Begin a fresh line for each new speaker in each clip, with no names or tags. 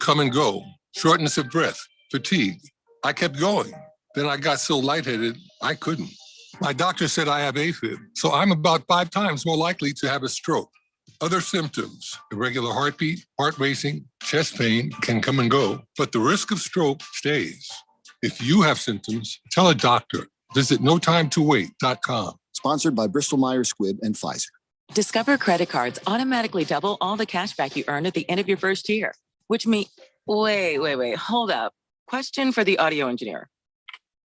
come and go, shortness of breath, fatigue. I kept going. Then I got so lightheaded, I couldn't. My doctor said I have AFib, so I'm about 5 times more likely to have a stroke. Other symptoms, irregular heartbeat, heart racing, chest pain can come and go, but the risk of stroke stays. If you have symptoms, tell a doctor. Visit notimetowait.com.
Sponsored by Bristol-Myers Squibb and Pfizer.
Discover credit cards automatically double all the cash back you earn at the end of your first year, which means, wait, hold up. Question for the audio engineer.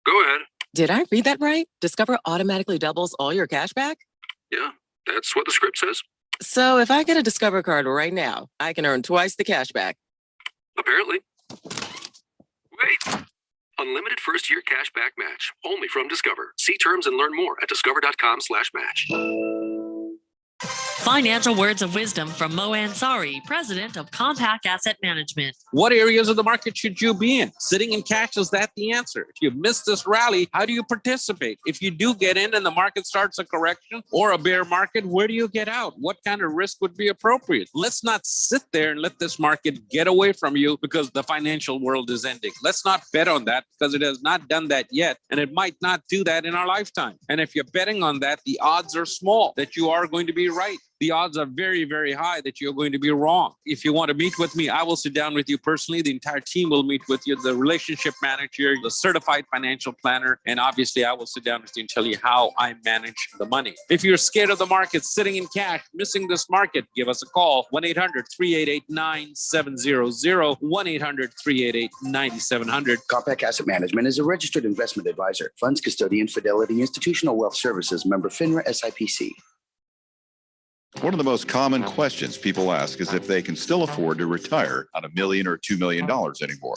Go ahead.
Did I read that right? Discover automatically doubles all your cash back?
Yeah, that's what the script says.
So if I get a Discover card right now, I can earn twice the cash back.
Apparently. Wait. Unlimited first-year cash back match. Only from Discover. See terms and learn more at discover.com/match.
Financial words of wisdom from Mo Ansari, president of Compact Asset Management.
What areas of the market should you be in? Sitting in cash, is that the answer? If you've missed this rally, how do you participate? If you do get in and the market starts a correction or a bear market, where do you get out? What kind of risk would be appropriate? Let's not sit there and let this market get away from you because the financial world is ending. Let's not bet on that because it has not done that yet, and it might not do that in our lifetime. And if you're betting on that, the odds are small that you are going to be right. The odds are very, very high that you're going to be wrong. If you want to meet with me, I will sit down with you personally. The entire team will meet with you, the relationship manager, the certified financial planner, and obviously I will sit down with you and tell you how I manage the money. If you're scared of the market, sitting in cash, missing this market, give us a call, 1-800-388-9700, 1-800-388-9700.
Compact Asset Management is a registered investment advisor. Funds custodian, Fidelity Institutional Wealth Services, member FINRA SIPC.
One of the most common questions people ask is if they can still afford to retire on $1 million or $2 million anymore.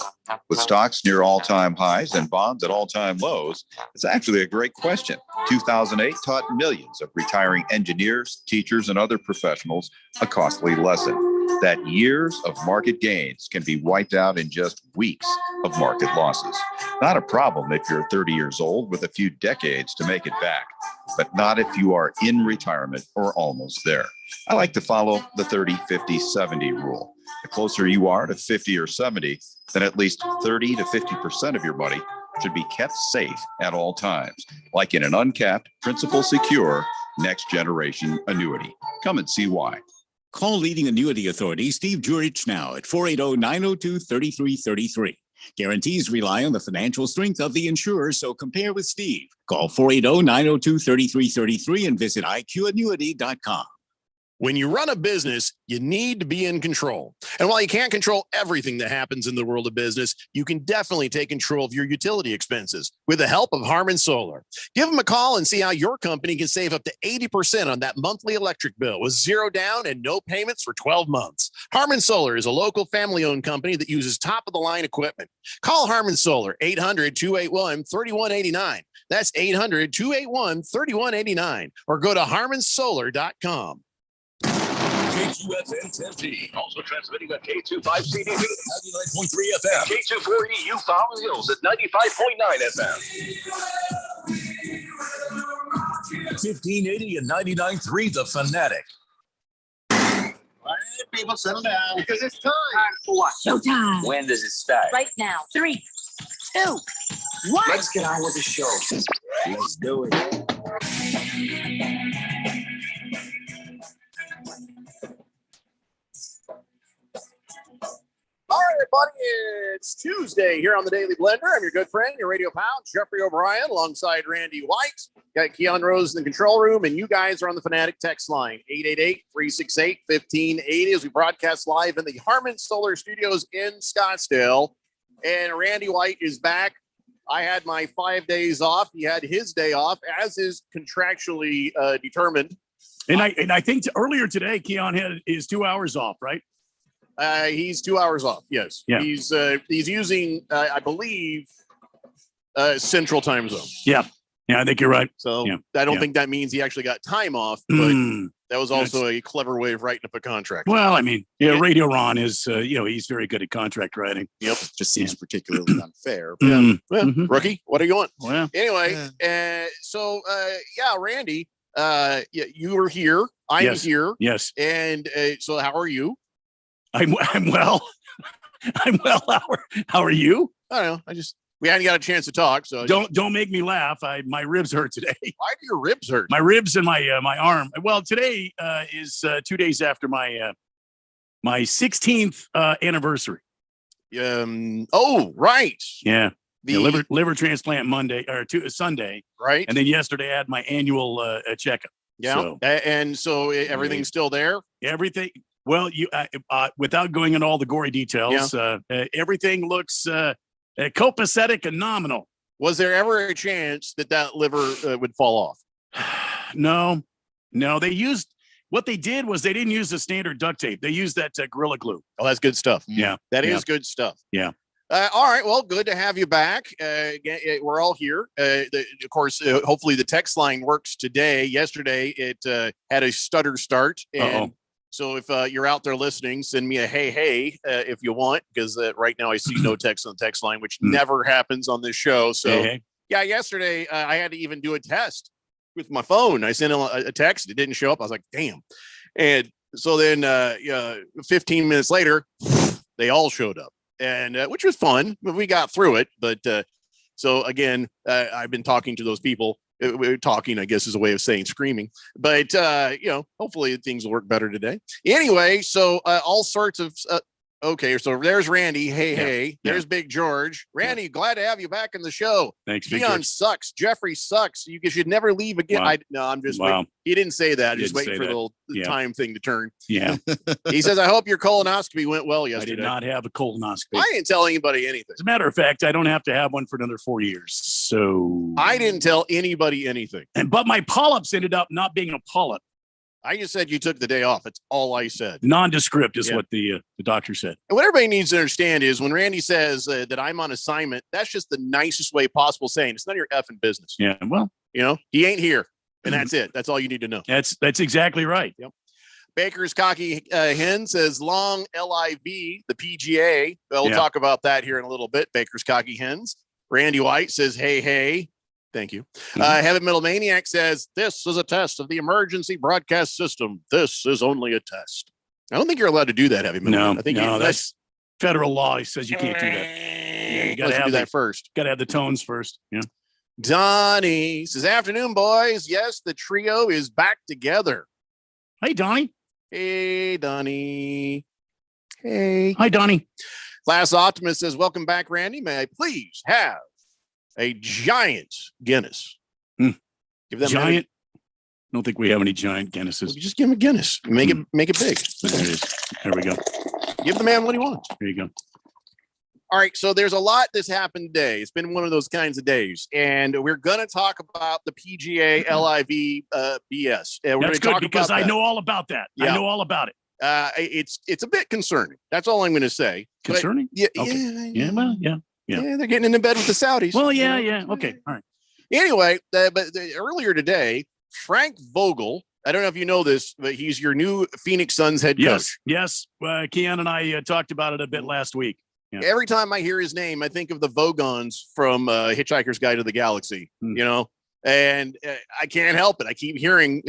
With stocks near all-time highs and bonds at all-time lows, it's actually a great question. 2008 taught millions of retiring engineers, teachers, and other professionals a costly lesson that years of market gains can be wiped out in just weeks of market losses. Not a problem if you're 30 years old with a few decades to make it back, but not if you are in retirement or almost there. I like to follow the 30, 50, 70 rule. The closer you are to 50 or 70, then at least 30 to 50% of your money should be kept safe at all times, like in an uncapped, principal secure, next generation annuity. Come and see why.
Call leading annuity authority Steve Jurich now at 480-902-3333. Guarantees rely on the financial strength of the insurer, so compare with Steve. Call 480-902-3333 and visit iqannuity.com.
When you run a business, you need to be in control. And while you can't control everything that happens in the world of business, you can definitely take control of your utility expenses with the help of Harmon Solar. Give them a call and see how your company can save up to 80% on that monthly electric bill with zero down and no payments for 12 months. Harmon Solar is a local family-owned company that uses top-of-the-line equipment. Call Harmon Solar, 800-281-3189. That's 800-281-3189. Or go to harmonsolar.com.
KQFN Tempe, also transmitting on K25CD, 99.3 FM, K240U Fountain Hills at 95.9 FM. 1580 and 99.3 The Fanatic.
All right, people, settle down because it's time.
For what?
Showtime.
When does it start?
Right now. 3, 2, 1.
Let's get on with the show. Let's do it.
All right, everybody, it's Tuesday here on the Daily Blender. I'm your good friend, your radio pal, Jeffrey O'Brien, alongside Randy White. Got Keon Rose in the control room, and you guys are on the Fanatic text line, 888-368-1580, as we broadcast live in the Harmon Solar Studios in Scottsdale. And Randy White is back. I had my 5 days off. He had his day off, as is contractually determined.
And I think earlier today, Keon had his 2 hours off, right?
He's 2 hours off. Yes.
Yeah.
He's using, I believe, Central Time Zone.
Yeah. Yeah, I think you're right.
So
yeah.
I don't think that means he actually got time off, but that was also a clever way of writing up a contract.
Well, I mean, Radio Ron is, he's very good at contract writing.
Yep.
Just seems particularly unfair.
Rookie, what do you want?
Well,
anyway, Randy, you were here. I'm here.
Yes.
And so how are you?
I'm well. I'm well. How are you?
I don't know. We hadn't got a chance to talk, so
Don't make me laugh. My ribs hurt today.
Why do your ribs hurt?
My ribs and my arm. Well, today is 2 days after my 16th anniversary.
Oh, right.
Yeah.
The
liver transplant Sunday.
Right.
And then yesterday I had my annual checkup.
Yeah.
So,
And so everything's still there.
everything. Well, you without going into all the gory details, everything looks copacetic and nominal.
Was there ever a chance that liver would fall off?
No. What they did was they didn't use the standard duct tape. They used that Gorilla Glue.
Oh, that's good stuff.
Yeah.
That is good stuff.
Yeah.
All right. Well, good to have you back. We're all here. Of course, hopefully the text line works today. Yesterday, it had a stutter start. And so if you're out there listening, send me a hey, if you want, because right now I see no text on the text line, which never happens on this show. So,
Hey.
yeah, yesterday I had to even do a test with my phone. I sent a text. It didn't show up. I was like, damn. And so then 15 minutes later, they all showed up. And which was fun, but we got through it. But so again, I've been talking to those people. Talking, I guess, is a way of saying screaming. But hopefully things will work better today. Anyway, so all sorts of. Okay, so there's Randy. Hey. There's Big George. Randy, glad to have you back in the show.
Thanks, Big
Keon
George.
sucks. Jeffrey sucks. You should never leave again.
Wow.
I'm just
Wow.
waiting. He didn't say that.
He
Just
didn't
waiting
say
for the
that.
little
Yeah.
time thing to turn.
Yeah.
He says, I hope your colonoscopy went well
I
yesterday.
did not have a colonoscopy.
I didn't tell anybody anything.
As a matter of fact, I don't have to have one for another 4 years. So
I didn't tell anybody anything.
but my polyps ended up not being a polyp.
I just said you took the day off. It's all I said.
Nondescript is
Yeah.
what the doctor said.
And what everybody needs to understand is when Randy says that I'm on assignment, that's just the nicest way possible saying it's none of your effing business.
Yeah. Well,
He ain't here. And that's it. That's all you need to know.
that's exactly right.
Yep. Baker's Cocky Hen says long LIV, the PGA. We'll
Yeah.
talk about that here in a little bit. Baker's Cocky Hens. Randy White says, hey. Thank you. Heaven Metal Maniac says, this is a test of the emergency broadcast system. This is only a test. I don't think you're allowed to do that, Heavy Metal.
No,
I think
that's federal law. Says you can't do that. Yeah, you got to
do that first.
Got to have the tones first. Yeah.
Donnie says, afternoon, boys. Yes, the trio is back together.
Hey, Donnie.
Hey, Donnie. Hey.
Hi, Donnie.
Class Optimist says, welcome back, Randy. May I please have a giant Guinness? Give them
Giant. I don't think we have any giant Guinnesses.
Just give him a Guinness. Make it big.
There it is. There we go.
Give the man what he wants.
There you go.
All right, so there's a lot that's happened today. It's been one of those kinds of days, and we're going to talk about the PGA LIV BS. We're
That's
gonna
good because I know all about that.
Yeah.
I know all about it.
It's a bit concerning. That's all I'm going to say. But
Concerning?
yeah,
Okay. Yeah. Well, yeah.
they're getting into bed with the Saudis.
Well, yeah. Okay. All right.
Anyway, earlier today, Frank Vogel. I don't know if you know this, but he's your new Phoenix Suns head coach.
Yes. Keon and I talked about it a bit last week. Yeah.
Every time I hear his name, I think of the Vogons from Hitchhiker's Guide to the Galaxy, and I can't help it. I keep hearing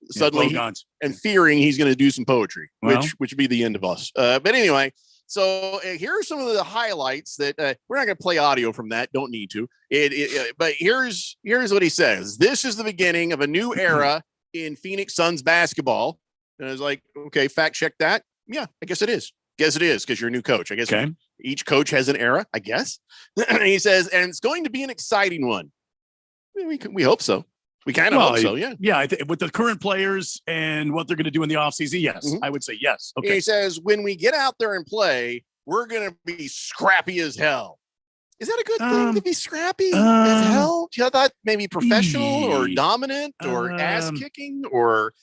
suddenly and fearing he's going to do some poetry, which would be the end of us. But anyway, so here are some of the highlights that we're not going to play audio from that. Don't need to. But here's what he says. This is the beginning of a new era in Phoenix Suns basketball. And I was like, okay, fact check that. Yeah, I guess it is. Guess it is because you're a new coach. I guess each coach has an era, I guess. He says, and it's going to be an exciting one. We hope so. We kind of hope so, yeah.
Yeah, with the current players and what they're going to do in the offseason, yes, I would say yes. Okay.
He says, when we get out there and play, we're going to be scrappy as hell. Is that a good thing to be scrappy as hell? I thought maybe professional or dominant or ass kicking or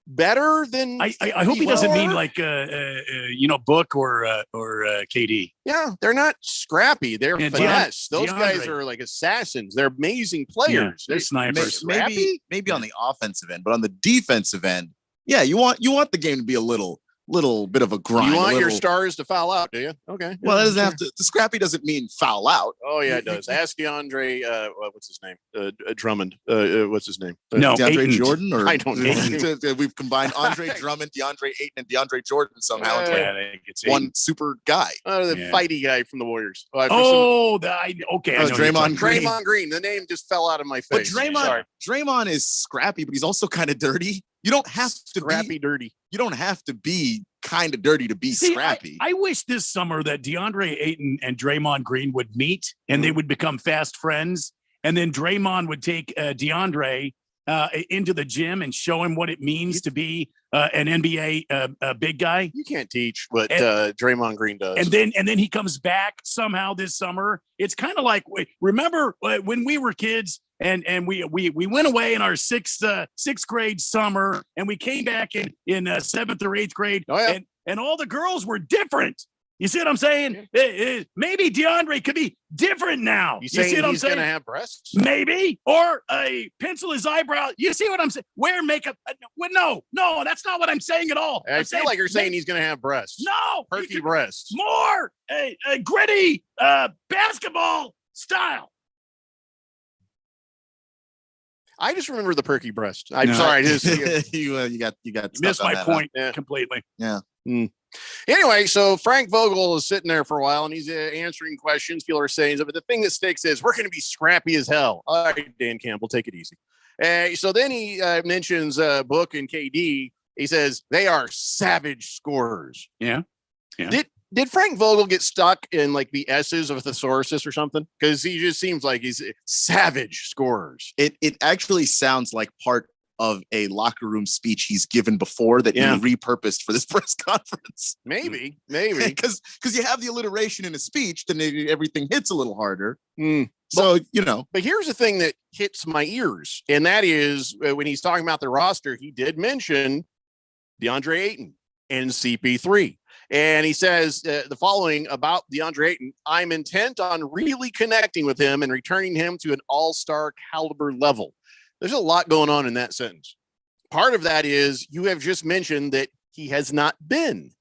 better than
I hope he doesn't mean like Book or KD.
Yeah, they're not scrappy. They're finesse. Those
DeAndre.
guys are like assassins. They're amazing players.
They're snipers.
Maybe on the offensive end, but on the defensive end, yeah, you want the game to be a little little bit of a grind.
You
a
want your
little-
stars to foul out, do you? Okay.
Well, that doesn't
Sure.
have to. The scrappy doesn't mean foul out.
Oh yeah, it does. Ask DeAndre. What's his name? Drummond. What's his name?
No,
DeAndre
Ayton.
Jordan, or
I don't know.
We've combined Andre Drummond, DeAndre Ayton, and DeAndre Jordan somehow into
Yeah, I think it's
one
Ayton.
super guy.
The
Yeah.
fighty guy from the Warriors.
Okay. I
Oh,
know who you're
Draymond
talking
Green.
Draymond Green. The name just fell out of my
But
face.
Draymond is scrappy, but he's also kind of dirty. You don't have to
Scrappy
be
dirty.
You don't have to be kind of dirty to be
See,
scrappy.
I wish this summer that DeAndre Ayton and Draymond Green would meet and they would become fast friends. And then Draymond would take DeAndre into the gym and show him what it means to be an NBA big guy.
You can't teach what Draymond Green does.
And then he comes back somehow this summer. It's kind of like, remember when we were kids and we went away in our sixth grade summer and we came back in seventh or eighth grade and all the girls were different. You see what I'm saying? Maybe DeAndre could be different now.
You saying
see what I'm
he's
saying?
going to have breasts?
Maybe, or pencil his eyebrow. You see what I'm saying? Wear makeup. No, that's not what I'm saying at all.
I
I'm
feel like you're saying he's going to have breasts.
No,
Perky breasts.
more gritty basketball style.
I just remember the perky breast. I'm sorry.
You got
Missed
stuck on
my
that,
point
huh?
completely.
Yeah.
Anyway, so Frank Vogel is sitting there for a while and he's answering questions. People are saying, but the thing that sticks is we're going to be scrappy as hell. All right, Dan Campbell, take it easy. So then he mentions Book and KD. He says they are savage scorers.
Yeah.
Did Frank Vogel get stuck in like the S's of thesauruses or something? Because he just seems like he's savage scorers.
It actually sounds like part of a locker room speech he's given before that he repurposed for this press conference.
Maybe
because you have the alliteration in a speech, then everything hits a little harder. So
but here's the thing that hits my ears, and that is when he's talking about the roster, he did mention DeAndre Ayton and CP3. And he says the following about DeAndre Ayton: I'm intent on really connecting with him and returning him to an all-star caliber level. There's a lot going on in that sentence. Part of that is you have just mentioned that he has not been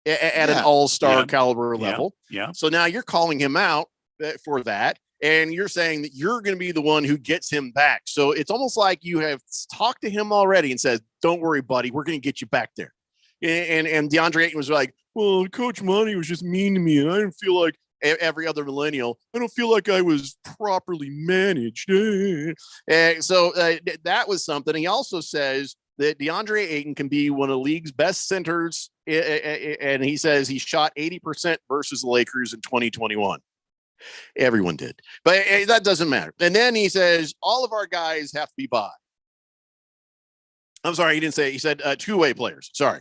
at an all-star caliber level.
Yeah.
So now you're calling him out for that. And you're saying that you're going to be the one who gets him back. So it's almost like you have talked to him already and said, don't worry, buddy, we're going to get you back there. And DeAndre Ayton was like, well, Coach Monty was just mean to me. And I didn't feel like every other millennial. I don't feel like I was properly managed. And so that was something. He also says that DeAndre Ayton can be one of the league's best centers. And he says he shot 80% versus the Lakers in 2021. Everyone did, but that doesn't matter. And then he says all of our guys have to be by. I'm sorry, he didn't say. He said two-way players. Sorry.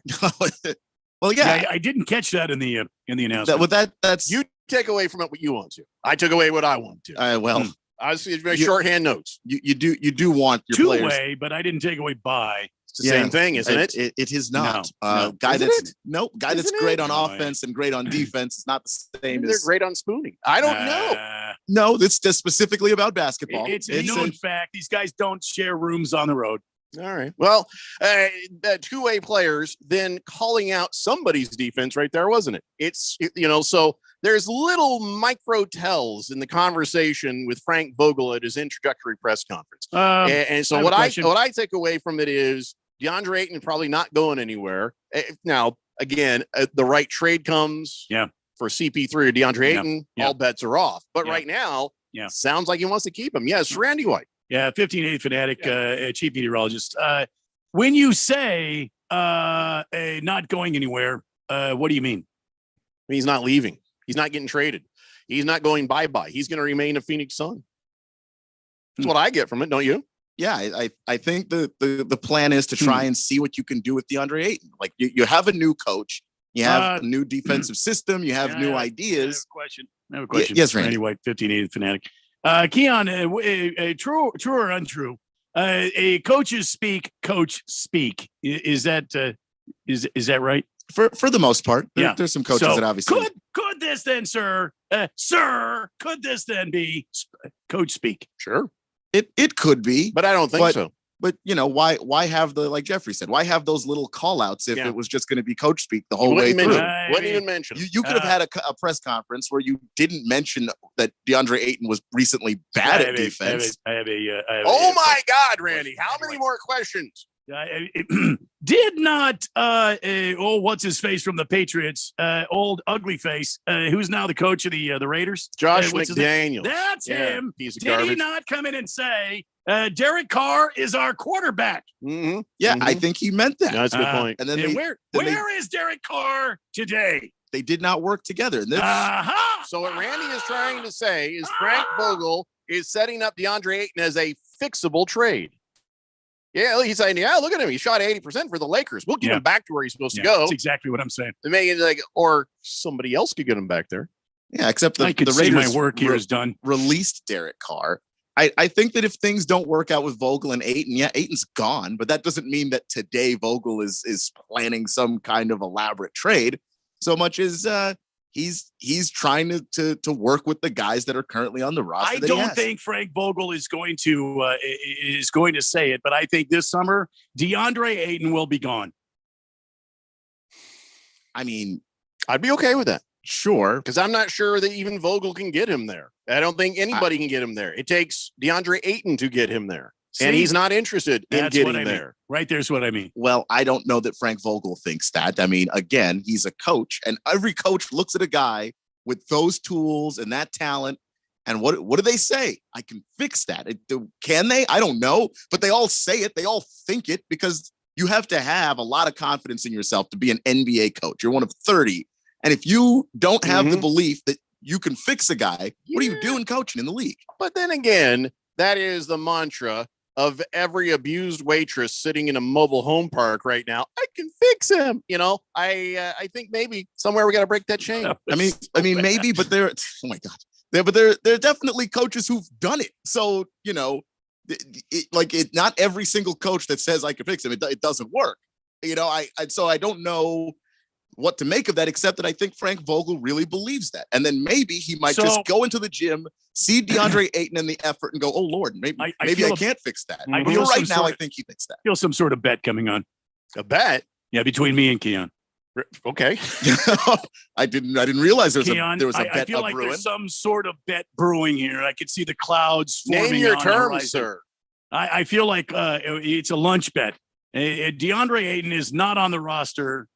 Well, yeah,
I didn't catch that in the announcement.
That's
you take away from it what you want to. I took away what I want to.
I
was my shorthand notes.
You do want your
two-way,
players.
but I didn't take away by.
It's the same thing, isn't it?
It is not.
No.
Guy
Isn't
that's
it?
guy that's great on offense and great on defense is not the same.
They're great on spooning. I don't know.
No, it's just specifically about basketball.
It's a known fact. These guys don't share rooms on the road.
All right. Well, two-way players then calling out somebody's defense right there, wasn't it? It's so there's little micro tells in the conversation with Frank Vogel at his introductory press conference. And so what I take away from it is DeAndre Ayton probably not going anywhere. Now, again, the right trade comes for CP3 or DeAndre Ayton, all bets are off. But right now, sounds like he wants to keep him. Yes, Randy White.
Yeah, 1580 fanatic, chief meteorologist. When you say not going anywhere, what do you mean?
He's not leaving. He's not getting traded. He's not going bye-bye. He's going to remain a Phoenix Sun. That's what I get from it, don't you?
Yeah, I think the plan is to try and see what you can do with DeAndre Ayton. Like you have a new coach, you have a new defensive system, you have new ideas.
I have a question.
Yes, Randy.
Randy White, 1580 fanatic. Keon, true or untrue? A coaches speak, coach speak. Is that right?
For the most part, there's some coaches that obviously
could this then, sir, could this then be coach speak?
Sure,
it could be,
but I don't think so.
But why have like Jeffrey said, why have those little call outs if it was just going to be coach speak the whole way through?
Wouldn't even mention.
You could have had a press conference where you didn't mention that DeAndre Ayton was recently bad at defense.
Oh my God, Randy! How many more questions?
Did not what's his face from the Patriots, old ugly face, who's now the coach of the Raiders,
Josh
what's his
McDaniels.
name? That's him.
Piece of
Did
garbage.
he not come in and say Derek Carr is our quarterback?
Mm-hmm.
Yeah, I think he meant that.
That's a good point.
And then
where is Derek Carr today?
They did not work together. And
So what Randy is trying to say is Frank Vogel is setting up DeAndre Ayton as a fixable trade. Yeah, he's saying, look at him. He shot 80% for the Lakers. We'll get him back to where he's supposed to go.
That's exactly what I'm saying.
Or somebody else could get him back there.
Yeah, except the Raiders
my work here is done.
Released Derek Carr. I think that if things don't work out with Vogel and Ayton, Ayton's gone, but that doesn't mean that today Vogel is planning some kind of elaborate trade so much as he's trying to work with the guys that are currently on the roster.
I don't think Frank Vogel is going to say it, but I think this summer DeAndre Ayton will be gone.
I mean,
I'd be okay with that.
Sure.
Because I'm not sure that even Vogel can get him there. I don't think anybody can get him there. It takes DeAndre Ayton to get him there. And he's not interested in getting there.
Right there's what I mean.
Well, I don't know that Frank Vogel thinks that. I mean, again, he's a coach, and every coach looks at a guy with those tools and that talent. And what do they say? I can fix that. Can they? I don't know. But they all say it. They all think it because you have to have a lot of confidence in yourself to be an NBA coach. You're one of 30. And if you don't have the belief that you can fix a guy, what are you doing coaching in the league?
But then again, that is the mantra of every abused waitress sitting in a mobile home park right now. I can fix him. I think maybe somewhere we got to break that chain.
I mean, maybe, but there are definitely coaches who've done it. So, not every single coach that says I can fix him, it doesn't work. So I don't know what to make of that, except that I think Frank Vogel really believes that. And then maybe he might just go into the gym, see DeAndre Ayton in the effort and go, oh Lord, maybe I can't fix that. But for right now, I think he thinks that.
I feel some sort of bet coming on.
A bet?
Yeah, between me and Keon.
Okay.
I didn't realize there was
Keon,
a bet.
I feel like
brewing.
there's some sort of bet brewing here. I could see the clouds forming.
Name your
on
terms,
horizon.
sir.
I feel like it's a lunch bet. DeAndre Ayton is not on the roster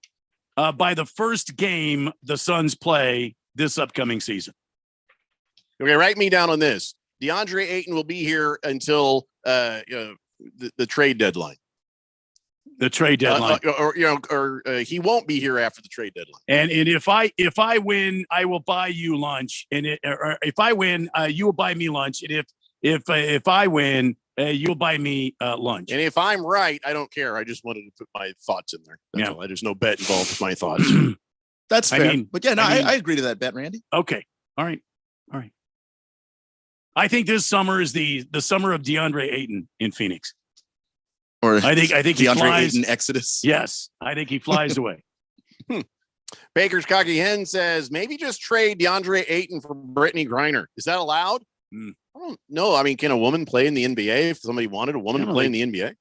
by the first game the Suns play this upcoming season.
Okay, write me down on this. DeAndre Ayton will be here until the trade deadline.
The trade deadline,
or he won't be here after the trade deadline.
And if I win, I will buy you lunch. And if I win, you will buy me lunch. And if I win, you'll buy me lunch.
And if I'm right, I don't care. I just wanted to put my thoughts in there. That's all. There's no bet involved with my thoughts.
That's fair. I agree to that bet, Randy.
Okay. All right. I think this summer is the summer of DeAndre Ayton in Phoenix.
Or
I think
DeAndre
he flies.
Ayton Exodus.
Yes, I think he flies away.
Baker's Cocky Hen says maybe just trade DeAndre Ayton for Brittany Griner. Is that allowed? I don't know. I mean, can a woman play in the NBA if somebody wanted a woman to play in the NBA?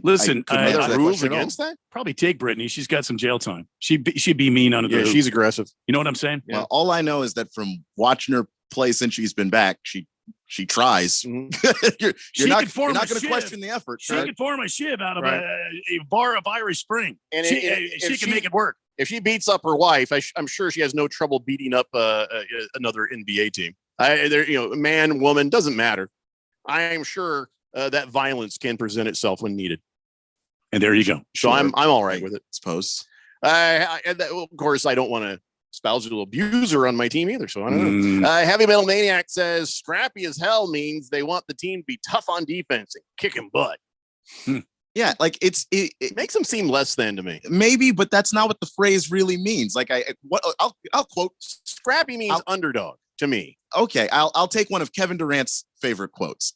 Listen,
rules against that?
Probably take Brittany. She's got some jail time. She'd be mean under the hoop.
She's aggressive.
You know what I'm saying?
Well, all I know is that from watching her play since she's been back, she tries. You're not going to question the effort.
She can form a shiv out of a bar of Irish Spring. And she can make it work.
If she beats up her wife, I'm sure she has no trouble beating up another NBA team. Man, woman, doesn't matter. I am sure that violence can present itself when needed.
And there you go.
So I'm all right with it.
Suppose.
Of course, I don't want to spousal abuser on my team either. So I don't know. Heavy Metal Maniac says scrappy as hell means they want the team to be tough on defense and kicking butt.
Yeah, like it
makes them seem less than to me.
Maybe, but that's not what the phrase really means. Like I'll quote.
Scrappy means underdog to me.
Okay, I'll take one of Kevin Durant's favorite quotes.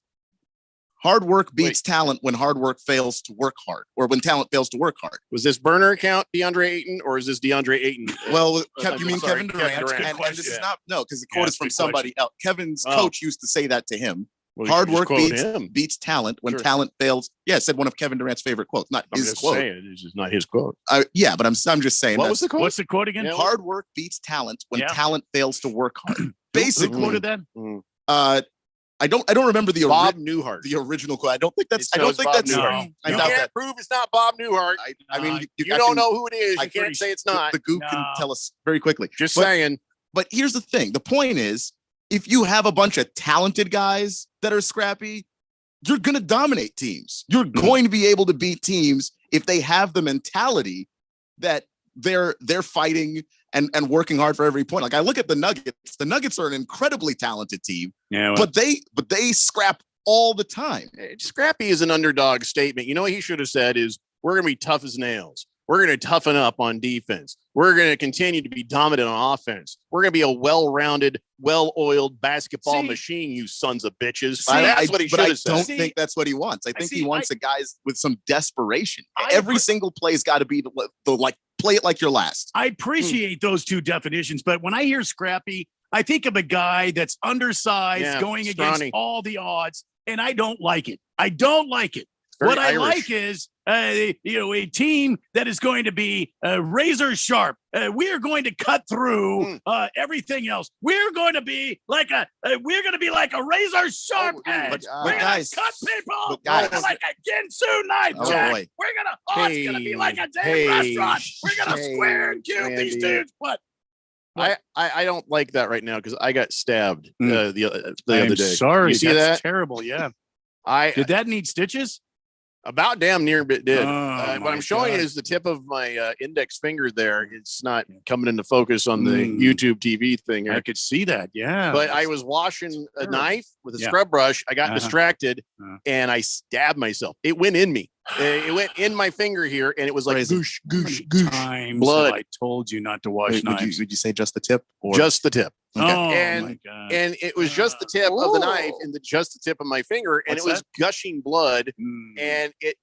Hard work beats talent when hard work fails to work hard, or when talent fails to work hard.
Was this burner account DeAndre Ayton, or is this DeAndre Ayton?
Well, you mean Kevin Durant? And this is not because the quote is from somebody else. Kevin's coach used to say that to him.
Well, you
Hard
should just
work
quote
beats,
him.
beats talent when
Sure.
talent fails. Yeah, I said one of Kevin Durant's favorite quotes, not
I'm
his
just
quote.
saying, it's just not his quote.
Yeah, but I'm just saying.
What was the quote?
What's the quote again?
Yeah,
Hard work beats talent when
Yeah.
talent fails to work hard.
Who
Basically,
quoted that?
I don't remember the
Bob Newhart.
the original quote. I don't think that's.
It
I don't
shows
think
Bob
that's.
Newhart.
I
You
doubt
can't
that.
prove it's not Bob Newhart.
I mean,
You
I
don't
can-
know who it is.
I
You can't say it's
the-
not.
The Goop
No.
can tell us very quickly.
Just
But-
saying.
But here's the thing. The point is, if you have a bunch of talented guys that are scrappy, you're going to dominate teams. You're going to be able to beat teams if they have the mentality that they're fighting and working hard for every point. Like I look at the Nuggets. The Nuggets are an incredibly talented team,
Yeah.
but they scrap all the time.
Scrappy is an underdog statement. You know what he should have said is, we're going to be tough as nails. We're going to toughen up on defense. We're going to continue to be dominant on offense. We're going to be a well-rounded, well-oiled basketball
See-
mashine, you sons of bitches.
See,
That's what he
But
should
I
have
don't
said.
think that's what he wants. I think he wants a guys with some desperation.
I
Every
agree.
single play's got to be the like play it like you're last.
I appreciate those two definitions, but when I hear scrappy, I think of a guy that's undersized,
Yeah,
going
scrawny.
against all the odds, and I don't like it. I don't like it.
Very
What I
Irish.
like is, a team that is going to be razor sharp. We are going to cut through everything else. We're going to be like a razor sharp edge.
but
We're gonna
guys-
cut people
but guys-
like a Ginsu knife,
Oh,
Jack.
boy.
We're gonna. It's gonna be like a damn restaurant. We're gonna square and cube these
Andy.
dudes. What?
I don't like that right now because I got stabbed the
I'm
other day.
sorry.
You see
That's
that?
terrible. Yeah.
I
Did that need stitches?
about damn near bit did.
Oh,
What I'm
my
showing
God.
is the tip of my index finger there. It's not coming into focus on the
Mm.
YouTube TV thing.
I
Here.
could see that. Yeah.
But I was washing a
terrible.
knife with a
Yeah.
scrub brush. I got
Uh-huh.
distracted
Uh-huh.
and I stabbed myself. It went in me. It went in my finger here, and it was like
Crazy.
goosh,
How
goosh,
many
goosh.
times
blood.
have I told you not to wash
Would
knives.
you say just the tip? Or
Just the tip.
Oh
And-
my God.
And it was just the tip of the knife and just the tip of my finger, and
What's
it was gushing blood.
Mm.
And it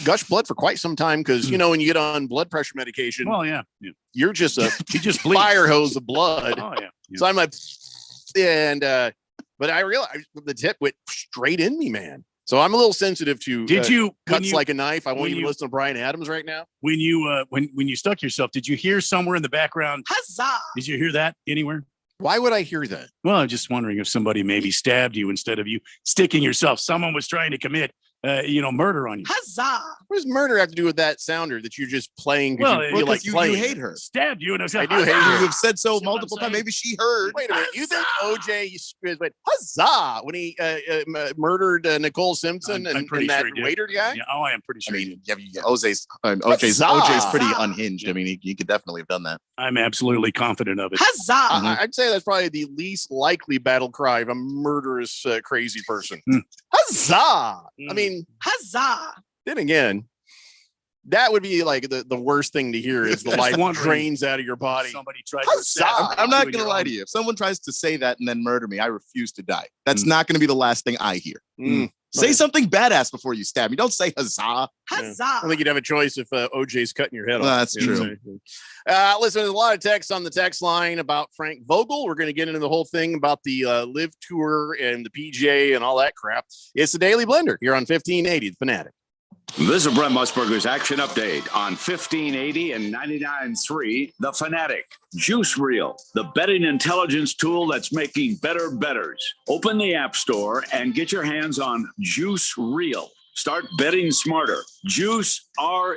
gushed blood for quite some time because when you get on blood pressure medication,
Well, yeah. Yeah.
you're just a
He just bleeds.
fire hose of blood.
Oh yeah. Yeah.
So I'm like, but I realized the tip went straight in me, man. So I'm a little sensitive to
Did you when
cuts
you
like a knife. I won't
when
even
you-
listen to Brian Adams right now.
when you stuck yourself? Did you hear somewhere in the background?
Huzzah!
Did you hear that anywhere?
Why would I hear that?
Well, I'm just wondering if somebody maybe stabbed you instead of you sticking yourself. Someone was trying to commit, murder on you.
Huzzah! What does murder have to do with that sounder that you're just playing?
Well,
Well, you like
you
playing?
hate her.
Stabbed you, and I was
I
like,
do hate
"Huzzah!"
her.
You've said so
See what I'm
multiple times.
saying?
Maybe she heard.
Wait a minute. You think OJ went huzzah when he murdered Nicole Simpson
I'm
and
pretty
that
sure he did.
waiter guy?
Yeah, oh, I am pretty
I
sure. he
mean,
did.
yeah, OJ's pretty unhinged. I mean, he could definitely have done that.
I'm absolutely confident of it.
Huzzah! I'd say that's probably the least likely battle cry of a murderous, crazy person.
Hmm.
Huzzah! I
Hmm.
mean, huzzah! Then again, that would be like the worst thing to hear is the
Just
life
wondering
drains out of your body.
Somebody tried to
Huzzah!
I'm not going to lie to you. If someone tries to say that and then murder me, I refuse to die. That's not going to be the last thing I hear.
Mm.
Say something badass before you stab me. Don't say huzzah.
I don't think you'd have a choice if OJ's cutting your head off.
Well, that's
You know what I'm saying? Listen, there's a lot of texts on the text line about Frank Vogel. We're going to get into the whole thing about the Live Tour and the PGA and all that crap. It's the Daily Blender here on 1580 The Fanatic.
This is Brent Musburger's Action Update on 1580 and 99.3 The Fanatic. Juice Reel, the betting intelligence tool that's making better bettors. Open the App Store and get your hands on Juice Reel. Start betting smarter. Juice, R-E-E-L.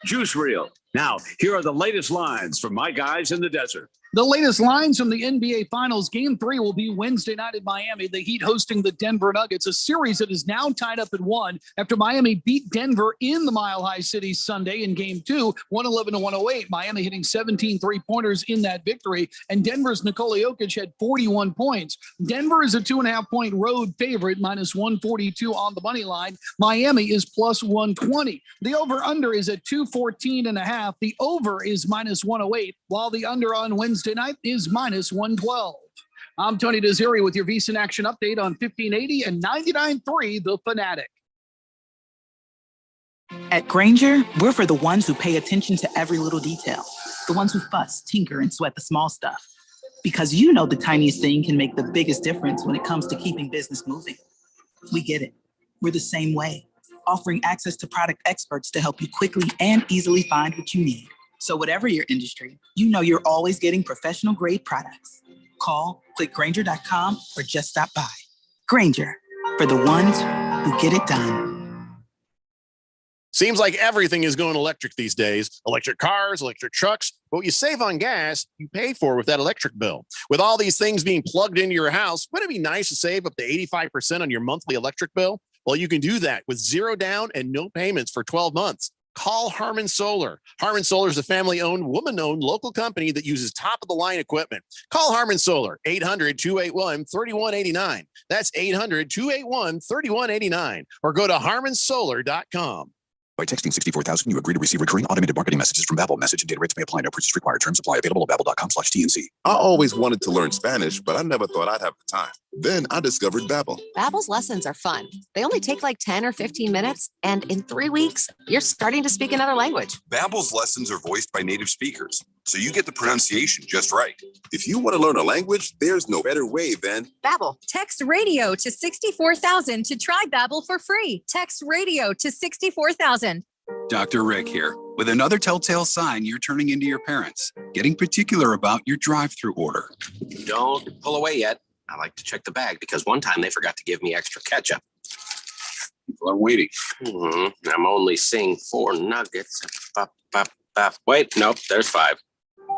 Juice Reel. Now, here are the latest lines from my guys in the desert.
The latest lines from the NBA Finals. Game 3 will be Wednesday night in Miami. The Heat hosting the Denver Nuggets, a series that is now tied up at 1 after Miami beat Denver in the Mile High City Sunday in Game 2, 111-108. Miami hitting 17 three-pointers in that victory, and Denver's Nikola Jokic had 41 points. Denver is a 2.5-point road favorite, minus 142 on the money line. Miami is plus 120. The over-under is at 214.5. The over is minus 108, while the under on Wednesday night is minus 112. I'm Tony Desiri with your VSiN Action Update on 1580 and 99.3 The Fanatic.
At Granger, we're for the ones who pay attention to every little detail, the ones who fuss, tinker, and sweat the small stuff. Because you know the tiniest thing can make the biggest difference when it comes to keeping business moving. We get it. We're the same way, offering access to product experts to help you quickly and easily find what you need. So whatever your industry, you know you're always getting professional grade products. Call, click Grainger.com, or just stop by. Grainger, for the ones who get it done.
Seems like everything is going electric these days. Electric cars, electric trucks. But what you save on gas, you pay for with that electric bill. With all these things being plugged into your house, wouldn't it be nice to save up to 85% on your monthly electric bill? Well, you can do that with zero down and no payments for 12 months. Call Harmon Solar. Harmon Solar is a family-owned, woman-owned local company that uses top-of-the-line equipment. Call Harmon Solar, 800-281-3189. That's 800-281-3189. Or go to harmonsolar.com.
By texting 64,000, you agree to receive recurring automated marketing messages from Babbel. Message and data rates may apply. No purchase required. Terms apply. Available at babbel.com/TNC.
I always wanted to learn Spanish, but I never thought I'd have the time. Then I discovered Babbel.
Babbel's lessons are fun. They only take like 10 or 15 minutes, and in 3 weeks, you're starting to speak another language.
Babbel's lessons are voiced by native speakers, so you get the pronunciation just right. If you want to learn a language, there's no better way than
Babbel.
Text radio to 64,000 to try Babbel for free. Text radio to 64,000.
Dr. Rick here. With another telltale sign you're turning into your parents, getting particular about your drive-through order.
Don't pull away yet. I like to check the bag because one time they forgot to give me extra ketchup.
People are waiting.
I'm only seeing 4 nuggets. Wait, nope, there's 5.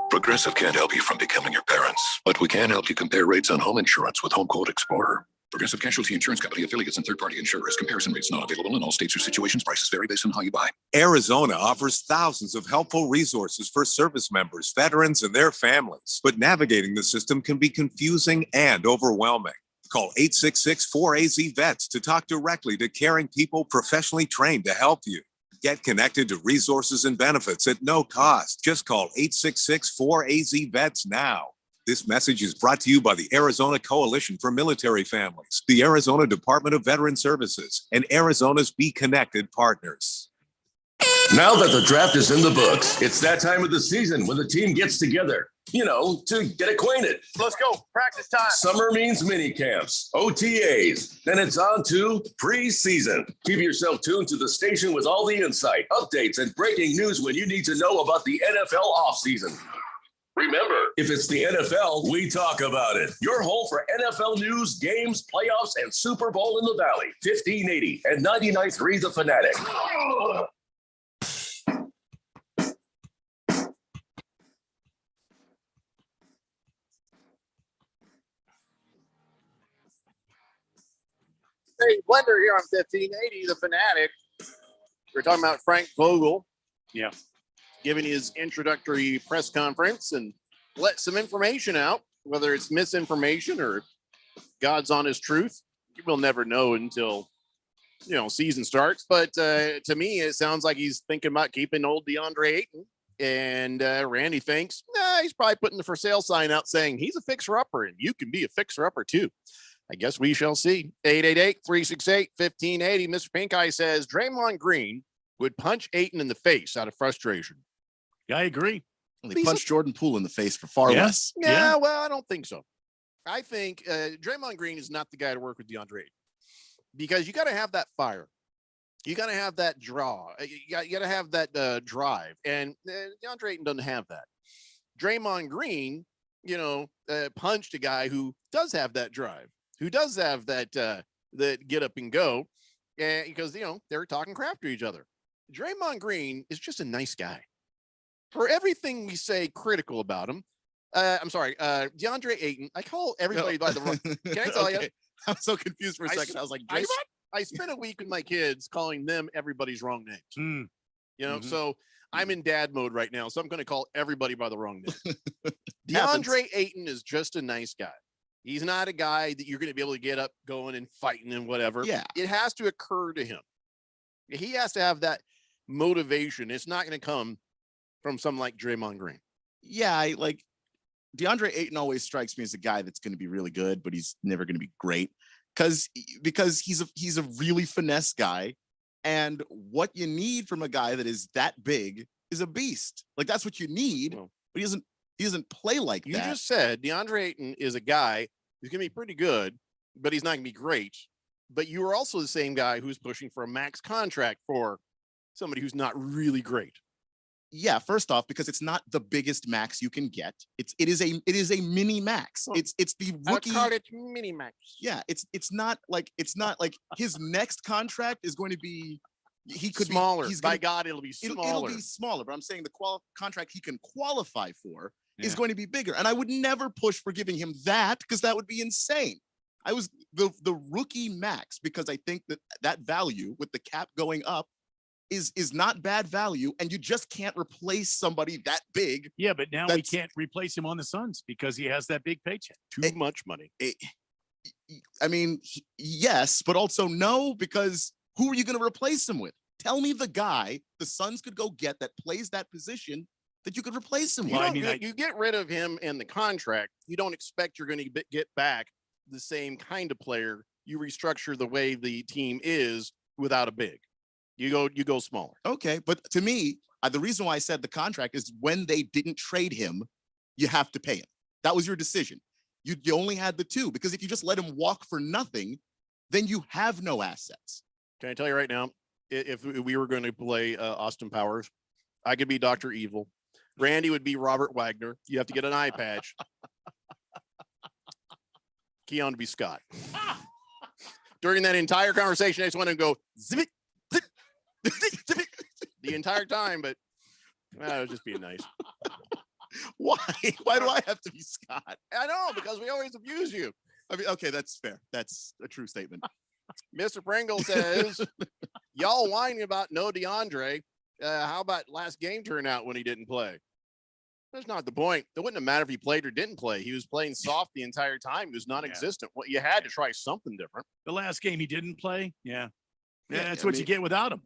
Progressive can't help you from becoming your parents, but we can help you compare rates on home insurance with Home Quote Explorer. Progressive Casualty Insurance Company, affiliates, and third-party insurers. Comparison rates not available in all states or situations. Prices vary based on how you buy.
Arizona offers thousands of helpful resources for service members, veterans, and their families. But navigating the system can be confusing and overwhelming. Call 866-4AZ-VETS to talk directly to caring people professionally trained to help you. Get connected to resources and benefits at no cost. Just call 866-4AZ-VETS now. This message is brought to you by the Arizona Coalition for Military Families, the Arizona Department of Veteran Services, and Arizona's Be Connected partners.
Now that the draft is in the books, it's that time of the season when the team gets together, to get acquainted.
Let's go. Practice time.
Summer means mini camps, OTAs. Then it's on to preseason. Keep yourself tuned to the station with all the insight, updates, and breaking news when you need to know about the NFL offseason. Remember, if it's the NFL, we talk about it. Your home for NFL news, games, playoffs, and Super Bowl in the Valley. 1580 and 99.3 The Fanatic.
Hey, Blender here on 1580 The Fanatic. We're talking about Frank Vogel.
Yeah.
Giving his introductory press conference and let some information out, whether it's misinformation or God's honest truth. We'll never know until, season starts. But to me, it sounds like he's thinking about keeping old DeAndre Ayton. And Randy thinks, he's probably putting the for sale sign out saying he's a fixer-upper and you can be a fixer-upper too. I guess we shall see. 888-368-1580. Mr. Pinkeye says Draymond Green would punch Ayton in the face out of frustration.
I agree.
Well, they punched Jordan Poole in the face for far less.
Yeah, well, I don't think so. I think Draymond Green is not the guy to work with DeAndre Ayton because you got to have that fire. You got to have that draw. You got to have that drive. And DeAndre Ayton doesn't have that. Draymond Green, punched a guy who does have that drive, who does have that get up and go, because, they're talking crap to each other. Draymond Green is just a nice guy. For everything we say critical about him, I'm sorry, DeAndre Ayton, I call everybody by the wrong. Can I tell you?
I'm so confused for a second. I was like,
I spent a week with my kids calling them everybody's wrong names. So I'm in dad mode right now. So I'm going to call everybody by the wrong name. DeAndre Ayton is just a nice guy. He's not a guy that you're going to be able to get up going and fighting and whatever.
Yeah.
It has to occur to him. He has to have that motivation. It's not going to come from someone like Draymond Green.
Yeah, DeAndre Ayton always strikes me as a guy that's going to be really good, but he's never going to be great because he's a really finesse guy. And what you need from a guy that is that big is a beast. Like that's what you need, but he doesn't He doesn't play like
You
that.
just said DeAndre Ayton is a guy who's going to be pretty good, but he's not going to be great. But you are also the same guy who's pushing for a max contract for somebody who's not really great.
Yeah, first off, because it's not the biggest max you can get. It is a mini max. It's the rookie.
I call it mini max.
Yeah, it's not like his next contract is going to be he could
Smaller.
Be, he's
By
gonna,
God, it'll be smaller.
It'll be smaller, but I'm saying the contract he can qualify for is going to be bigger. And I would never push for giving him that because that would be insane. I was the rookie max because I think that value with the cap going up is not bad value, and you just can't replace somebody that big.
Yeah, but now we can't replace him on the Suns because he has that big paycheck.
Too much money.
I mean, yes, but also no, because who are you going to replace him with? Tell me the guy the Suns could go get that plays that position that you could replace him with.
You get rid of him and the contract. You don't expect you're going to get back the same kind of player. You restructure the way the team is without a big. You go smaller.
Okay, but to me, the reason why I said the contract is when they didn't trade him, you have to pay him. That was your decision. You only had the two, because if you just let him walk for nothing, then you have no assets.
Can I tell you right now, if we were going to play Austin Powers, I could be Dr. Evil. Randy would be Robert Wagner. You have to get an eye patch. Keon would be Scott. During that entire conversation, I just want to go zip the entire time, but I was just being nice.
Why? Why do I have to be Scott?
I know, because we always abuse you.
I mean, okay, that's fair. That's a true statement.
Mr. Pringle says, y'all whining about no DeAndre. How about last game turnout when he didn't play? That's not the point. It wouldn't have mattered if he played or didn't play. He was playing soft the entire time. He was non-existent. Well, you had to try something different.
The last game he didn't play. Yeah, that's
I
what
mean,
you get without him.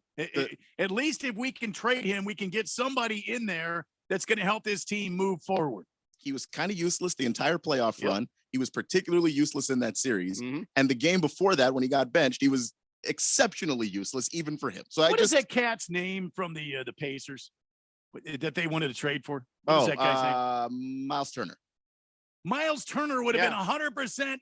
At least if we can trade him, we can get somebody in there that's going to help this team move forward.
He was kind of useless the entire playoff run. He was particularly useless in that series. And the game before that, when he got benched, he was exceptionally useless, even for him. So
What is that cat's name from the Pacers that they wanted to trade for? What is that guy's name?
Miles Turner.
Miles Turner would have been 100%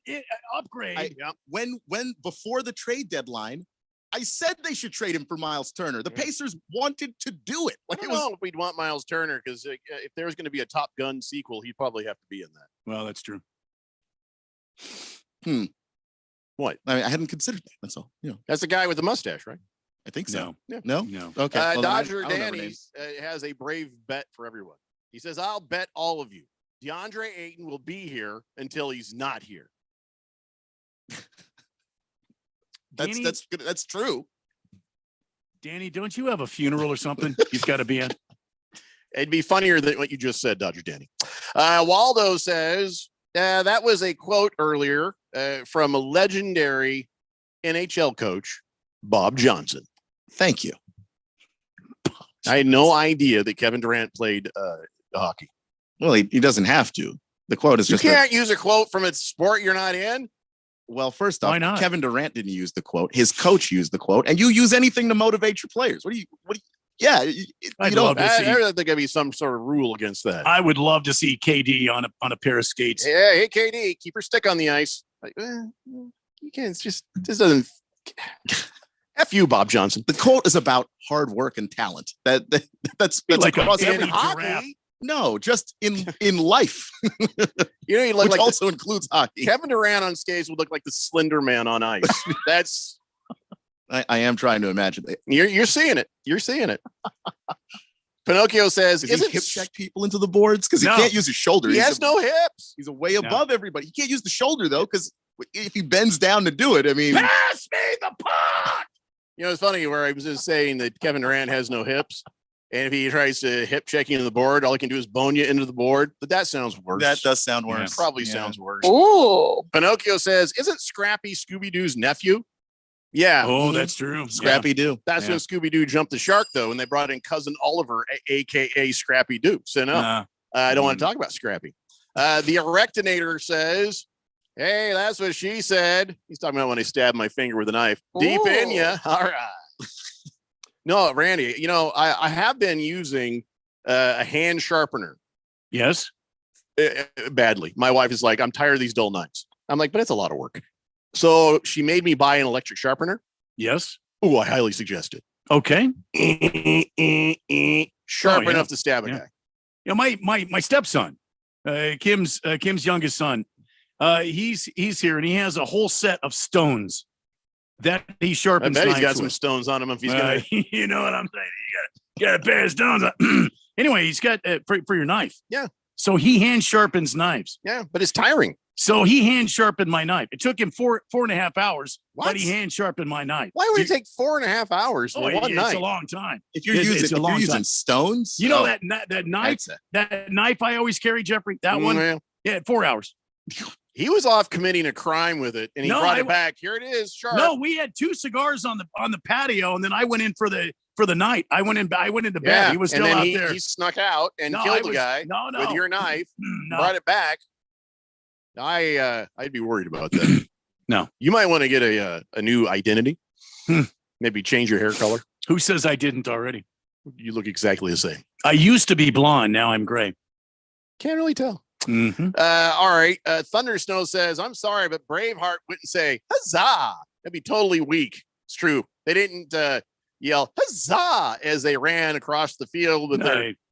upgrade.
When before the trade deadline, I said they should trade him for Miles Turner. The Pacers wanted to do it.
Like, I don't know if we'd want Miles Turner, because if there was going to be a Top Gun sequel, he'd probably have to be in that.
Well, that's true.
What?
I mean, I hadn't considered that. That's all.
That's the guy with the mustache, right?
I think so.
No.
No. Okay. Well,
Dodger
I don't remember
Danny
names.
has a brave bet for everyone. He says, "I'll bet all of you DeAndre Ayton will be here until he's not here."
That's true.
Danny, don't you have a funeral or something you've got to be in?
It'd be funnier than what you just said, Dodger Danny. Waldo says that was a quote earlier from a legendary NHL coach, Bob Johnson.
Thank you.
I had no idea that Kevin Durant played hockey.
Well, he doesn't have to. The quote is
You
just
can't use a quote from a sport you're not in.
Well, first
Why
off,
not?
Kevin Durant didn't use the quote. His coach used the quote, and you use anything to motivate your players. Yeah, you don't.
I think there'd be some sort of rule against that.
I would love to see KD on a pair of skates.
Hey, KD, keep your stick on the ice. Like, you can't. It's just this doesn't. F you, Bob Johnson.
The quote is about hard work and talent. That's
like
across
a
every
giraffe.
hockey. No, just in life.
You know, you look
which
like
also includes hockey.
Kevin Durant on skates would look like the Slender Man on ice. That's.
I am trying to imagine it.
You're seeing it. You're seeing it. Pinocchio says,
Does he hip check people into the boards? Because he
No.
can't use his shoulder.
He
He's
has no hips.
He's way above everybody. He can't use the shoulder though, because if he bends down to do it, I mean,
Pass me the puck.
You know, it's funny where I was just saying that Kevin Durant has no hips. And if he tries to hip check you into the board, all he can do is bone you into the board. But that sounds worse.
that does sound
It
worse.
probably
Yeah.
sounds worse.
Ooh.
Pinocchio says, isn't Scrappy Scooby-Doo's nephew? Yeah.
Oh, that's true.
Scrappy Doo.
That's when Scooby-Doo jumped the shark, though, and they brought in Cousin Oliver, a.k.a. Scrappy Doo. So, no, I don't want to talk about Scrappy. The Erectinator says, hey, that's what she said. He's talking about when I stabbed my finger with a knife. Deep in ya. All right. No, Randy, you know, I have been using a hand sharpener.
Yes.
badly. My wife is like, I'm tired of these dull knives. I'm like, but it's a lot of work. So she made me buy an electric sharpener.
Yes.
Oh, I highly suggest it.
Okay.
Sharp
Oh, yeah.
enough to stab a
Yeah.
guy.
Yeah, my stepson, Kim's youngest son, he's here and he has a whole set of stones that he
I
sharpens.
bet he's got
knives
some
with.
stones on him if he's gonna.
You know what I'm saying? You got a pair of stones. Anyway, he's got for your knife.
Yeah.
So he hand sharpens knives.
Yeah, but it's tiring.
So he hand sharpened my knife. It took him 4.5 hours,
What?
but he hand sharpened my knife.
Why would it take 4.5 hours for one
It's
night?
a long time.
If you're
It's a long
using
time.
stones,
You know
oh,
that knife,
that's it.
that knife I always carry, Jeffrey. That one,
Yeah.
yeah, 4 hours.
He was off committing a crime with it, and he
No,
brought
I
it
w-
back. Here it is, sharp.
No, we had 2 cigars on the patio, and then I went in for the night. I went into bed.
Yeah,
He was
and
still
then
out
he,
there.
he snuck out and
No,
killed
I
the
was-
guy
no,
with your knife.
No.
Brought it back. I'd be worried about that.
No.
You might want to get a new identity. Maybe change your hair color.
Who says I didn't already?
You look exactly the same.
I used to be blonde. Now I'm gray.
Can't really tell.
Mm-hmm.
All right. Thunder Snow says, I'm sorry, but Braveheart wouldn't say huzzah. That'd be totally weak. It's true. They didn't yell huzzah as they ran across the field with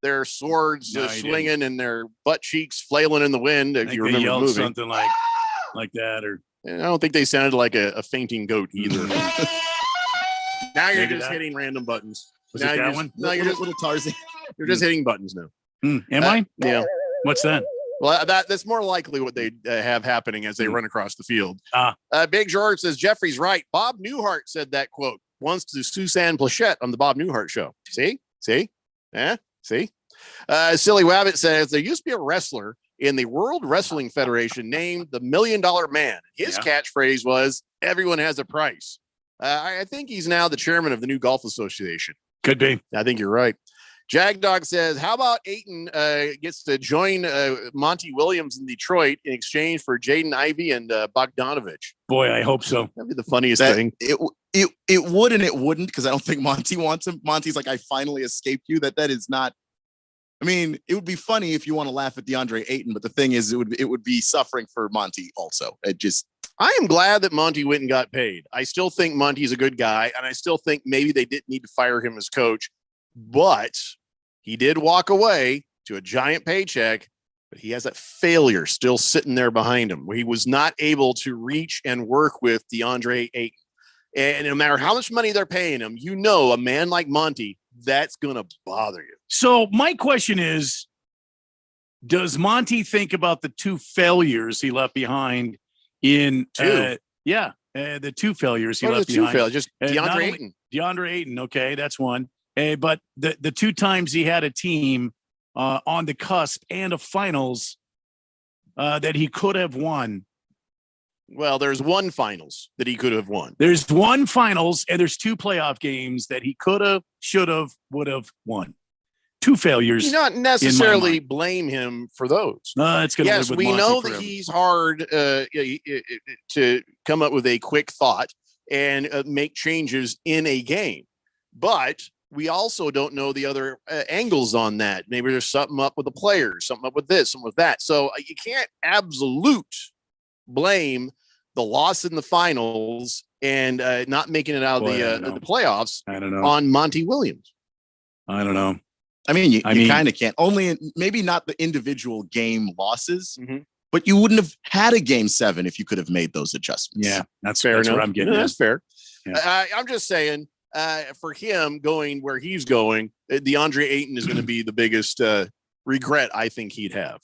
their swords
No, he
swinging and their butt cheeks flailing in the wind. If
I think
you
they
remember the
yelled
movie.
something like that, or
I don't think they sounded like a fainting goat either. Now you're
Maybe
just
that.
hitting random buttons.
Was
Now
it
you're
that
just-
one?
No, you're just
little Tarzan.
You're just hitting buttons now.
Am I?
Yeah.
What's that?
Well, that's more likely what they have happening as they run across the field. Big George says Jeffrey's right. Bob Newhart said that quote once to Suzanne Plachette on the Bob Newhart show. See? See? Silly Wabbit says there used to be a wrestler in the World Wrestling Federation named the $1 Million Man. His catchphrase was "Everyone has a price." I think he's now the chairman of the new Golf Association.
Could be.
I think you're right. Jagdog says, how about Ayton gets to join Monty Williams in Detroit in exchange for Jaden Ivey and Bogdanovich?
Boy, I hope so.
That'd be the funniest thing.
It would and it wouldn't, because I don't think Monty wants him. Monty's like, I finally escaped you. That is not. I mean, it would be funny if you want to laugh at DeAndre Ayton, but the thing is, it would be suffering for Monty also.
I am glad that Monty went and got paid. I still think Monty's a good guy, and I still think maybe they didn't need to fire him as coach, but he did walk away to a giant paycheck. But he has that failure still sitting there behind him, where he was not able to reach and work with DeAndre Ayton. And no matter how much money they're paying him, a man like Monty, that's going to bother you.
So my question is, does Monty think about the 2 failures he left behind in
Two?
the 2 failures he
What are
left
the 2
behind?
failures? Just
Not
DeAndre
only-
Ayton.
DeAndre Ayton, okay, that's one. But the 2 times he had a team on the cusp and a finals that he could have won.
Well, there's one finals that he could have won.
There's 1 finals and there's 2 playoff games that he could have, should have, would have won. 2 failures.
You not necessarily blame him for those.
No, it's going to
Yes,
live with
we
Monty
know
forever.
that he's hard to come up with a quick thought and make changes in a game. But we also don't know the other angles on that. Maybe there's something up with the players, something up with this, something with that. So you can't absolute blame the loss in the finals and not making it out of the playoffs
I don't know.
on Monty Williams.
I don't know.
I mean, you kind of can't. Only maybe not the individual game losses,
Mm-hmm.
but you wouldn't have had a game 7 if you could have made those adjustments.
Yeah, that's
Fair
That's
enough.
what I'm getting.
Yeah,
at.
that's fair.
Yeah.
I'm just saying, for him going where he's going, DeAndre Ayton is going to be the biggest regret I think he'd have.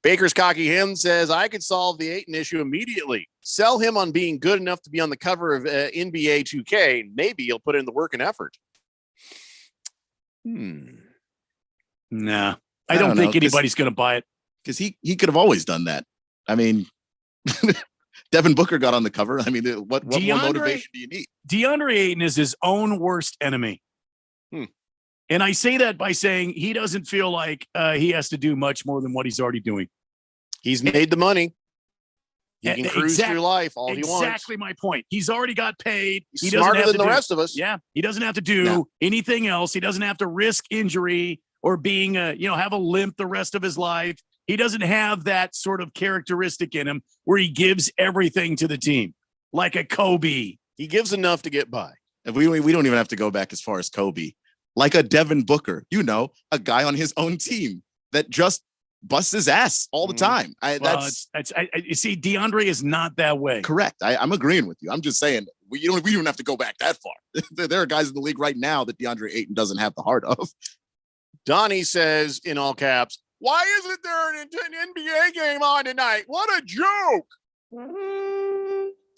Baker's Cocky Him says, I could solve the Ayton issue immediately. Sell him on being good enough to be on the cover of NBA 2K. Maybe he'll put in the work and effort.
Nah, I don't think anybody's going to buy it.
Because he could have always done that. I mean, Devin Booker got on the cover. I mean, what more motivation do you need?
DeAndre Ayton is his own worst enemy. And I say that by saying he doesn't feel like he has to do much more than what he's already doing.
He's made the money. He can cruise through life all he wants.
Exactly my point. He's already got paid.
He's
He doesn't
smarter
have
than
to
the
do-
rest of us.
Yeah, he doesn't have to do anything else. He doesn't have to risk injury or being have a limp the rest of his life. He doesn't have that sort of characteristic in him where he gives everything to the team like a Kobe.
He gives enough to get by.
And we don't even have to go back as far as Kobe. Like a Devin Booker, a guy on his own team that just busts his ass all the time.
You see, DeAndre is not that way.
Correct. I'm agreeing with you. I'm just saying we don't have to go back that far. There are guys in the league right now that DeAndre Ayton doesn't have the heart of.
Donnie says in all caps, "Why isn't there an NBA game on tonight? What a joke!"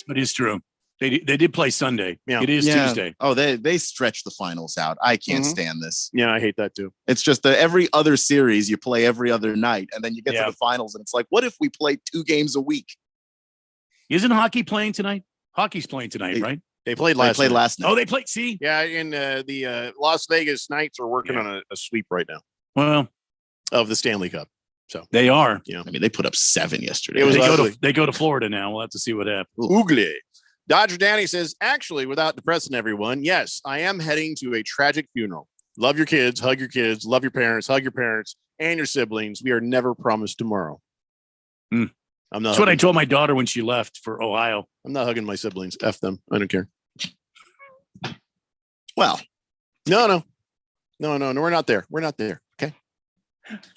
It is true. They did play Sunday.
Yeah.
It is Tuesday.
Oh, they stretched the finals out. I can't stand this.
Yeah, I hate that too.
It's just that every other series you play every other night, and then you get to the finals, and it's like, what if we played 2 games a week?
Isn't hockey playing tonight? Hockey's playing tonight, right?
They played last night.
Oh, they played. See,
yeah, and the Las Vegas Knights are working on a sweep right now.
Well,
of the Stanley Cup. So
they are.
Yeah,
I mean, they put up 7 yesterday.
They go to Florida now. We'll have to see what happens.
Ugly. Dodger Danny says, actually, without depressing everyone, yes, I am heading to a tragic funeral. Love your kids, hug your kids, love your parents, hug your parents and your siblings. We are never promised tomorrow.
Mm.
That's
what I told my daughter when she left for Ohio.
I'm not hugging my siblings. F them. I don't care.
Well,
no, we're not there. We're not there. Okay.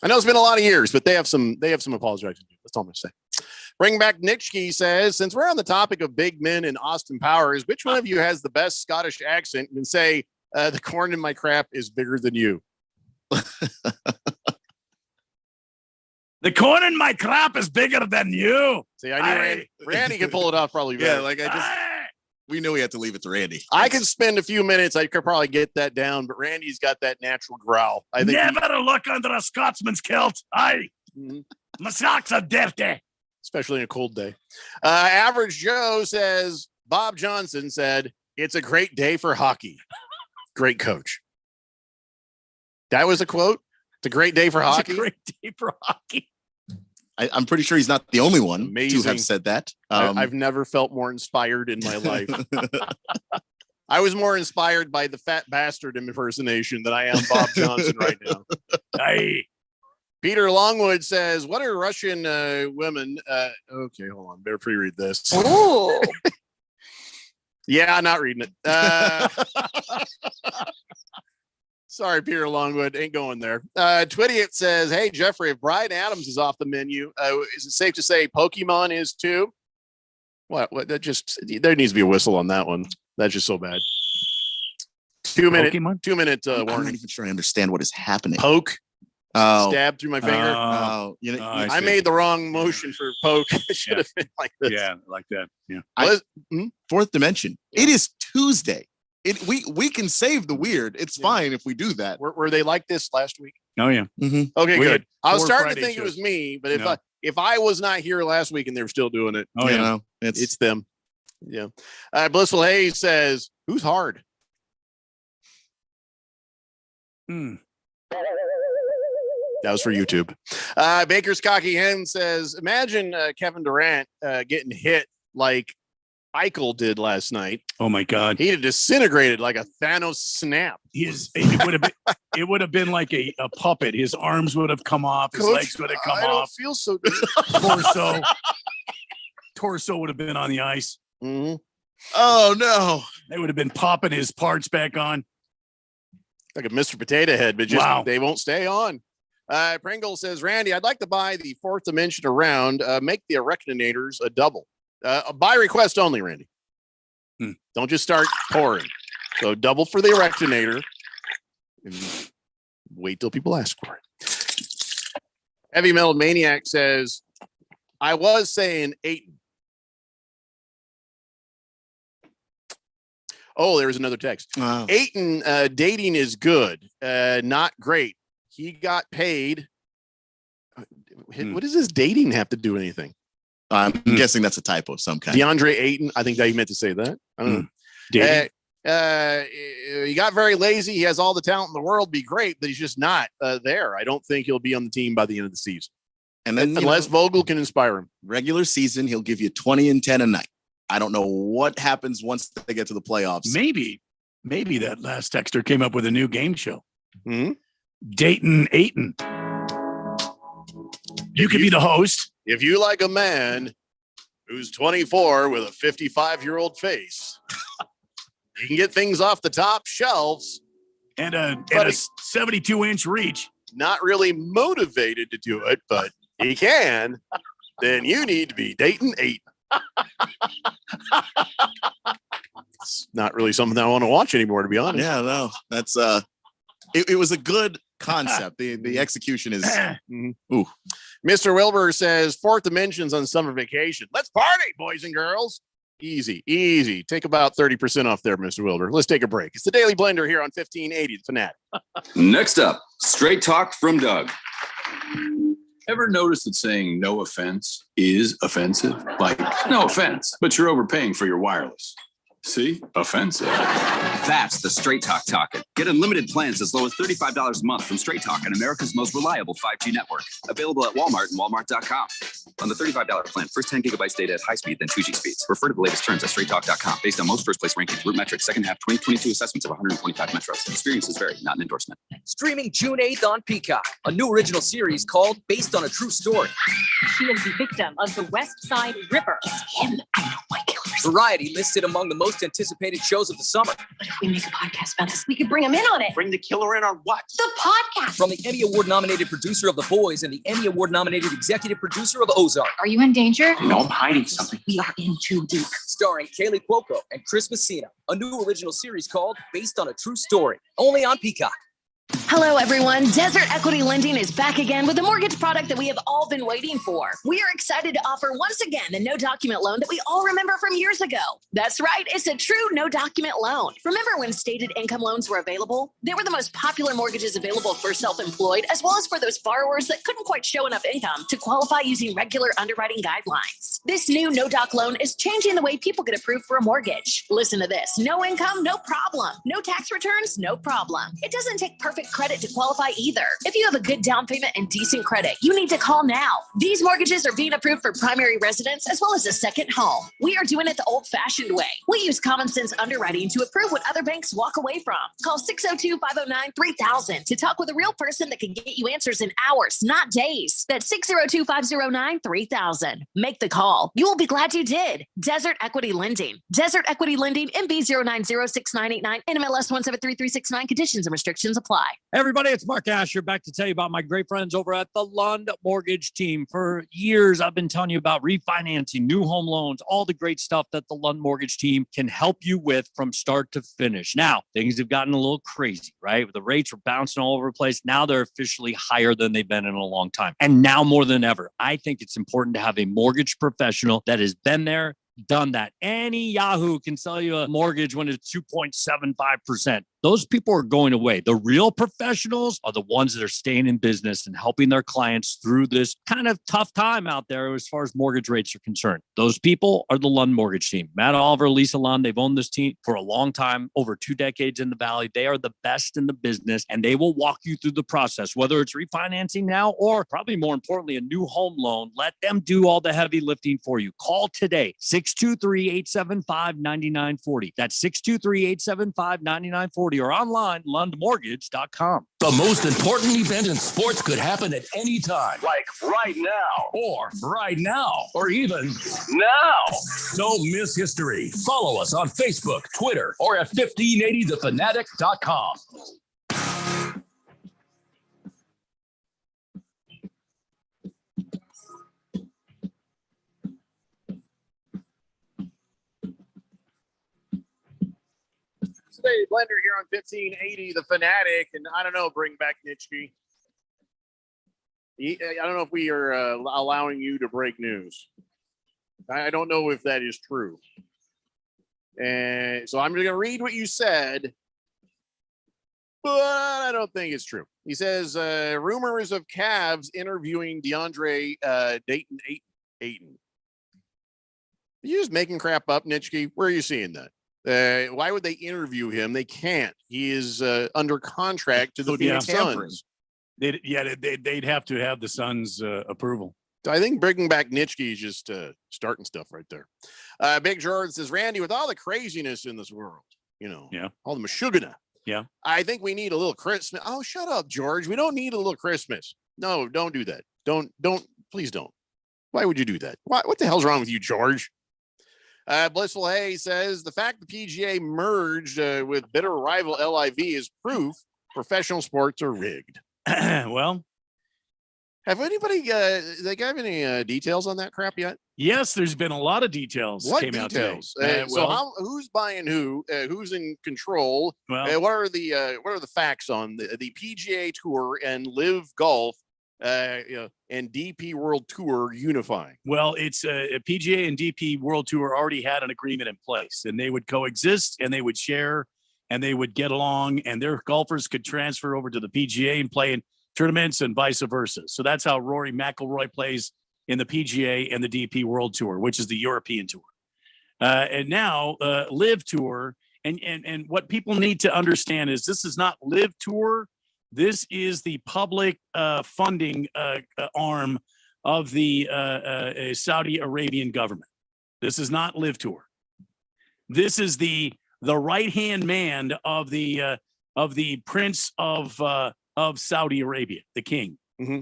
I know it's been a lot of years, but they have some apologizing to do. That's all I'm going to say. Bring Back Nitschke says, since we're on the topic of big men and Austin Powers, which one of you has the best Scottish accent and say, the corn in my crap is bigger than you?
The corn in my crap is bigger than you.
See, I knew Randy could pull it off probably better.
We knew we had to leave it to Randy.
I could spend a few minutes. I could probably get that down, but Randy's got that natural growl. I think
never look under a Scotsman's kilt. My socks are dirty.
Especially in a cold day. Average Joe says, Bob Johnson said, it's a great day for hockey. Great coach. That was a quote. It's a great day for hockey.
It's a great day for hockey.
I'm pretty sure he's not the only one
Amazing.
to have said that.
I've never felt more inspired in my life. I was more inspired by the fat bastard impersonation than I am Bob Johnson right now. Peter Longwood says, what are Russian women? Okay, hold on. Better pre-read this.
Ooh.
Yeah, not reading it. Sorry, Peter Longwood. Ain't going there. Twitty says, hey, Jeffrey, if Bryan Adams is off the menu, is it safe to say Pokemon is too? What? That just, there needs to be a whistle on that one. That's just so bad. 2 minute
I'm
warning.
not even sure I understand what is happening.
Poke.
Oh.
Stab through my finger. I made the wrong motion for poke. It should have been like this.
Yeah, like that. Yeah.
Fourth dimension. It is Tuesday. We can save the weird. It's fine if we do that.
Were they like this last week?
Oh yeah.
Mm-hmm.
Okay,
We
good.
had
I was
4
starting
Friday
to think
shows.
it was me, but
No.
if I was not here last week and they were still doing it,
Oh, yeah.
know,
it's them. Yeah. Blissful Hayes says, "Who's hard?" That was for YouTube. Baker's Cocky Hen says, imagine Kevin Durant getting hit like Eichel did last night.
Oh my God.
He'd have disintegrated like a Thanos snap.
It would have been like a puppet. His arms would have come off. His legs would have come
I don't
off.
feel so good.
Torso would have been on the ice.
Mm-hmm.
Oh no.
They would have been popping his parts back on.
Like a Mr. Potato Head, but just
Wow.
they won't stay on. Pringle says, Randy, I'd like to buy the fourth dimension around. Make the Arachninators a double. By request only, Randy. Don't just start pouring. So double for the Arachninator. And wait till people ask for it. Heavy Metal Maniac says, I was saying 8. Oh, there was another text.
Wow.
Ayton, dating is good, not great. He got paid. What does this dating have to do with anything?
I'm guessing that's a typo of some kind.
DeAndre Ayton. I think that he meant to say that. I don't know. He got very lazy. He has all the talent in the world. Be great, but he's just not there. I don't think he'll be on the team by the end of the season.
And then
unless Vogel can inspire him.
Regular season, he'll give you 20 and 10 a night. I don't know what happens once they get to the playoffs.
Maybe that last texter came up with a new game show.
Mm-hmm.
Dayton Ayton. You could be the host.
If you like a man who's 24 with a 55-year-old face, you can get things off the top shelves.
And a 72-inch reach.
Not really motivated to do it, but he can. Then you need to be dating 8. It's not really something I want to watch anymore, to be honest.
Yeah, no, that's it was a good concept. The execution is ooh.
Mr. Wilbur says 4th Dimensions on summer vacation. Let's party, boys and girls. Easy. Take about 30% off there, Mr. Wilbur. Let's take a break. It's the Daily Blender here on 1580 The Fanatic.
Next up, straight talk from Doug. Ever notice that saying no offense is offensive? Like, no offense, but you're overpaying for your wireless. See? Offensive.
That's the Straight Talk talking. Get unlimited plans as low as $35 a month from Straight Talk on America's most reliable 5G network. Available at Walmart and Walmart.com. On the $35 plan, first 10 gigabytes data at high speed, then 2G speeds. Refer to the latest terms at straighttalk.com. Based on most first place rankings, Root Metrics, second half 2022 assessments of 125 metros. Experiences vary, not an endorsement.
Streaming June 8th on Peacock, a new original series called Based on a True Story.
She is the victim of the West Side Ripper. It's him. I know my killers.
Variety listed among the most anticipated shows of the summer.
But if we make a podcast about this, we could bring him in on it.
Bring the killer in on what?
The podcast.
From the Emmy Award-nominated producer of The Boys and the Emmy Award-nominated executive producer of Ozark.
Are you in danger?
No, I'm hiding something.
We are in too deep.
Starring Kaylee Cuoco and Chris Messina. A new original series called Based on a True Story. Only on Peacock.
Hello, everyone. Desert Equity Lending is back again with a mortgage product that we have all been waiting for. We are excited to offer once again the no document loan that we all remember from years ago. That's right. It's a true no document loan. Remember when stated income loans were available? They were the most popular mortgages available for self-employed, as well as for those borrowers that couldn't quite show enough income to qualify using regular underwriting guidelines. This new no doc loan is changing the way people get approved for a mortgage. Listen to this. No income, no problem. No tax returns, no problem. It doesn't take perfect credit to qualify either. If you have a good down payment and decent credit, you need to call now. These mortgages are being approved for primary residence as well as a second home. We are doing it the old-fashioned way. We use common sense underwriting to approve what other banks walk away from. Call 602-509-3000 to talk with a real person that can get you answers in hours, not days. That's 602-509-3000. Make the call. You will be glad you did. Desert Equity Lending. Desert Equity Lending, MB 0906989, NMLS 1733669. Conditions and restrictions apply.
Everybody, it's Mark Asher back to tell you about my great friends over at the Lund Mortgage Team. For years, I've been telling you about refinancing, new home loans, all the great stuff that the Lund Mortgage Team can help you with from start to finish. Now, things have gotten a little crazy, right? The rates are bouncing all over the place. Now they're officially higher than they've been in a long time. And now more than ever, I think it's important to have a mortgage professional that has been there, done that. Any Yahoo can sell you a mortgage when it's 2.75%. Those people are going away. The real professionals are the ones that are staying in business and helping their clients through this kind of tough time out there as far as mortgage rates are concerned. Those people are the Lund Mortgage Team. Matt Oliver, Lisa Lund, they've owned this team for a long time, over 2 decades in the Valley. They are the best in the business, and they will walk you through the process, whether it's refinancing now or probably more importantly, a new home loan. Let them do all the heavy lifting for you. Call today, 623-875-9940. That's 623-875-9940 or online, lundmortgage.com.
The most important event in sports could happen at any time. Like right now. Or right now. Or even now. Don't miss history. Follow us on Facebook, Twitter, or at 1580thefanatic.com.
Daily Blender here on 1580 The Fanatic, and I don't know, bring back Nitschke. I don't know if we are allowing you to break news. I don't know if that is true. And so I'm going to read what you said, but I don't think it's true. He says, rumors of Cavs interviewing DeAndre Ayton. Are you just making crap up, Nitschke? Where are you seeing that? Why would they interview him? They can't. He is under contract to the Phoenix Suns.
They'd have to have the Suns' approval.
So I think bringing back Nitschke is just starting stuff right there. Big Jordan says, Randy, with all the craziness in this world, all the mashugana.
Yeah.
I think we need a little Christmas. Oh, shut up, George. We don't need a little Christmas. No, don't do that. Don't Please don't. Why would you do that? What the hell's wrong with you, George? Blissful Hay says the fact the PGA merged with bitter rival LIV is proof professional sports are rigged.
Well,
have anybody they got any details on that crap yet?
Yes, there's been a lot of details.
What
came
details?
Out today.
So who's buying who? Who's in control?
Well,
what are the facts on the PGA Tour and Live Golf? And DP World Tour unifying?
Well, it's a PGA and DP World Tour already had an agreement in place, and they would coexist and they would share and they would get along, and their golfers could transfer over to the PGA and play in tournaments and vice versa. So that's how Rory McIlroy plays in the PGA and the DP World Tour, which is the European Tour. And now Live Tour, and what people need to understand is this is not Live Tour. This is the public funding arm of the Saudi Arabian government. This is not Live Tour. This is the right-hand man of the Prince of Saudi Arabia, the king.
Mm-hmm.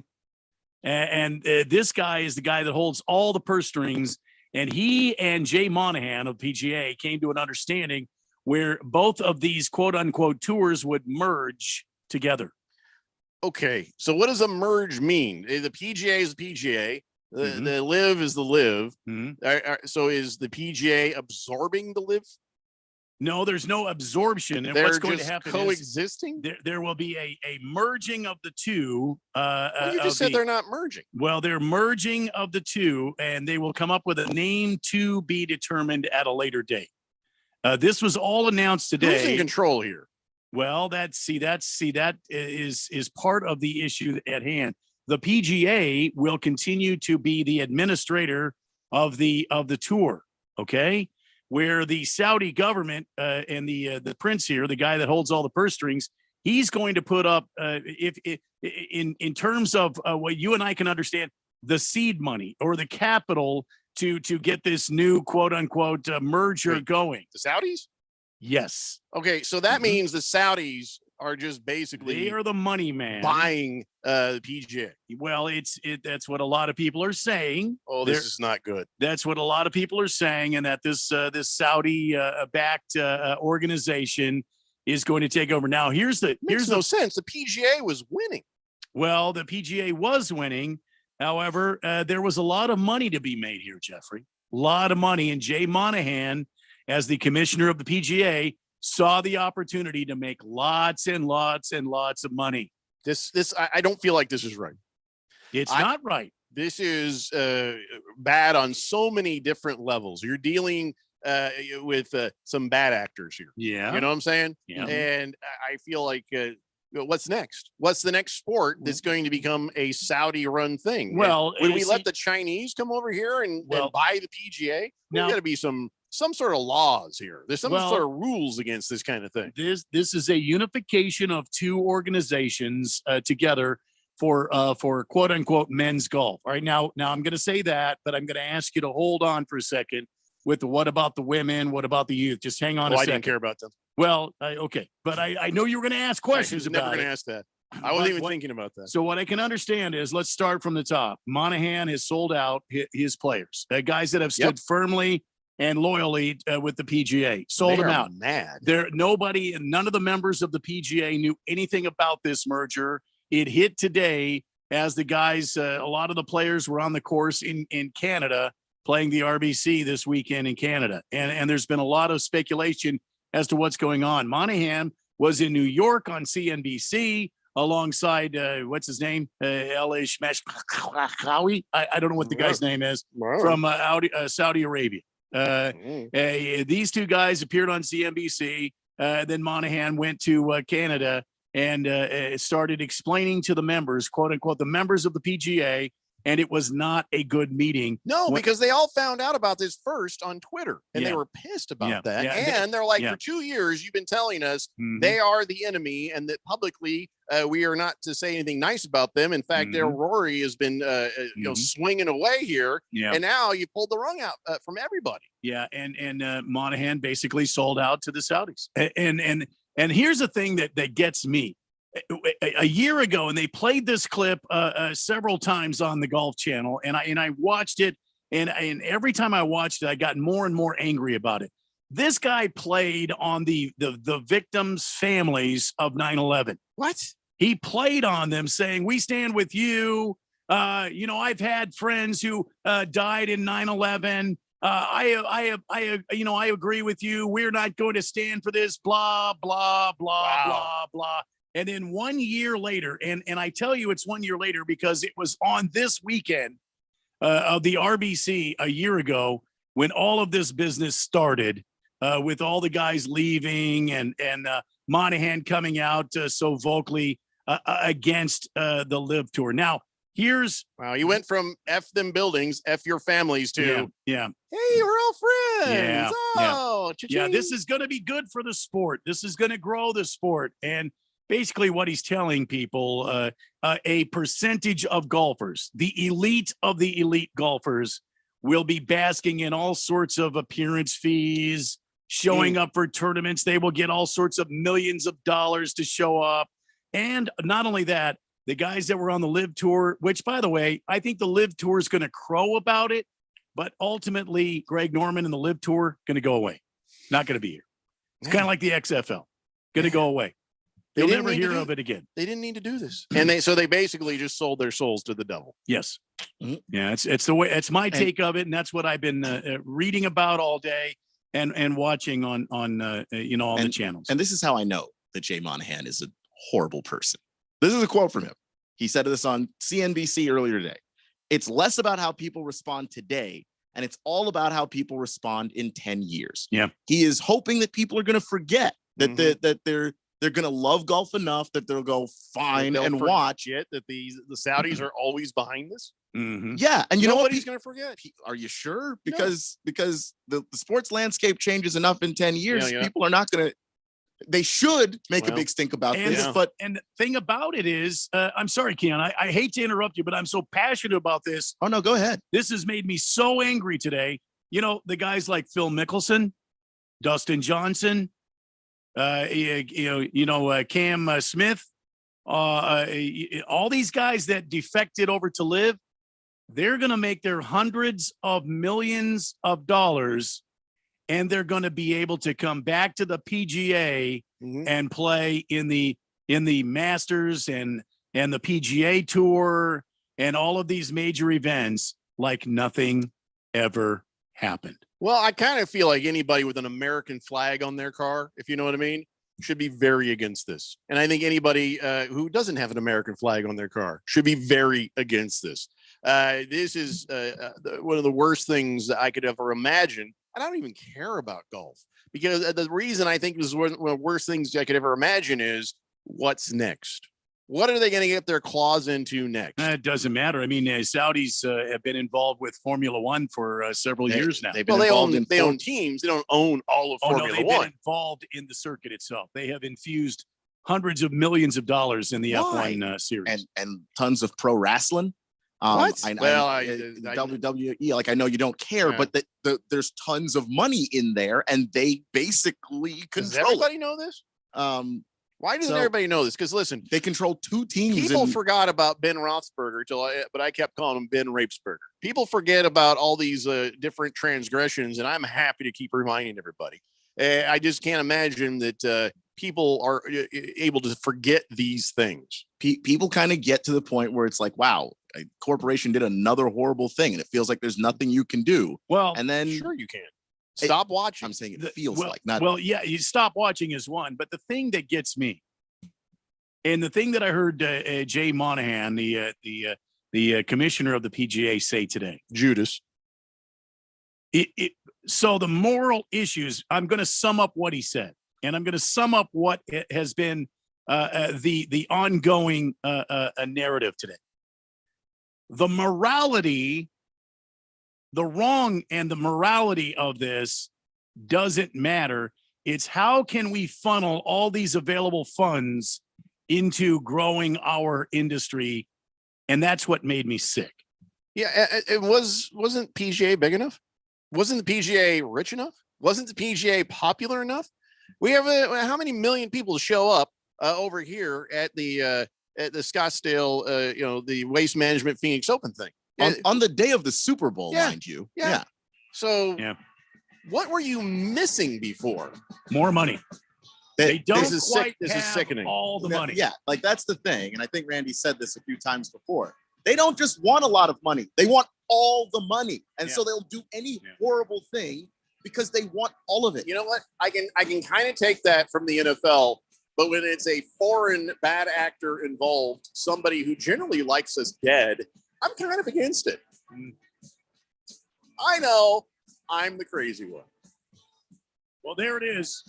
And this guy is the guy that holds all the purse strings. And he and Jay Monahan of PGA came to an understanding where both of these quote unquote tours would merge together.
Okay, so what does a merge mean? The PGA is the PGA. The Live is the Live. So is the PGA absorbing the Live?
No, there's no absorption. And
They're
what's going to
just
happen
coexisting?
is there will be a merging of the two.
You just said they're not merging.
Well, they're merging of the two, and they will come up with a name to be determined at a later date. This was all announced today.
Who's in control here?
Well, that is part of the issue at hand. The PGA will continue to be the administrator of the tour. Okay. Where the Saudi government and the prince here, the guy that holds all the purse strings, he's going to put up in terms of what you and I can understand, the seed money or the capital to get this new quote unquote merger going.
The Saudis?
Yes.
Okay, so that means the Saudis are just basically
they are the money man
buying the PGA.
Well, that's what a lot of people are saying.
Oh, this is not good.
That's what a lot of people are saying, and that this Saudi backed organization is going to take over. Now, here's
no sense. The PGA was winning.
Well, the PGA was winning. However, there was a lot of money to be made here, Jeffrey. A lot of money, and Jay Monahan, as the commissioner of the PGA, saw the opportunity to make lots and lots and lots of money.
I don't feel like this is right.
It's not right.
This is bad on so many different levels. You're dealing with some bad actors here.
Yeah.
You know what I'm saying?
Yeah.
And I feel like what's next? What's the next sport that's going to become a Saudi run thing?
Well,
would we let the Chinese come over here and buy the PGA? There's got to be some sort of laws here. There's some sort of rules against this kind of thing.
This is a unification of two organizations together for quote unquote men's golf. All right. Now I'm going to say that, but I'm going to ask you to hold on for a second with the, what about the women? What about the youth? Just hang on a second.
I didn't care about them.
Well, okay. But I know you were going to ask questions about it.
Never going to ask that. I wasn't even thinking about that.
So what I can understand is, let's start from the top. Monahan has sold out his players, guys that have stood firmly and loyally with the PGA, sold them out.
Mad.
None of the members of the PGA knew anything about this merger. It hit today as the guys, a lot of the players were on the course in Canada playing the RBC this weekend in Canada. And there's been a lot of speculation as to what's going on. Monahan was in New York on CNBC alongside, what's his name? Elish Mashkawi. I don't know what the guy's name is, from Saudi Arabia. These two guys appeared on CNBC. Then Monahan went to Canada and started explaining to the members, quote unquote, the members of the PGA, and it was not a good meeting.
No, because they all found out about this first on Twitter, and they were pissed about that. And they're like, for 2 years, you've been telling us they are the enemy, and that publicly we are not to say anything nice about them. In fact, their Rory has been swinging away here, and now you pulled the rug out from everybody.
Yeah, and Monahan basically sold out to the Saudis. And here's the thing that gets me. a year ago, and they played this clip several times on the Golf Channel, and I watched it, and every time I watched it, I got more and more angry about it. This guy played on the victims' families of 9/11.
What?
He played on them, saying, "We stand with you. I've had friends who died in 9/11. I agree with you. We're not going to stand for this. Blah blah blah blah blah." And then 1 year later, and I tell you, it's 1 year later because it was on this weekend of the RBC a year ago when all of this business started. With all the guys leaving and Monahan coming out so vocally against the Live Tour. Now, here's
you went from F them buildings, F your families to
yeah.
Hey, we're all friends.
Yeah,
oh,
yeah. This is going to be good for the sport. This is going to grow the sport. And basically, what he's telling people, a percentage of golfers, the elite of the elite golfers, will be basking in all sorts of appearance fees. Showing up for tournaments, they will get all sorts of millions of dollars to show up. And not only that, the guys that were on the Live Tour, which, by the way, I think the Live Tour is going to crow about it, but ultimately, Greg Norman and the Live Tour going to go away. Not going to be here. It's kind of like the XFL. Going to go away. You'll never hear of it again.
They didn't need to do this, and they basically just sold their souls to the devil.
Yes, yeah, it's the way. It's my take of it, and that's what I've been reading about all day. And watching on the channels.
And this is how I know that Jay Monahan is a horrible person. This is a quote from him. He said this on CNBC earlier today. It's less about how people respond today, and it's all about how people respond in 10 years.
Yeah.
He is hoping that people are going to forget that that they're going to love golf enough that they'll go fine and watch
it. That the Saudis are always behind this.
Mm-hmm.
Yeah, and you know what?
Nobody's going to forget.
Are you sure? Because the sports landscape changes enough in 10 years. People are not going to. They should make a big stink about this. But
the thing about it is, I'm sorry, Keon. I hate to interrupt you, but I'm so passionate about this.
Oh no, go ahead.
This has made me so angry today. You know, the guys like Phil Mickelson, Dustin Johnson, Cam Smith, all these guys that defected over to Live. They're going to make their hundreds of millions of dollars, and they're going to be able to come back to the PGA and play in the Masters and the PGA Tour and all of these major events like nothing ever happened.
Well, I kind of feel like anybody with an American flag on their car, if you know what I mean, should be very against this. And I think anybody who doesn't have an American flag on their car should be very against this. This is one of the worst things that I could ever imagine. And I don't even care about golf because the reason I think this is one of the worst things I could ever imagine is what's next. What are they going to get their claws into next?
It doesn't matter. I mean, Saudis have been involved with Formula One for several years now.
They own teams. They don't own all of Formula
they've
One.
Been involved in the circuit itself. They have infused hundreds of millions of dollars in the F1 series
and tons of pro wrestling. WWE, like I know you don't care, but there's tons of money in there, and they basically control.
Does everybody know this? Why doesn't everybody know this? Because listen,
they control two teams.
People forgot about Ben Roethlisberger but I kept calling him Ben Rapesberger. People forget about all these different transgressions, and I'm happy to keep reminding everybody. I just can't imagine that people are able to forget these things.
People kind of get to the point where it's like, wow, a corporation did another horrible thing, and it feels like there's nothing you can do.
Well,
and then
sure you can. Stop watching.
I'm saying it feels like not.
Well, yeah, you stop watching is one, but the thing that gets me, and the thing that I heard Jay Monahan, the commissioner of the PGA, say today,
Judas.
So the moral issues. I'm going to sum up what he said, and I'm going to sum up what has been the ongoing narrative today. The morality. The wrong and the morality of this doesn't matter. It's how can we funnel all these available funds into growing our industry? And that's what made me sick.
Yeah, wasn't PGA big enough? Wasn't the PGA rich enough? Wasn't the PGA popular enough? We have how many million people show up over here at the Scottsdale, the Waste Management Phoenix Open thing.
On the day of the Super Bowl,
Yeah.
mind you.
Yeah. So
Yeah.
what were you missing before?
More money. They don't
This is
quite
this is
have
sickening.
all the money.
Yeah, like that's the thing. And I think Randy said this a few times before. They don't just want a lot of money. They want all the money. And so they'll do any horrible thing because they want all of it.
You know what? I can kind of take that from the NFL, but when it's a foreign bad actor involved, somebody who generally likes us dead, I'm kind of against it. I know I'm the crazy one.
Well, there it is.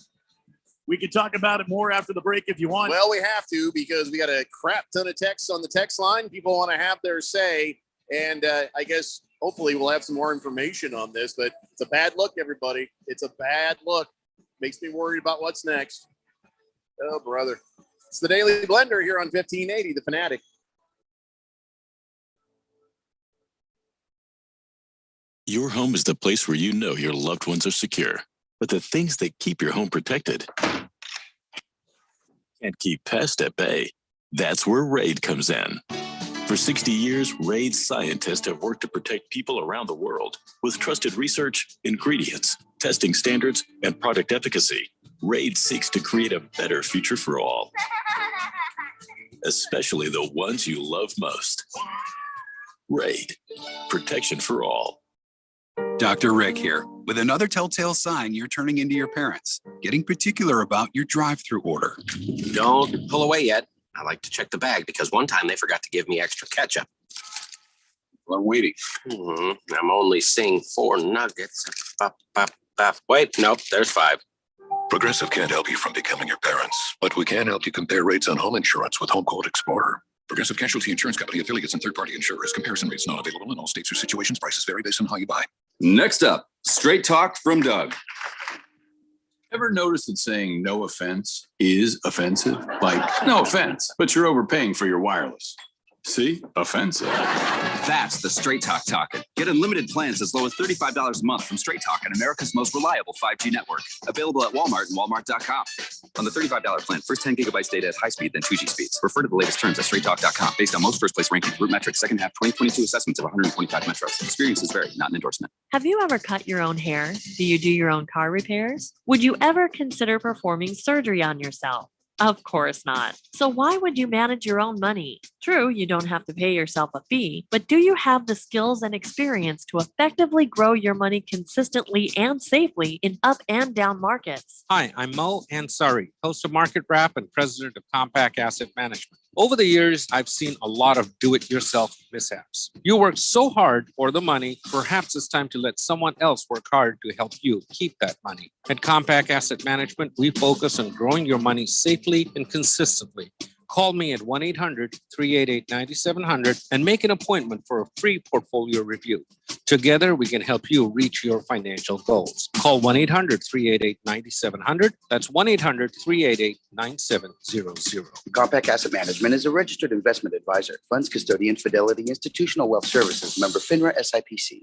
We can talk about it more after the break if you want.
Well, we have to because we got a crap ton of texts on the text line. People want to have their say. And I guess hopefully we'll have some more information on this, but it's a bad look, everybody. It's a bad look. Makes me worried about what's next. Oh, brother. It's the Daily Blender here on 1580, The Fanatic.
Your home is the place where you know your loved ones are secure. But the things that keep your home protected can't keep pests at bay. That's where RAID comes in. For 60 years, RAID scientists have worked to protect people around the world. With trusted research, ingredients, testing standards, and product efficacy, RAID seeks to create a better future for all, especially the ones you love most. RAID, protection for all.
Dr. Rick here. With another telltale sign you're turning into your parents, getting particular about your drive-through order.
Don't pull away yet. I like to check the bag because one time they forgot to give me extra ketchup.
Well, I'm waiting.
I'm only seeing 4 nuggets. Wait, nope, there's 5.
Progressive can't help you from becoming your parents, but we can help you compare rates on home insurance with Home Quote Explorer. Progressive Casualty Insurance Company affiliates and third-party insurers. Comparison rates not available in all states or situations. Prices vary based on how you buy.
Next up, Straight Talk from Doug. Ever notice that saying no offense is offensive? Like, no offense, but you're overpaying for your wireless. See? Offensive.
That's the Straight Talk talking. Get unlimited plans as low as $35 a month from Straight Talk and America's most reliable 5G network. Available at Walmart and Walmart.com. On the $35 plan, first 10 gigabytes data at high speed, then 2G speeds. Refer to the latest terms at straighttalk.com. Based on most first place ranking, Root Metrics, second half 2022 assessments of 125 metros. Experiences vary, not an endorsement.
Have you ever cut your own hair? Do you do your own car repairs? Would you ever consider performing surgery on yourself? Of course not. So why would you manage your own money? True, you don't have to pay yourself a fee, but do you have the skills and experience to effectively grow your money consistently and safely in up and down markets?
Hi, I'm Mo Ansari, host of Market Wrap and president of Compact Asset Management. Over the years, I've seen a lot of do-it-yourself mishaps. You work so hard for the money, perhaps it's time to let someone else work hard to help you keep that money. At Compact Asset Management, we focus on growing your money safely and consistently. Call me at 1-800-388-9700 and make an appointment for a free portfolio review. Together, we can help you reach your financial goals. Call 1-800-388-9700. That's 1-800-388-9700.
Compact Asset Management is a registered investment advisor. Funds custodian, Fidelity Institutional Wealth Services, member FINRA SIPC.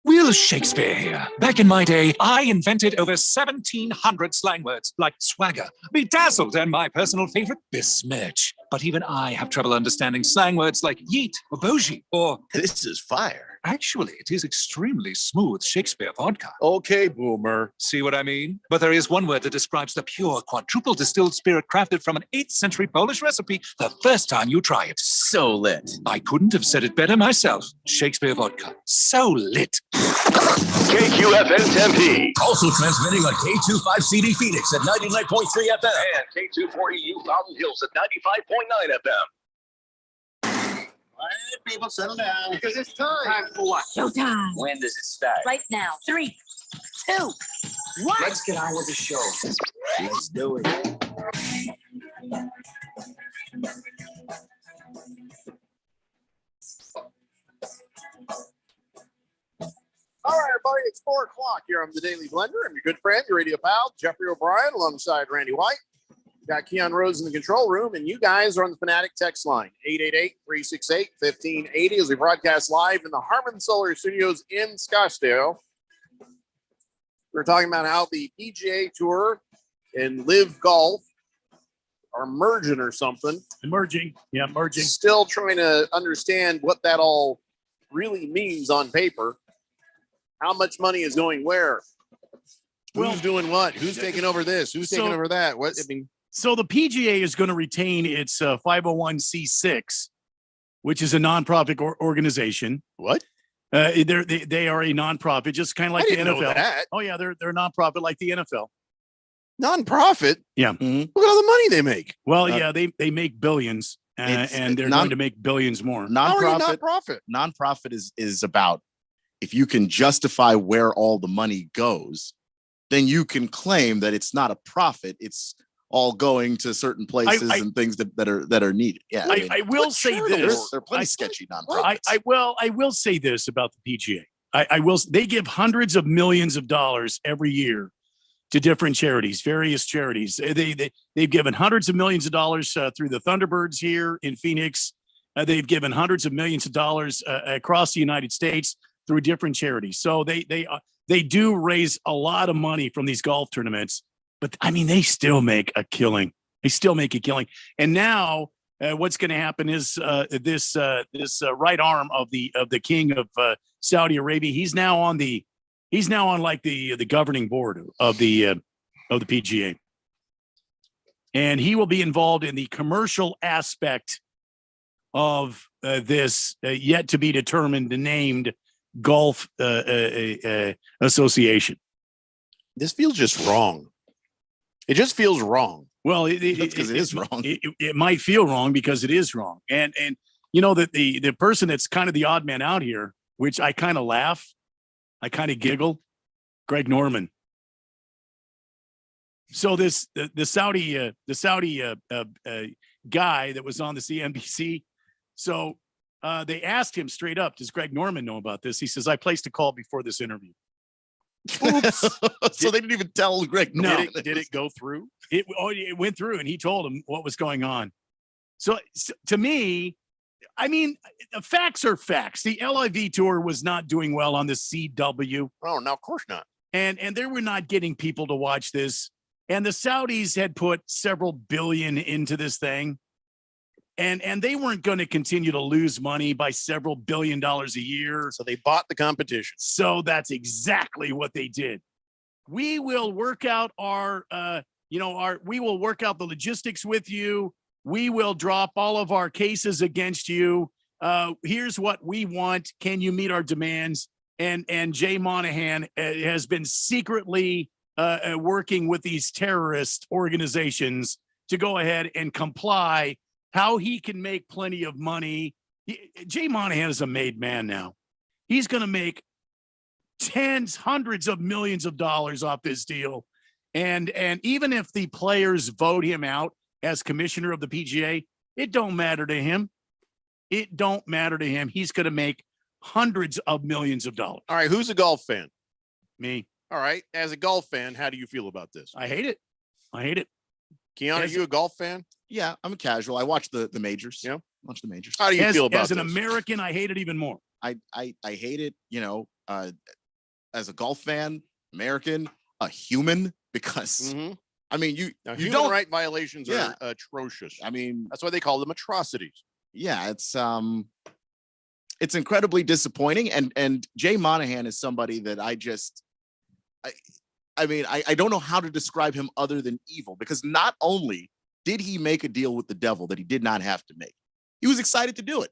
Will Shakespeare here. Back in my day, I invented over 1,700 slang words like swagger, bedazzled, and my personal favorite, besmirch. But even I have trouble understanding slang words like yeet or bougie or
this is fire.
Actually, it is extremely smooth Shakespeare vodka.
Okay, boomer.
See what I mean? But there is one word that describes the pure quadruple distilled spirit crafted from an 8th century Polish recipe the first time you try it.
So lit.
I couldn't have said it better myself. Shakespeare vodka. So lit.
KQFN Tempe.
Also transmitting on K25CD Phoenix at 99.3 FM.
And K240U Fountain Hills at 95.9 FM.
All right, people, settle down. Because it's time.
Time for what?
Showtime.
When does it start?
Right now. 3, 2, 1.
Let's get on with the show. Let's do it.
All right, everybody, it's 4 o'clock here on the Daily Blender. I'm your good friend, your radio pal, Jeffrey O'Brien, alongside Randy White. Got Keon Rose in the control room, and you guys are on the Fanatic text line, 888-368-1580, as we broadcast live in the Harman Solar Studios in Scottsdale. We're talking about how the PGA Tour and Live Golf are merging or something.
Merging.
Still trying to understand what that all really means on paper. How much money is going where? Who's doing what? Who's taking over this? Who's taking over that? What I mean.
So the PGA is going to retain its 501c6, which is a nonprofit organization.
What?
They are a nonprofit, just kind of like the NFL.
Know that.
Oh yeah, they're a nonprofit like the NFL.
Nonprofit.
Yeah.
Look at all the money they make.
Well, yeah, they make billions, and they're going to make billions more.
Nonprofit is about, if you can justify where all the money goes, then you can claim that it's not a profit. It's all going to certain places and things that are needed. Yeah,
I will say this:
there are plenty sketchy nonprofits.
I will say this about the PGA. They give hundreds of millions of dollars every year to different charities, various charities. They've given hundreds of millions of dollars through the Thunderbirds here in Phoenix. They've given hundreds of millions of dollars across the United States through different charities. So they do raise a lot of money from these golf tournaments, but I mean, they still make a killing. And now what's going to happen is this right arm of the king of Saudi Arabia, he's now on like the governing board of the PGA. And he will be involved in the commercial aspect of this yet to be determined named golf association.
This feels just wrong. It just feels wrong.
Well,
because it is wrong.
It might feel wrong because it is wrong. And you know that the person that's kind of the odd man out here, which I kind of laugh, I kind of giggle, Greg Norman. So the Saudi guy that was on the CNBC. So they asked him straight up, does Greg Norman know about this? He says, I placed a call before this interview.
Oops. So they didn't even tell Greg Norman.
No. Did it go through?
It went through, and he told him what was going on. So to me, I mean, facts are facts. The LIV Tour was not doing well on the CW.
Oh, no, of course not.
And they were not getting people to watch this. And the Saudis had put several billion into this thing. And they weren't going to continue to lose money by several $1 billion a year.
So they bought the competition.
So that's exactly what they did. We will work out we will work out the logistics with you. We will drop all of our cases against you. Here's what we want. Can you meet our demands? And Jay Monahan has been secretly working with these terrorist organizations to go ahead and comply. How he can make plenty of money. Jay Monahan is a made man now. He's going to make hundreds of millions of dollars off this deal. And even if the players vote him out as commissioner of the PGA, it don't matter to him. It don't matter to him. He's going to make hundreds of millions of dollars.
All right. Who's a golf fan?
Me.
All right. As a golf fan, how do you feel about this?
I hate it.
Keon, are you a golf fan?
Yeah, I'm a casual. I watch the majors.
Yeah,
watch the majors.
How do you feel about
as an
this?
American? I hate it even more.
I hate it. As a golf fan, American, a human, because I mean, you
human right violations are atrocious.
I mean,
that's why they call them atrocities.
Yeah, it's incredibly disappointing. And Jay Monahan is somebody that I don't know how to describe him other than evil, because not only did he make a deal with the devil that he did not have to make, he was excited to do it.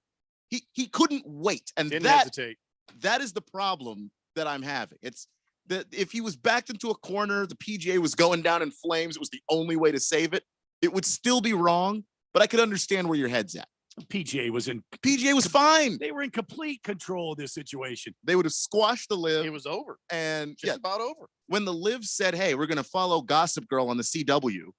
He couldn't wait. And
didn't hesitate.
That is the problem that I'm having. It's that if he was backed into a corner, the PGA was going down in flames, it was the only way to save it, it would still be wrong, but I could understand where your head's at.
PGA was
fine.
They were in complete control of this situation.
They would have squashed the LIV.
It was over.
And
just about over.
When the LIV said, hey, we're going to follow Gossip Girl on the CW,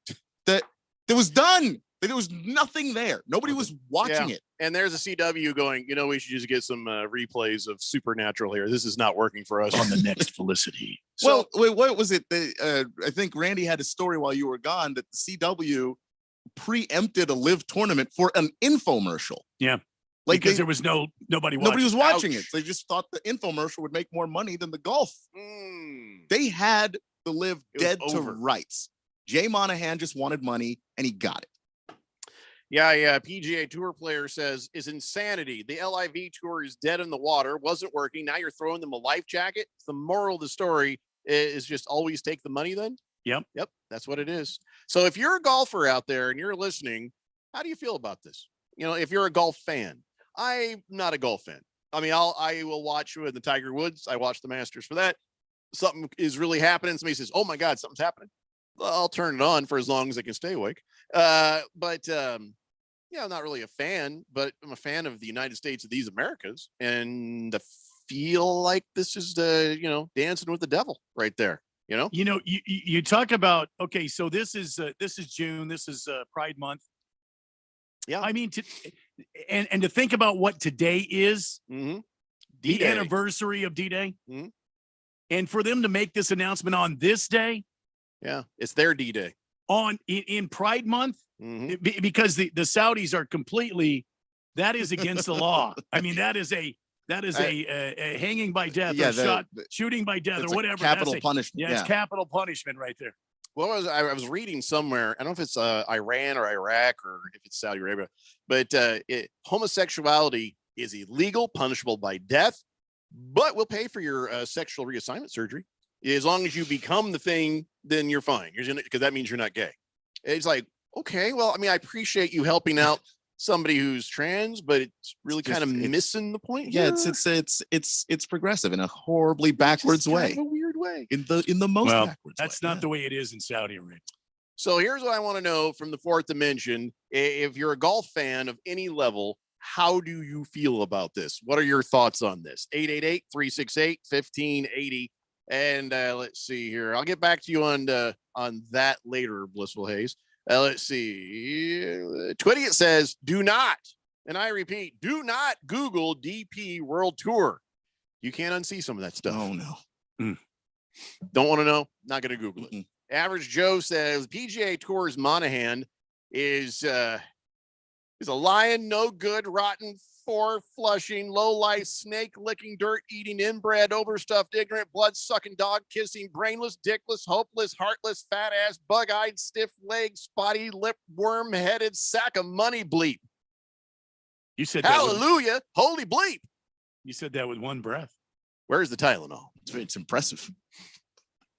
that was done. There was nothing there. Nobody was watching it.
And there's a CW going, we should just get some replays of Supernatural here. This is not working for us.
On the next Felicity.
Well, wait, what was it? I think Randy had a story while you were gone that the CW preempted a LIV tournament for an infomercial.
Yeah. Because there was nobody
was watching it. They just thought the infomercial would make more money than the golf. They had the LIV dead to rights. Jay Monahan just wanted money and he got it.
Yeah. PGA Tour player says is insanity. The LIV Tour is dead in the water. Wasn't working. Now you're throwing them a life jacket. The moral of the story is just always take the money then.
Yep.
That's what it is. So if you're a golfer out there and you're listening, how do you feel about this? If you're a golf fan, I'm not a golf fan. I mean, I will watch with the Tiger Woods. I watch the Masters for that. Something is really happening. Somebody says, "Oh my God, something's happening." Well, I'll turn it on for as long as I can stay awake. I'm not really a fan, but I'm a fan of the United States of these Americas, and I feel like this is dancing with the devil right there.
You talk about, okay, so this is June, this is Pride Month.
Yeah.
I mean, and to think about what today is, the
D-Day.
anniversary of D-Day,
Mhm.
and for them to make this announcement on this day,
Yeah, it's their D-Day.
in Pride Month,
Mhm.
because the Saudis are completely, that is against the law. I mean, that is a hanging by death, or shooting by death,
it's
or
a
whatever.
capital
That's
punishment,
It's
yeah.
capital punishment right there.
I was reading somewhere. I don't know if it's Iran or Iraq or if it's Saudi Arabia, but homosexuality is illegal, punishable by death, but we'll pay for your sexual reassignment surgery. As long as you become the thing, then you're fine. Because that means you're not gay. It's like, okay, well, I mean, I appreciate you helping out somebody who's trans, but it's really kind of missing the point.
Yeah,
here.
it's progressive in a horribly backwards
Just kind
way.
of a weird way.
In the most
Well,
backwards
that's
way.
not the way it is in Saudi Arabia.
So here's what I want to know from the fourth dimension. If you're a golf fan of any level, how do you feel about this? What are your thoughts on this? 888-368-1580. And let's see here. I'll get back to you on that later, Blissful Hayes. Let's see. Twitty, it says, do not, and I repeat, do not Google DP World Tour. You can't unsee some of that stuff.
Oh, no.
Don't want to know? Not going to Google it. Average Joe says PGA Tour's Monahan is a lion, no good, rotten, flushing, low life, snake licking, dirt eating, inbred, overstuffed, ignorant, blood sucking, dog kissing, brainless, dickless, hopeless, heartless, fat ass, bug eyed, stiff legged, spotty lip, worm headed sack of money bleep.
You said that
Hallelujah, holy bleep.
You said that with one breath.
Where's the Tylenol?
It's impressive.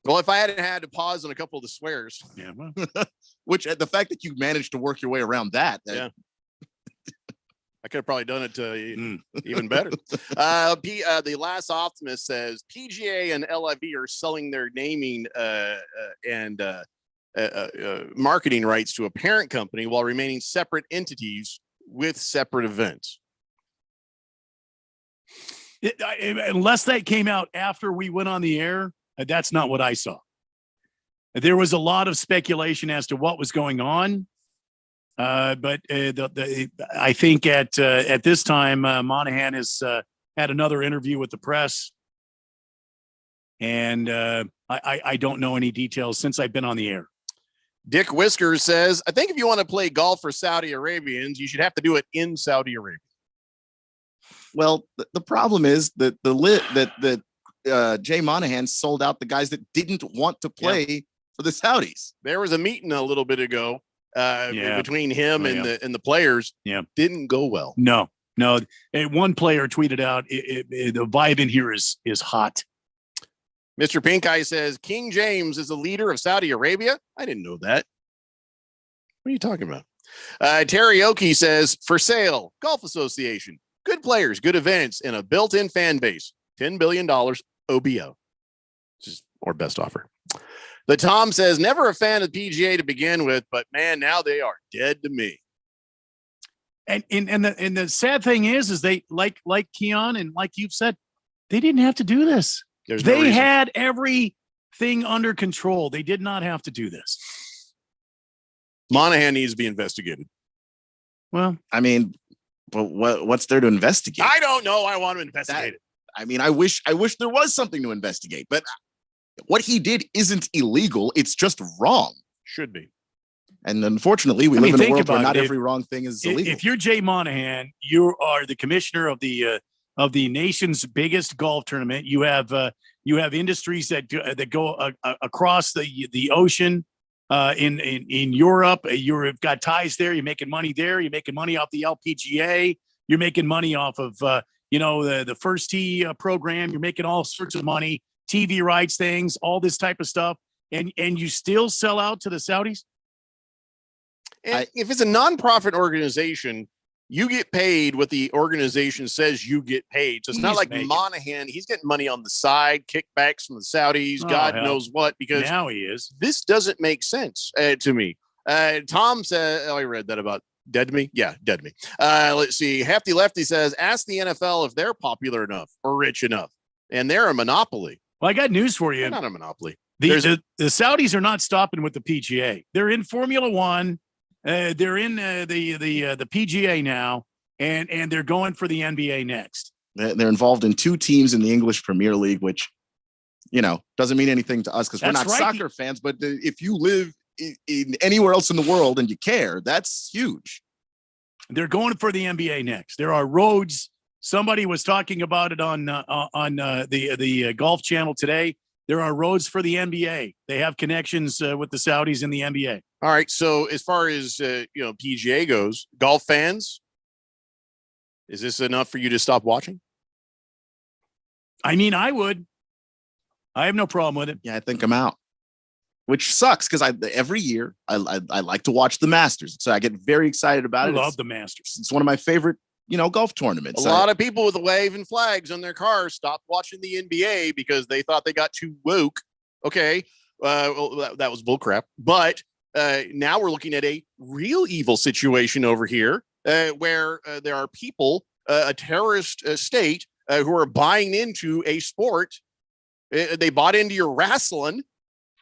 Well, if I hadn't had to pause on a couple of the swears,
yeah, well.
Which the fact that you managed to work your way around that,
yeah. I could have probably done it even better. The Last Optimist says PGA and LIV are selling their naming and marketing rights to a parent company while remaining separate entities with separate events.
Unless that came out after we went on the air, that's not what I saw. There was a lot of speculation as to what was going on. But I think at this time, Monahan has had another interview with the press, and I don't know any details since I've been on the air.
Dick Whiskers says, I think if you want to play golf for Saudi Arabians, you should have to do it in Saudi Arabia.
Well, the problem is that Jay Monahan sold out the guys that didn't want to play for the Saudis.
There was a meeting a little bit ago between him and the players.
Yeah,
didn't go well.
No. One player tweeted out, the vibe in here is hot.
Mr. Pink Eye says King James is the leader of Saudi Arabia. I didn't know that. What are you talking about? Teriyaki says for sale, Golf Association, good players, good events, and a built-in fan base. $10 billion OBO, which is our best offer. The Tom says never a fan of PGA to begin with, but man, now they are dead to me.
And the sad thing is they like Keon and like you've said, they didn't have to do this. They had everything under control. They did not have to do this.
Monahan needs to be investigated.
Well,
I mean, what's there to investigate?
I don't know. I want to investigate it.
I mean, I wish there was something to investigate, but what he did isn't illegal. It's just wrong.
Should be.
And unfortunately, we live in a world where not every wrong thing is illegal.
If you're Jay Monahan, you are the commissioner of the nation's biggest golf tournament. You have industries that go across the ocean in Europe. You've got ties there. You're making money there. You're making money off the LPGA. You're making money off of the First Tee program. You're making all sorts of money, TV rights, things, all this type of stuff, and you still sell out to the Saudis.
And if it's a nonprofit organization, you get paid what the organization says you get paid. So it's not like Monahan. He's getting money on the side, kickbacks from the Saudis, God knows what, because
now he is.
This doesn't make sense to me. Tom said, I read that about Dead to Me. Yeah, Dead to Me. Let's see. Hefty Lefty says, ask the NFL if they're popular enough or rich enough. And they're a monopoly.
Well, I got news for you.
They're not a monopoly.
The Saudis are not stopping with the PGA. They're in Formula One. They're in the PGA now, and they're going for the NBA next.
They're involved in 2 teams in the English Premier League, which, doesn't mean anything to us because we're not soccer fans. But if you live in anywhere else in the world and you care, that's huge.
They're going for the NBA next. There are roads. Somebody was talking about it on the Golf Channel today. There are roads for the NBA. They have connections with the Saudis in the NBA.
All right. So as far as PGA goes, golf fans, is this enough for you to stop watching?
I mean, I would. I have no problem with it.
Yeah, I think I'm out. Which sucks because every year I like to watch the Masters, so I get very excited about it.
I love the Masters.
It's one of my favorite golf tournaments.
A lot of people with waving flags on their cars stopped watching the NBA because they thought they got too woke. Okay. Well, that was bullcrap. But now we're looking at a real evil situation over here where there are people, a terrorist state, who are buying into a sport. They bought into your wrestling.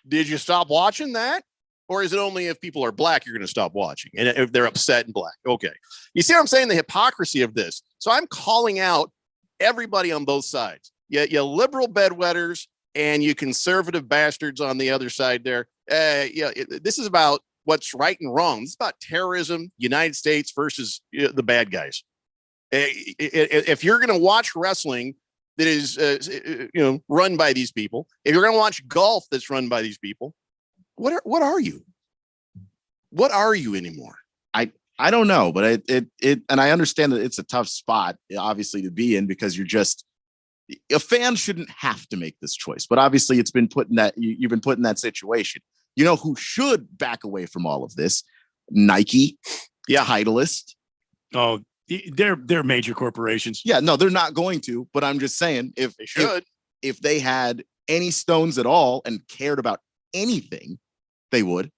Did you stop watching that? Or is it only if people are black, you're going to stop watching? And if they're upset and black. Okay. You see what I'm saying? The hypocrisy of this. So I'm calling out everybody on both sides. You liberal bedwetters and you conservative bastards on the other side there. This is about what's right and wrong. This is about terrorism, United States versus the bad guys. If you're going to watch wrestling that is, run by these people, if you're going to watch golf that's run by these people, what are you? What are you anymore?
I don't know, but it and I understand that it's a tough spot, obviously, to be in because you're just a fan shouldn't have to make this choice. But obviously, it's been put in that you've been put in that situation. You know who should back away from all of this? Nike, Titleist.
Oh, they're major corporations.
Yeah, no, they're not going to. But I'm just saying, if they should, if they had any stones at all and cared about anything, they would.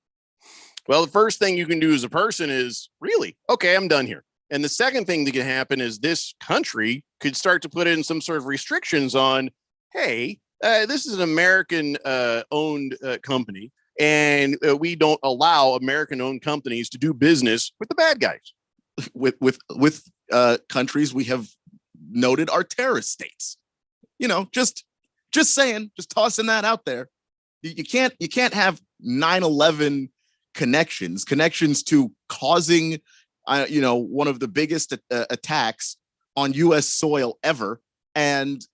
Well, the first thing you can do as a person is really, okay, I'm done here. And the second thing that can happen is this country could start to put in some sort of restrictions on, hey, this is an American owned company, and we don't allow American owned companies to do business with the bad guys.
With countries we have noted are terrorist states. Just saying, just tossing that out there. You can't have 9/11 connections to causing one of the biggest attacks on U.S. soil ever, and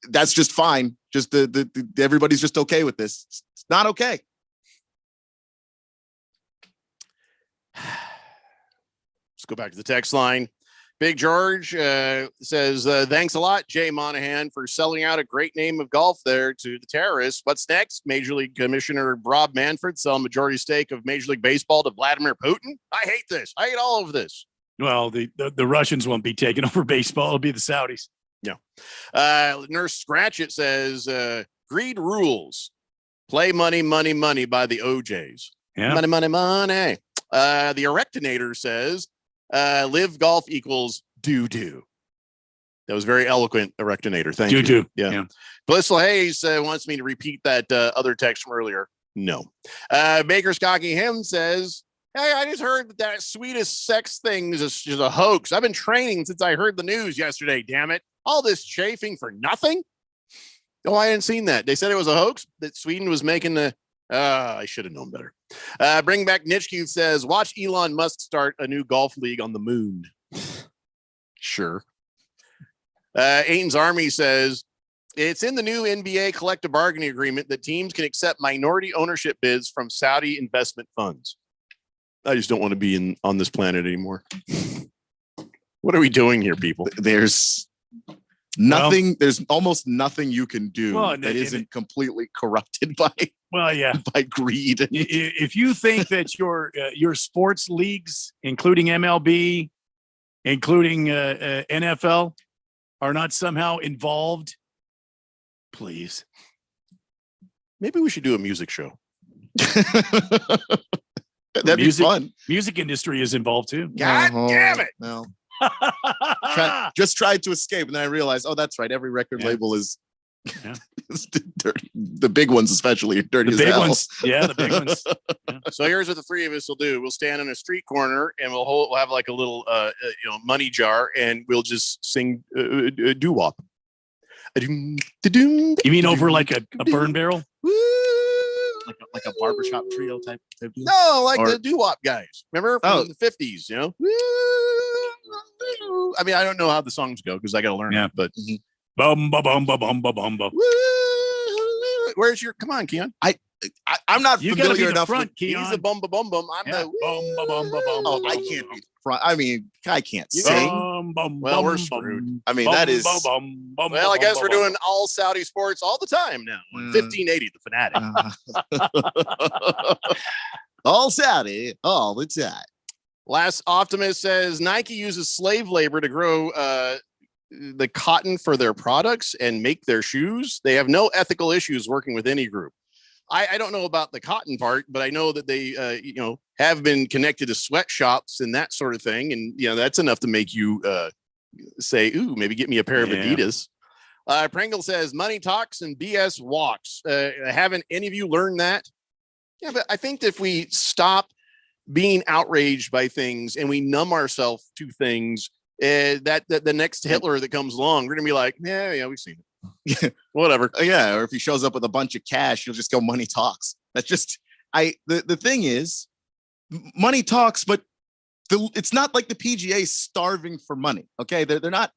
that's just fine. Just the everybody's just okay with this. It's not okay.
Let's go back to the text line. Big George says, thanks a lot, Jay Monahan, for selling out a great name of golf there to the terrorists. What's next? Major League Commissioner Rob Manfred sell majority stake of Major League Baseball to Vladimir Putin? I hate this. I hate all of this.
Well, the Russians won't be taking over baseball. It'll be the Saudis.
Yeah. Nurse Scratchit says, greed rules. Play money, money, money by the OJs.
Yeah.
Money, money, money. The Erectinator says, live golf equals do. That was very eloquent, Erectinator. Thank you.
Do.
Yeah. Blissful Hayes wants me to repeat that other text from earlier. No. Baker's Cocky Him says, hey, I just heard that Swedish sex thing is just a hoax. I've been training since I heard the news yesterday, damn it. All this chafing for nothing? Oh, I hadn't seen that. They said it was a hoax, that Sweden was making the... I should have known better. Bring Back Nitschke says, watch Elon Musk start a new golf league on the moon. Sure. Aiton's Army says, It's in the new NBA collective bargaining agreement that teams can accept minority ownership bids from Saudi investment funds. I just don't want to be on this planet anymore. What are we doing here, people?
There's nothing. There's almost nothing you can do that isn't completely corrupted by by greed.
If you think that your sports leagues, including MLB, including NFL, are not somehow involved, please.
Maybe we should do a music show.
That'd be fun.
Music industry is involved too.
God damn it!
No. Just tried to escape, and then I realized, oh, that's right. Every record label is dirty. The big ones, especially, are dirty
The
as
big
hell.
ones. Yeah, the big ones.
So here's what the three of us will do. We'll stand on a street corner, and we'll have like a little money jar, and we'll just sing doo-wop.
You mean over like a burn barrel?
Like a barbershop trio type deal?
No, like the doo-wop guys. Remember from the 50s, you know? I mean, I don't know how the songs go because I got to learn it, but
bum ba bum ba bum ba bum ba.
Where's your? Come on, Keon.
I'm not
You gotta be
familiar
the
enough.
front,
He's
Keon.
the bum ba bum bum. I'm the
Bum ba bum ba bum.
Oh, I can't be front. I mean, I can't sing.
Well, we're screwed.
I mean, that is.
Well, I guess we're doing all Saudi sports all the time now. 1580, the Fanatic.
All Saudi, all the time.
Last Optimist says Nike uses slave labor to grow the cotton for their products and make their shoes. They have no ethical issues working with any group. I don't know about the cotton part, but I know that they, have been connected to sweatshops and that sort of thing. And, that's enough to make you say, ooh, maybe get me a pair of Adidas. Pringle says money talks and BS walks. Haven't any of you learned that? Yeah, but I think that if we stop being outraged by things and we numb ourselves to things, that the next Hitler that comes along, we're going to be like, yeah, we've seen it. Whatever.
Yeah, or if he shows up with a bunch of cash, you'll just go money talks. That's just the thing is money talks, but it's not like the PGA starving for money. Okay, they're not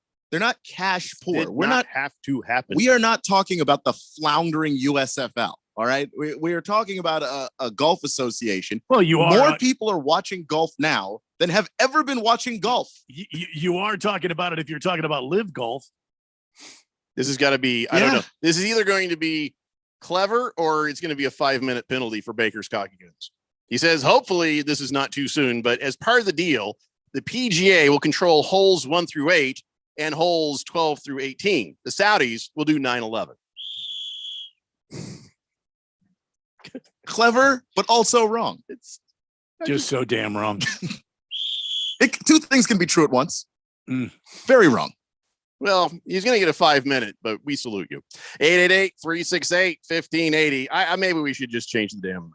cash poor. We're not
have to happen.
We are not talking about the floundering USFL. All right, we are talking about a golf association.
Well,
more people are watching golf now than have ever been watching golf.
You are talking about it if you're talking about live golf.
This has got to be, I don't know. This is either going to be clever or it's going to be a 5-minute penalty for Baker's cocky guns. He says, hopefully this is not too soon, but as part of the deal, the PGA will control holes 1 through 8 and holes 12 through 18. The Saudis will do 9-11.
Clever, but also wrong.
It's just so damn wrong.
Two things can be true at once. Very wrong.
Well, he's going to get a 5-minute, but we salute you. 888-368-1580. Maybe we should just change the damn.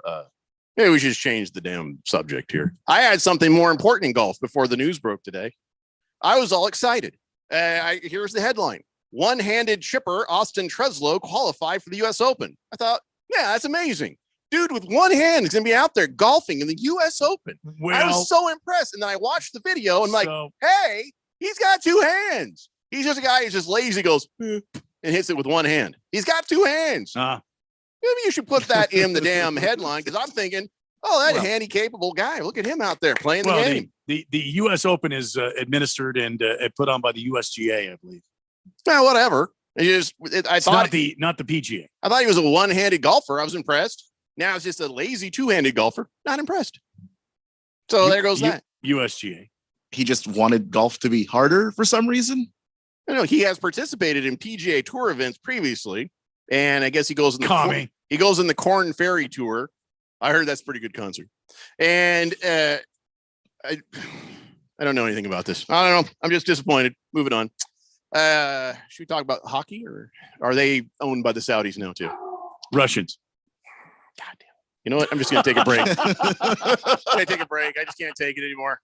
Maybe we should just change the damn subject here. I had something more important in golf before the news broke today. I was all excited. Here's the headline: one-handed chipper Austin Treslow qualified for the U.S. Open. I thought, yeah, that's amazing. Dude with one hand is going to be out there golfing in the U.S. Open. I was so impressed, and then I watched the video and hey, he's got 2 hands. He's just a guy who's just lazy, goes and hits it with one hand. He's got 2 hands. Maybe you should put that in the damn headline because I'm thinking, that handy capable guy. Look at him out there playing the game.
The U.S. Open is administered and put on by the USGA, I believe.
Well, whatever. I thought
not the PGA.
I thought he was a one-handed golfer. I was impressed. Now it's just a lazy 2-handed golfer. Not impressed. So there goes that.
USGA.
He just wanted golf to be harder for some reason.
I know he has participated in PGA Tour events previously, and I guess he goes in the Corn Ferry Tour. I heard that's a pretty good concert. And I don't know anything about this. I don't know. I'm just disappointed. Moving on. Should we talk about hockey, or are they owned by the Saudis now too?
Russians.
God damn. You know what? I'm just going to take a break. I'm going to take a break. I just can't take it anymore.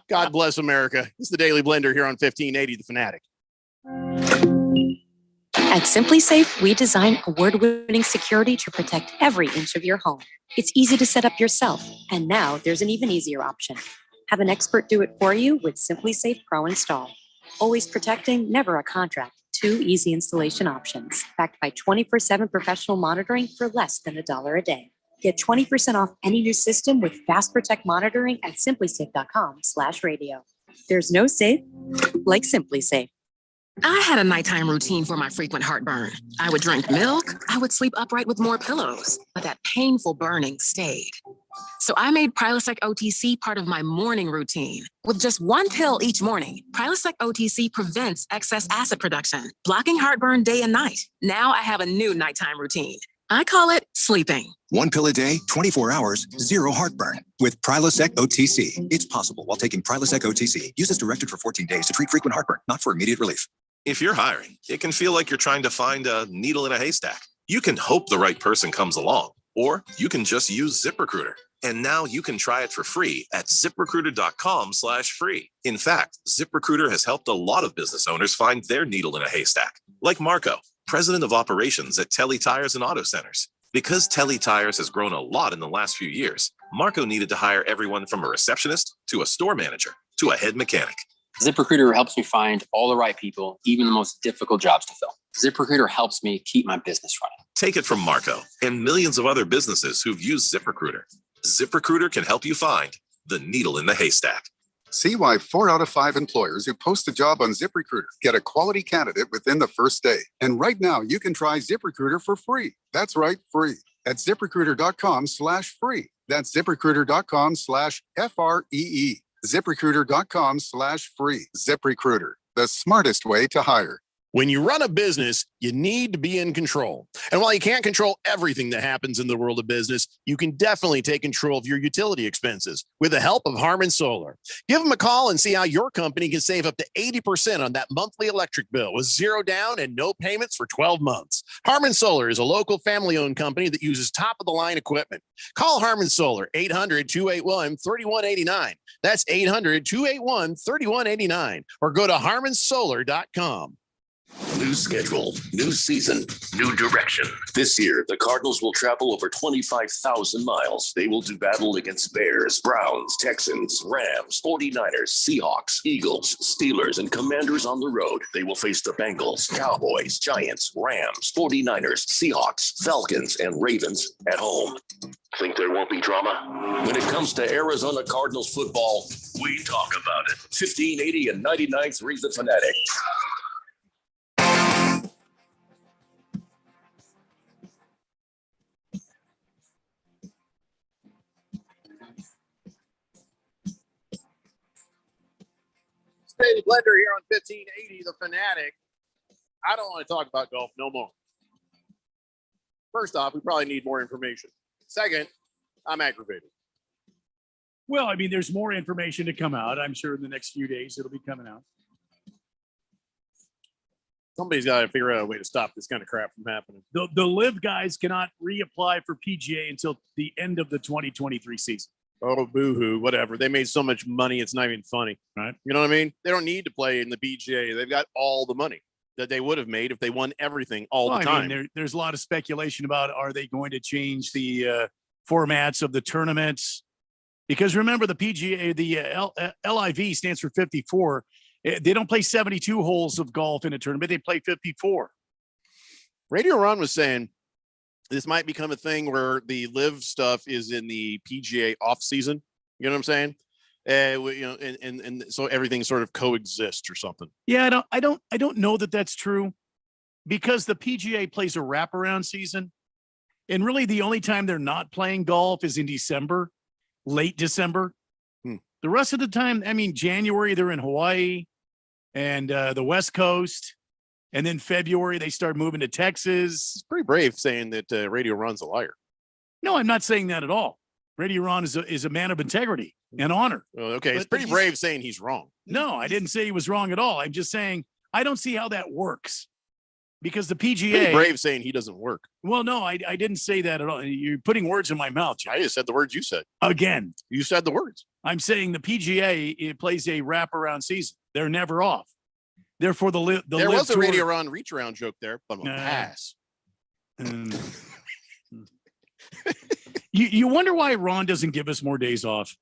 God bless America. It's the Daily Blender here on 1580 The Fanatic.
At Simply Safe, we design award-winning security to protect every inch of your home. It's easy to set up yourself, and now there's an even easier option. Have an expert do it for you with Simply Safe Pro Install. Always protecting, never a contract. 2 easy installation options, backed by 24/7 professional monitoring for less than $1 a day. Get 20% off any new system with Fast Protect monitoring at simplysafe.com/radio. There's no safe like Simply Safe.
I had a nighttime routine for my frequent heartburn. I would drink milk, I would sleep upright with more pillows, but that painful burning stayed. So I made Prilosec OTC part of my morning routine. With just one pill each morning, Prilosec OTC prevents excess acid production, blocking heartburn day and night. Now I have a new nighttime routine. I call it sleeping.
One pill a day, 24 hours, zero heartburn. With Prilosec OTC. It's possible while taking Prilosec OTC. Use as directed for 14 days to treat frequent heartburn, not for immediate relief.
If you're hiring, it can feel like you're trying to find a needle in a haystack. You can hope the right person comes along, or you can just use ZipRecruiter. And now you can try it for free at ziprecruiter.com/free. In fact, ZipRecruiter has helped a lot of business owners find their needle in a haystack, like Marco, president of operations at Telly Tires and Auto Centers. Because Telly Tires has grown a lot in the last few years, Marco needed to hire everyone from a receptionist to a store manager to a head mechanic.
ZipRecruiter helps me find all the right people, even the most difficult jobs to fill. ZipRecruiter helps me keep my business running.
Take it from Marco and millions of other businesses who've used ZipRecruiter. ZipRecruiter can help you find the needle in the haystack.
See why 4 out of 5 employers who post a job on ZipRecruiter get a quality candidate within the first day. And right now, you can try ZipRecruiter for free. That's right, free. At ZipRecruiter.com/free. That's ZipRecruiter.com/FREE. ZipRecruiter.com/free. ZipRecruiter, the smartest way to hire.
When you run a business, you need to be in control. And while you can't control everything that happens in the world of business, you can definitely take control of your utility expenses with the help of Harmon Solar. Give them a call and see how your company can save up to 80% on that monthly electric bill with zero down and no payments for 12 months. Harmon Solar is a local family-owned company that uses top-of-the-line equipment. Call Harmon Solar, 800-281-3189. That's 800-281-3189. Or go to harmonsolar.com.
New schedule, new season, new direction. This year, the Cardinals will travel over 25,000 miles. They will do battle against Bears, Browns, Texans, Rams, 49ers, Seahawks, Eagles, Steelers, and Commanders on the road. They will face the Bengals, Cowboys, Giants, Rams, 49ers, Seahawks, Falcons, and Ravens at home. Think there won't be drama? When it comes to Arizona Cardinals football, we talk about it. 1580 and 99.3 The Fanatic.
Daily Blender here on 1580 The Fanatic. I don't want to talk about golf no more. First off, we probably need more information. Second, I'm aggravated.
Well, I mean, there's more information to come out. I'm sure in the next few days it'll be coming out.
Somebody's got to figure out a way to stop this kind of crap from happening.
The live guys cannot reapply for PGA until the end of the 2023 season.
Oh, boo-hoo, whatever. They made so much money, it's not even funny.
Right.
You know what I mean? They don't need to play in the PGA. They've got all the money that they would have made if they won everything all the time.
I mean, there's a lot of speculation about, are they going to change the formats of the tournaments? Because remember, the PGA, the LIV stands for 54. They don't play 72 holes of golf in a tournament. They play 54.
Radio Ron was saying this might become a thing where the live stuff is in the PGA off season. You know what I'm saying? You know, and so everything sort of coexists or something.
Yeah, I don't know that that's true, because the PGA plays a wraparound season, and really the only time they're not playing golf is in December, late December. The rest of the time, I mean, January they're in Hawaii and the West Coast. And then February, they start moving to Texas.
It's pretty brave saying that Radio Ron's a liar.
No, I'm not saying that at all. Radio Ron is a man of integrity and honor.
Oh, okay, it's pretty brave saying he's wrong.
No, I didn't say he was wrong at all. I'm just saying I don't see how that works, because the PGA.
Pretty brave saying he doesn't work.
Well, no, I didn't say that at all. You're putting words in my mouth, Jeff.
I just said the words you said.
Again.
You said the words.
I'm saying the PGA, it plays a wraparound season. They're never off. Therefore,
there was a Radio Ron reach around joke there, but I'm gonna pass.
You wonder why Ron doesn't give us more days off.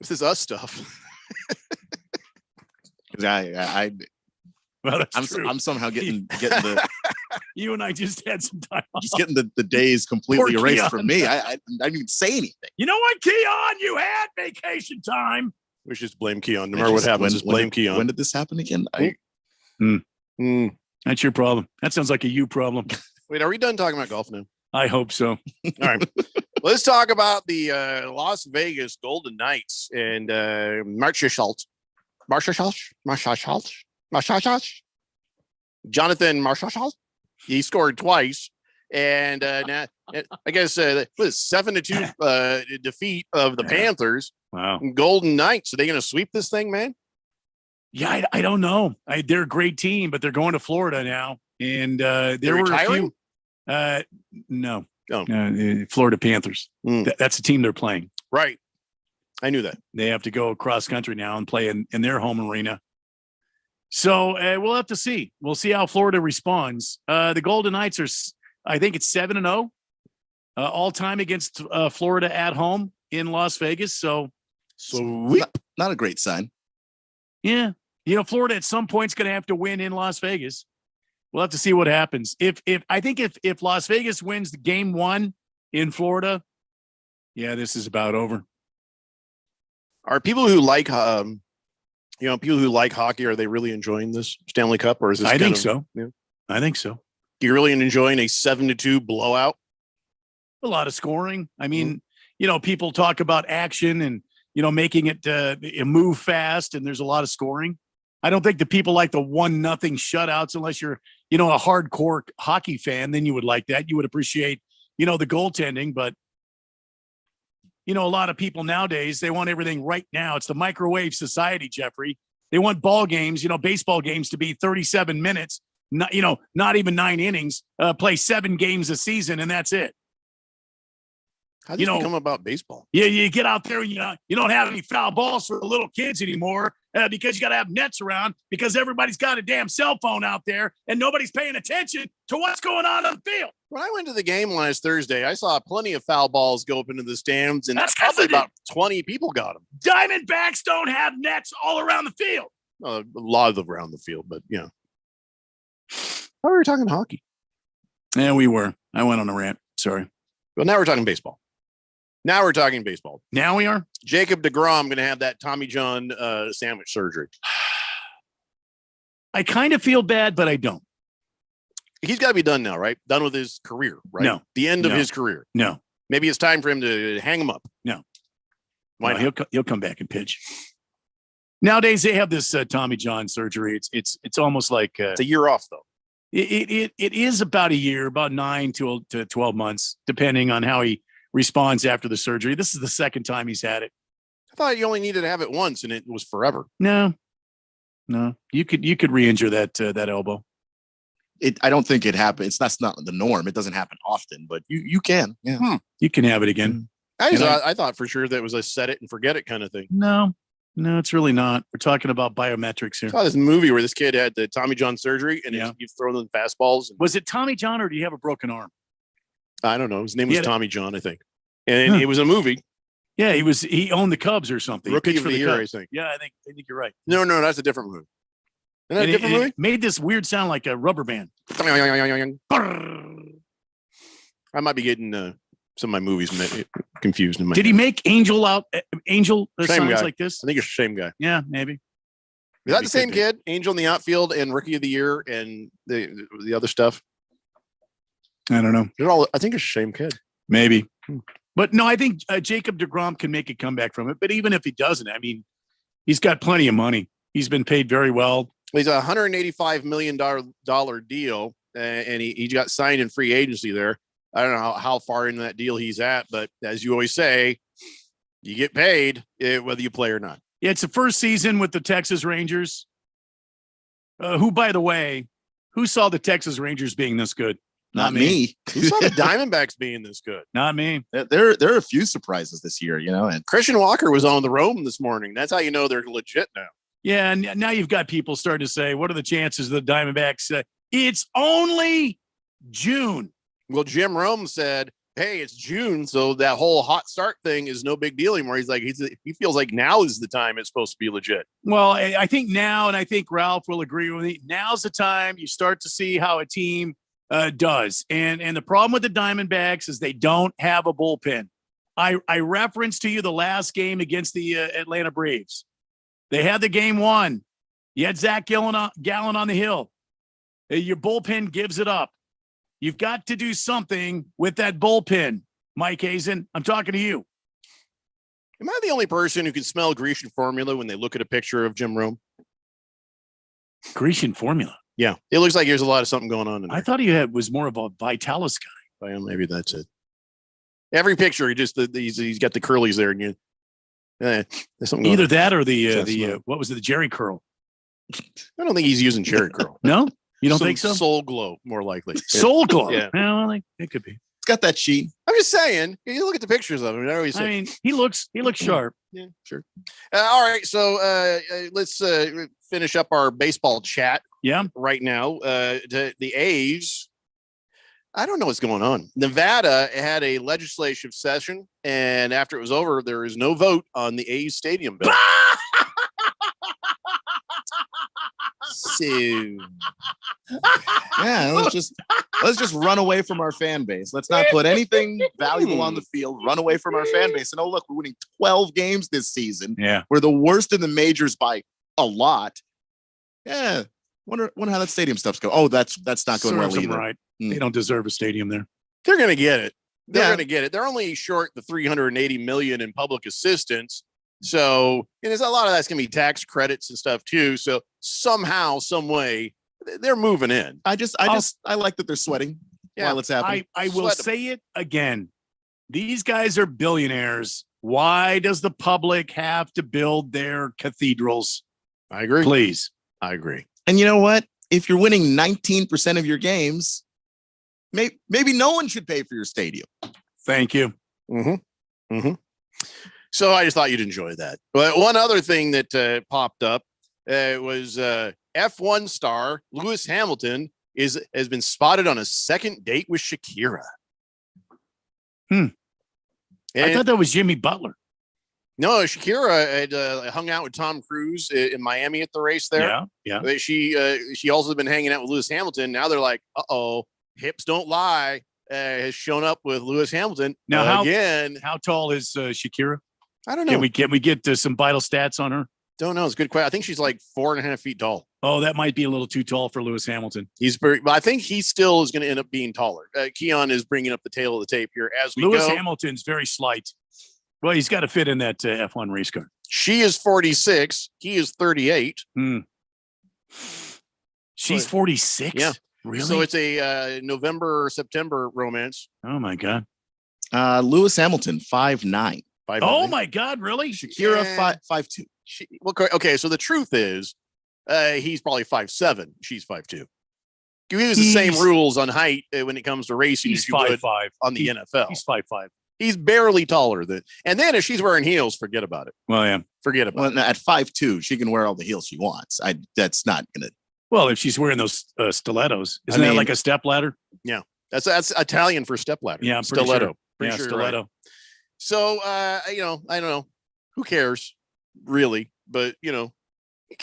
This is us stuff.
I
Well, that's true.
I'm somehow getting the
You and I just had some time off.
just getting the days completely
Poor
erased
Keon.
from me. I didn't even say anything.
You know what, Keon? You had vacation time.
We should just blame Keon. No matter what happens, just blame Keon.
When did this happen again?
That's your problem. That sounds like a you problem.
Wait, are we done talking about golf now?
I hope so.
All right. Let's talk about the Las Vegas Golden Knights and Marcia Schultz. Jonathan Marchessault. He scored twice. And now, I guess what is 7-2 defeat of the Panthers.
Wow.
Golden Knights. Are they going to sweep this thing, man?
Yeah, I don't know. They're a great team, but they're going to Florida now. And there were
retiring?
a few. No.
Oh.
Florida Panthers. That's the team they're playing.
Right. I knew that.
They have to go across country now and play in their home arena. So we'll have to see. We'll see how Florida responds. The Golden Knights are, I think it's 7-0 all time against Florida at home in Las Vegas. So
not a great sign.
Yeah. Florida at some point is going to have to win in Las Vegas. We'll have to see what happens. If Las Vegas wins the game 1 in Florida, yeah, this is about over.
Are people who like people who like hockey, are they really enjoying this Stanley Cup, or is this?
I think so. You're
really enjoying a 7-2 blowout?
A lot of scoring. I mean, people talk about action and making it move fast, and there's a lot of scoring. I don't think the people like the 1-0 shutouts unless you're, a hardcore hockey fan. Then you would like that. You would appreciate, the goaltending. But, a lot of people nowadays, they want everything right now. It's the microwave society, Jeffrey. They want ball games, baseball games to be 37 minutes, not even 9 innings, play 7 games a season, and that's it.
How did you become about baseball?
Yeah, you get out there and you don't have any foul balls for the little kids anymore because you got to have nets around because everybody's got a damn cell phone out there and nobody's paying attention to what's going on the field.
When I went to the game last Thursday, I saw plenty of foul balls go up into the stands, and
That's
probably
because
about 20 people got them.
Diamondbacks don't have nets all around the field.
A lot of them around the field, but How are we talking hockey?
Yeah, we were. I went on a rant. Sorry.
Well, now we're talking baseball. Now we're talking baseball.
Now we are.
Jacob deGrom going to have that Tommy John sandwich surgery.
I kind of feel bad, but I don't.
He's got to be done now, right? Done with his career, right?
No.
The end of
No.
his career.
No.
Maybe it's time for him to hang him up.
No.
Why
No,
not?
he'll come back and pitch. Nowadays they have this Tommy John surgery. It's almost like
It's a year off, though.
It is about a year, about 9 to 12 months, depending on how he responds after the surgery. This is the second time he's had it.
I thought you only needed to have it once, and it was forever.
No, you could re-injure that elbow.
I don't think it happens. That's not the norm. It doesn't happen often, but you can. Yeah.
You can have it again.
I thought for sure that was a set it and forget it kind of thing.
No, it's really not. We're talking about biometrics here.
I saw this movie where this kid had the Tommy John surgery, and he's throwing them fastballs.
Was it Tommy John, or do you have a broken arm?
I don't know. His name was
Yeah.
Tommy John, I think. And it was a movie.
Yeah, he owned the Cubs or something. He
Rookie
pitched
of
for
the year,
Cubs.
I think.
Yeah, I think you're right.
No, that's a different movie. Isn't that
And
a different
it
movie?
made this weird sound like a rubber band.
I might be getting some of my movies confused. In my
Did he make Angel
Same
sounds
guy.
like this?
I think it's the same guy.
Yeah, maybe.
Is that
Maybe
the same
could be.
kid? Angel in the outfield and Rookie of the Year and the other stuff?
I don't know.
I think it's the same kid.
Maybe. But no, I think Jacob deGrom can make a comeback from it. But even if he doesn't, I mean, he's got plenty of money. He's been paid very well.
He's a $185 million deal, and he got signed in free agency there. I don't know how far into that deal he's at, but as you always say, you get paid whether you play or not.
Yeah, it's the first season with the Texas Rangers. Who, by the way, who saw the Texas Rangers being this good?
Not me.
Who saw the Diamondbacks being this good?
Not me.
There are a few surprises this year, and
Christian Walker was on the roam this morning. That's how you know they're legit now.
Yeah, and now you've got people starting to say, what are the chances of the Diamondbacks? It's only June.
Well, Jim Rome said hey, it's June, so that whole hot start thing is no big deal anymore. He's like, he feels like now is the time it's supposed to be legit.
Well, I think now, and I think Ralph will agree with me, now's the time you start to see how a team does. And the problem with the Diamondbacks is they don't have a bullpen. I referenced to you the last game against the Atlanta Braves. They had the game won. You had Zach Gallen on the hill. Your bullpen gives it up. You've got to do something with that bullpen, Mike Hazen. I'm talking to you.
Am I the only person who can smell Grecian formula when they look at a picture of Jim Rome?
Grecian formula?
Yeah. It looks like there's a lot of something going on in there.
I thought he was more of a Vitalis guy.
Well, maybe that's it. Every picture, he's got the curlies there, and there's something
either
going
that or
Yeah,
the what was it, the Jerry curl?
I don't think he's using Jerry curl.
No, you don't think so?
Soul Glow, more likely.
Soul Glow.
Yeah.
Well, it could be.
It's got that sheen.
I'm just saying. You look at the pictures of him.
I mean, he looks sharp.
Yeah, sure. All right, so let's finish up our baseball chat.
Yeah.
Right now, the A's. I don't know what's going on. Nevada had a legislative session, and after it was over, there is no vote on the A's stadium bill. So
Yeah, let's just run away from our fan base. Let's not put anything valuable on the field. Run away from our fan base. And oh, look, we're winning 12 games this season.
Yeah,
we're the worst in the majors by a lot. Yeah, wonder how that stadium stuff's going. Oh, that's not going well
Serves them
either.
right. They don't deserve a stadium there.
They're going to get it. They're
Yeah.
going to get it. They're only short the $380 million in public assistance. So, and there's a lot of that's going to be tax credits and stuff too. So somehow, some way, they're moving in.
I like that they're sweating while it's happening.
I will say it again. These guys are billionaires. Why does the public have to build their cathedrals?
I agree.
Please.
I agree.
And you know what? If you're winning 19% of your games, maybe no one should pay for your stadium.
Thank you.
Mm-hmm. Mm-hmm. So I just thought you'd enjoy that. But one other thing that popped up was F1 star Lewis Hamilton has been spotted on a second date with Shakira.
I thought that was Jimmy Butler.
No, Shakira had hung out with Tom Cruise in Miami at the race there.
Yeah.
But she also been hanging out with Lewis Hamilton. Now they're like, uh-oh, hips don't lie. Has shown up with Lewis Hamilton
Now,
again.
How tall is Shakira?
I don't know.
Can we get some vital stats on her?
Don't know. It's a good question. I think she's like 4.5 feet tall.
Oh, that might be a little too tall for Lewis Hamilton.
But I think he still is going to end up being taller. Keon is bringing up the tail of the tape here as we
Lewis
go.
Hamilton's very slight. Well, he's got to fit in that F1 race car.
She is 46. He is 38.
She's 46.
Yeah.
Really?
So it's a November or September romance.
Oh my God.
Lewis Hamilton, 5'9".
Oh my God, really?
Shakira, 5'2".
Okay, so the truth is, he's probably 5'7". She's 5'2". You use the same rules on height when it comes to racing as you would
5'5"
on the NFL.
He's 5'5".
He's barely taller than. And then if she's wearing heels, forget about it.
Well, yeah.
Forget about
it. At 5'2", she can wear all the heels she wants. That's not gonna.
Well, if she's wearing those stilettos, isn't that like a step ladder?
Yeah, that's Italian for step ladder.
Yeah, I'm pretty
stiletto.
sure.
Pretty
Yeah,
sure you're
stiletto.
right. So, I don't know. Who cares, really? But can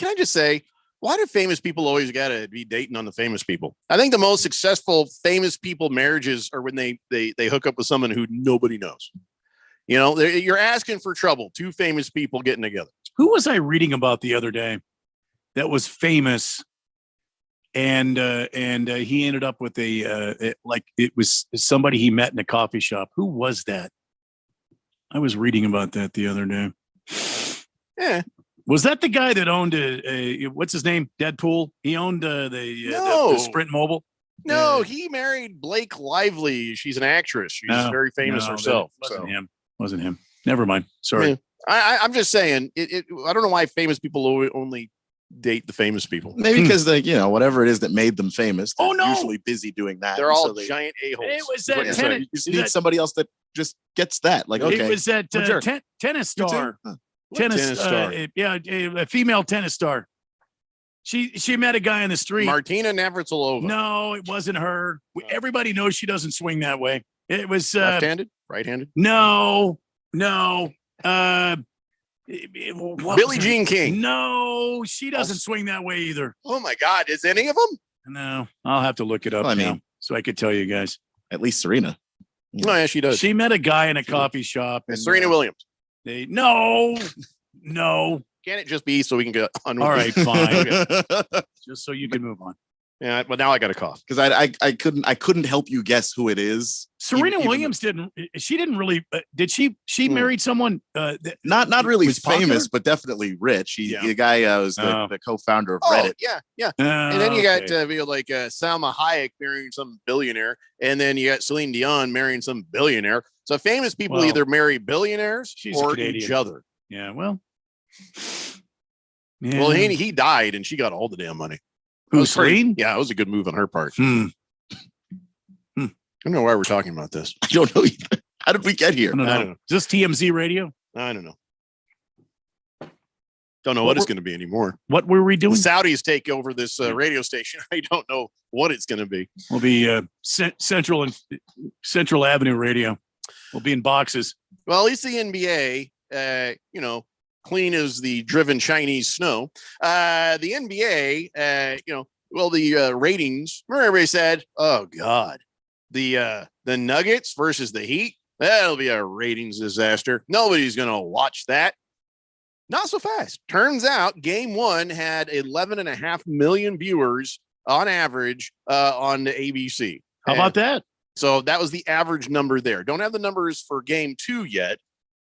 I just say, why do famous people always got to be dating on the famous people? I think the most successful famous people marriages are when they hook up with someone who nobody knows. You're asking for trouble. Two famous people getting together.
Who was I reading about the other day that was famous? And he ended up with it was somebody he met in a coffee shop. Who was that? I was reading about that the other day.
Yeah.
Was that the guy that owned what's his name? Deadpool? He owned the Sprint Mobile?
No, he married Blake Lively. She's an actress. She's very famous herself.
Wasn't him. Never mind. Sorry.
Yeah. I'm just saying, I don't know why famous people only date the famous people.
Maybe because whatever it is that made them famous.
Oh, no.
Usually busy doing that.
They're all
so
giant a-holes.
It was
is
that
what you're
tennis.
saying.
You just need somebody else that just gets that. Like, okay.
It was that tennis star. Tennis star. A female tennis star. She met a guy in the street.
Martina Navratilova.
No, it wasn't her. Everybody knows she doesn't swing that way. It was
left-handed, right-handed.
No.
Billie Jean King.
No, she doesn't swing that way either.
Oh my God, is any of them?
No, I'll have to look it up now so I could tell you guys.
At least Serena.
Oh yeah, she does.
She met a guy in a coffee shop. And,
Serena Williams.
No.
Can it just be so we can get on? With
All right,
this?
fine.
Okay.
Just so you can move on.
Yeah, but now I got a cough
because I couldn't help you guess who it is.
Serena Williams didn't really did she married someone
not really
was
famous
popular?
but definitely rich. The guy was the co-founder of Reddit.
Yeah. And then you got Salma Hayek marrying some billionaire, and then you got Celine Dion marrying some billionaire. So famous people either marry billionaires or each other.
Yeah, well.
Well, he died and she got all the damn money.
Who, Celine?
Yeah, it was a good move on her part. I don't know why we're talking about this.
I don't know either. How did we get here?
I don't know. Is this TMZ radio?
I don't know. Don't know what it's going to be anymore.
What were we doing?
The Saudis take over this radio station. I don't know what it's going to be.
We'll be Central Avenue radio. We'll be in boxes.
Well, at least the NBA, clean as the driven Chinese snow. The NBA, the ratings. Remember, everybody said, "Oh God, the Nuggets versus the Heat. That'll be a ratings disaster. Nobody's gonna watch that." Not so fast. Turns out, Game 1 had 11.5 million viewers on average on the ABC.
How about that?
So that was the average number there. Don't have the numbers for Game 2 yet,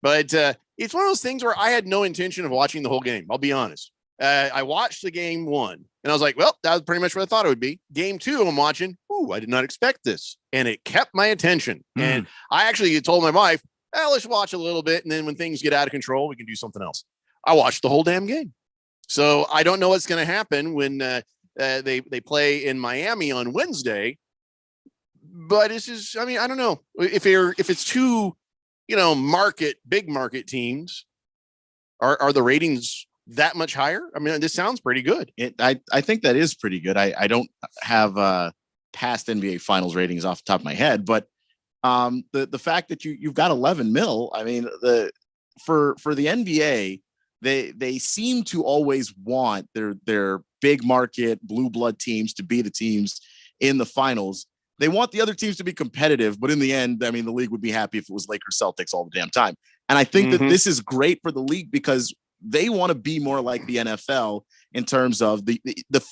but it's one of those things where I had no intention of watching the whole game. I'll be honest. I watched the Game 1 and I was like, well, that was pretty much what I thought it would be. Game 2, I'm watching. Ooh, I did not expect this. And it kept my attention. And I actually told my wife, let's watch a little bit. And then when things get out of control, we can do something else. I watched the whole damn game. So I don't know what's going to happen when they play in Miami on Wednesday. But this is, I don't know if it's two, big market teams, are the ratings that much higher? This sounds pretty good.
I think that is pretty good. I don't have past NBA Finals ratings off the top of my head, but the fact that you've got 11 mil. For the NBA, they seem to always want their big market blue blood teams to be the teams in the finals. They want the other teams to be competitive, but in the end, the league would be happy if it was Lakers Celtics all the damn time. And I think that this is great for the league because they want to be more like the NFL in terms of the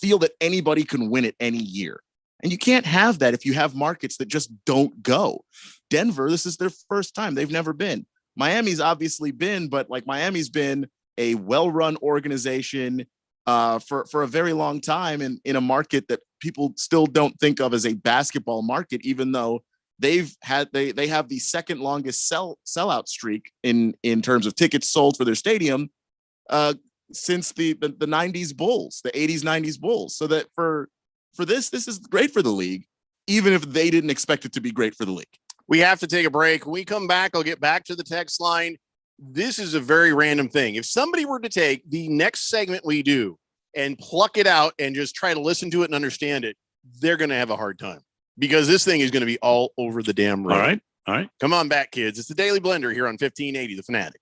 feel that anybody can win it any year. And you can't have that if you have markets that just don't go. Denver, this is their first time. They've never been. Miami's obviously been, but Miami's been a well-run organization for a very long time and in a market that people still don't think of as a basketball market, even though they have the second longest sellout streak in terms of tickets sold for their stadium since the 90s Bulls, the 80s, 90s Bulls. So that for this is great for the league, even if they didn't expect it to be great for the league.
We have to take a break. When we come back, I'll get back to the text line. This is a very random thing. If somebody were to take the next segment we do and pluck it out and just try to listen to it and understand it, they're going to have a hard time because this thing is going to be all over the damn road.
All right.
Come on back, kids. It's the Daily Blender here on 1580 The Fanatic.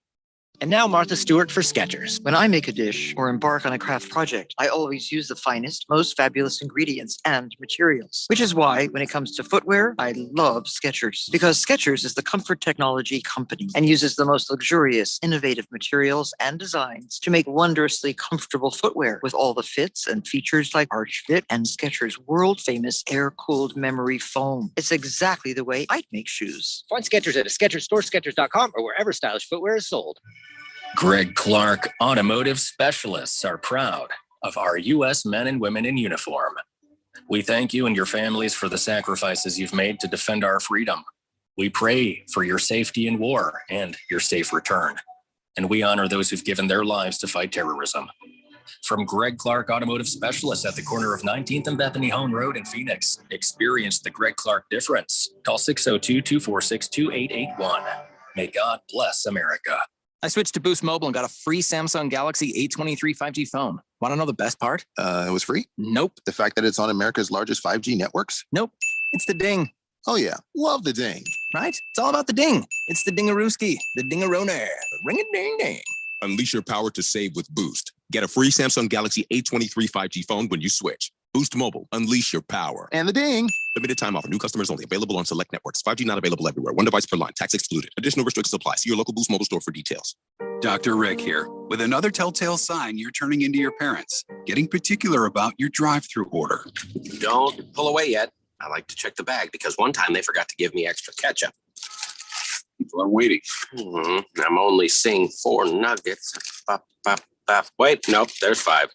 And now Martha Stewart for Skechers. When I make a dish or embark on a craft project, I always use the finest, most fabulous ingredients and materials. Which is why, when it comes to footwear, I love Skechers. Because Skechers is the comfort technology company and uses the most luxurious, innovative materials and designs to make wondrously comfortable footwear with all the fits and features like Arch Fit and Skechers' world-famous air-cooled memory foam. It's exactly the way I'd make shoes.
Find Skechers at a Skechers store, Skechers.com, or wherever stylish footwear is sold.
Greg Clark Automotive Specialists are proud of our U.S. men and women in uniform. We thank you and your families for the sacrifices you've made to defend our freedom. We pray for your safety in war and your safe return. And we honor those who've given their lives to fight terrorism. From Greg Clark Automotive Specialists at the corner of 19th and Bethany Hone Road in Phoenix, experience the Greg Clark difference. Call 602-246-2881. May God bless America.
I switched to Boost Mobile and got a free Samsung Galaxy A23 5G phone. Want to know the best part?
It was free?
Nope.
The fact that it's on America's largest 5G networks?
Nope. It's the ding.
Oh, yeah. Love the ding.
right? It's all about the ding. It's the dingarooski, the dingaroner, ring-a-ding-ding.
Unleash your power to save with Boost. Get a free Samsung Galaxy A23 5G phone when you switch. Boost Mobile. Unleash your power.
And the ding.
Limited time offer. New customers only. Available on select networks. 5G not available everywhere. One device per line. Tax excluded. Additional restrictions apply. See your local Boost Mobile store for details.
Dr. Rick here, with another telltale sign you're turning into your parents. Getting particular about your drive-through order.
Don't pull away yet. I like to check the bag because one time they forgot to give me extra ketchup.
People are waiting.
I'm only seeing 4 nuggets. Wait, nope, there's 5.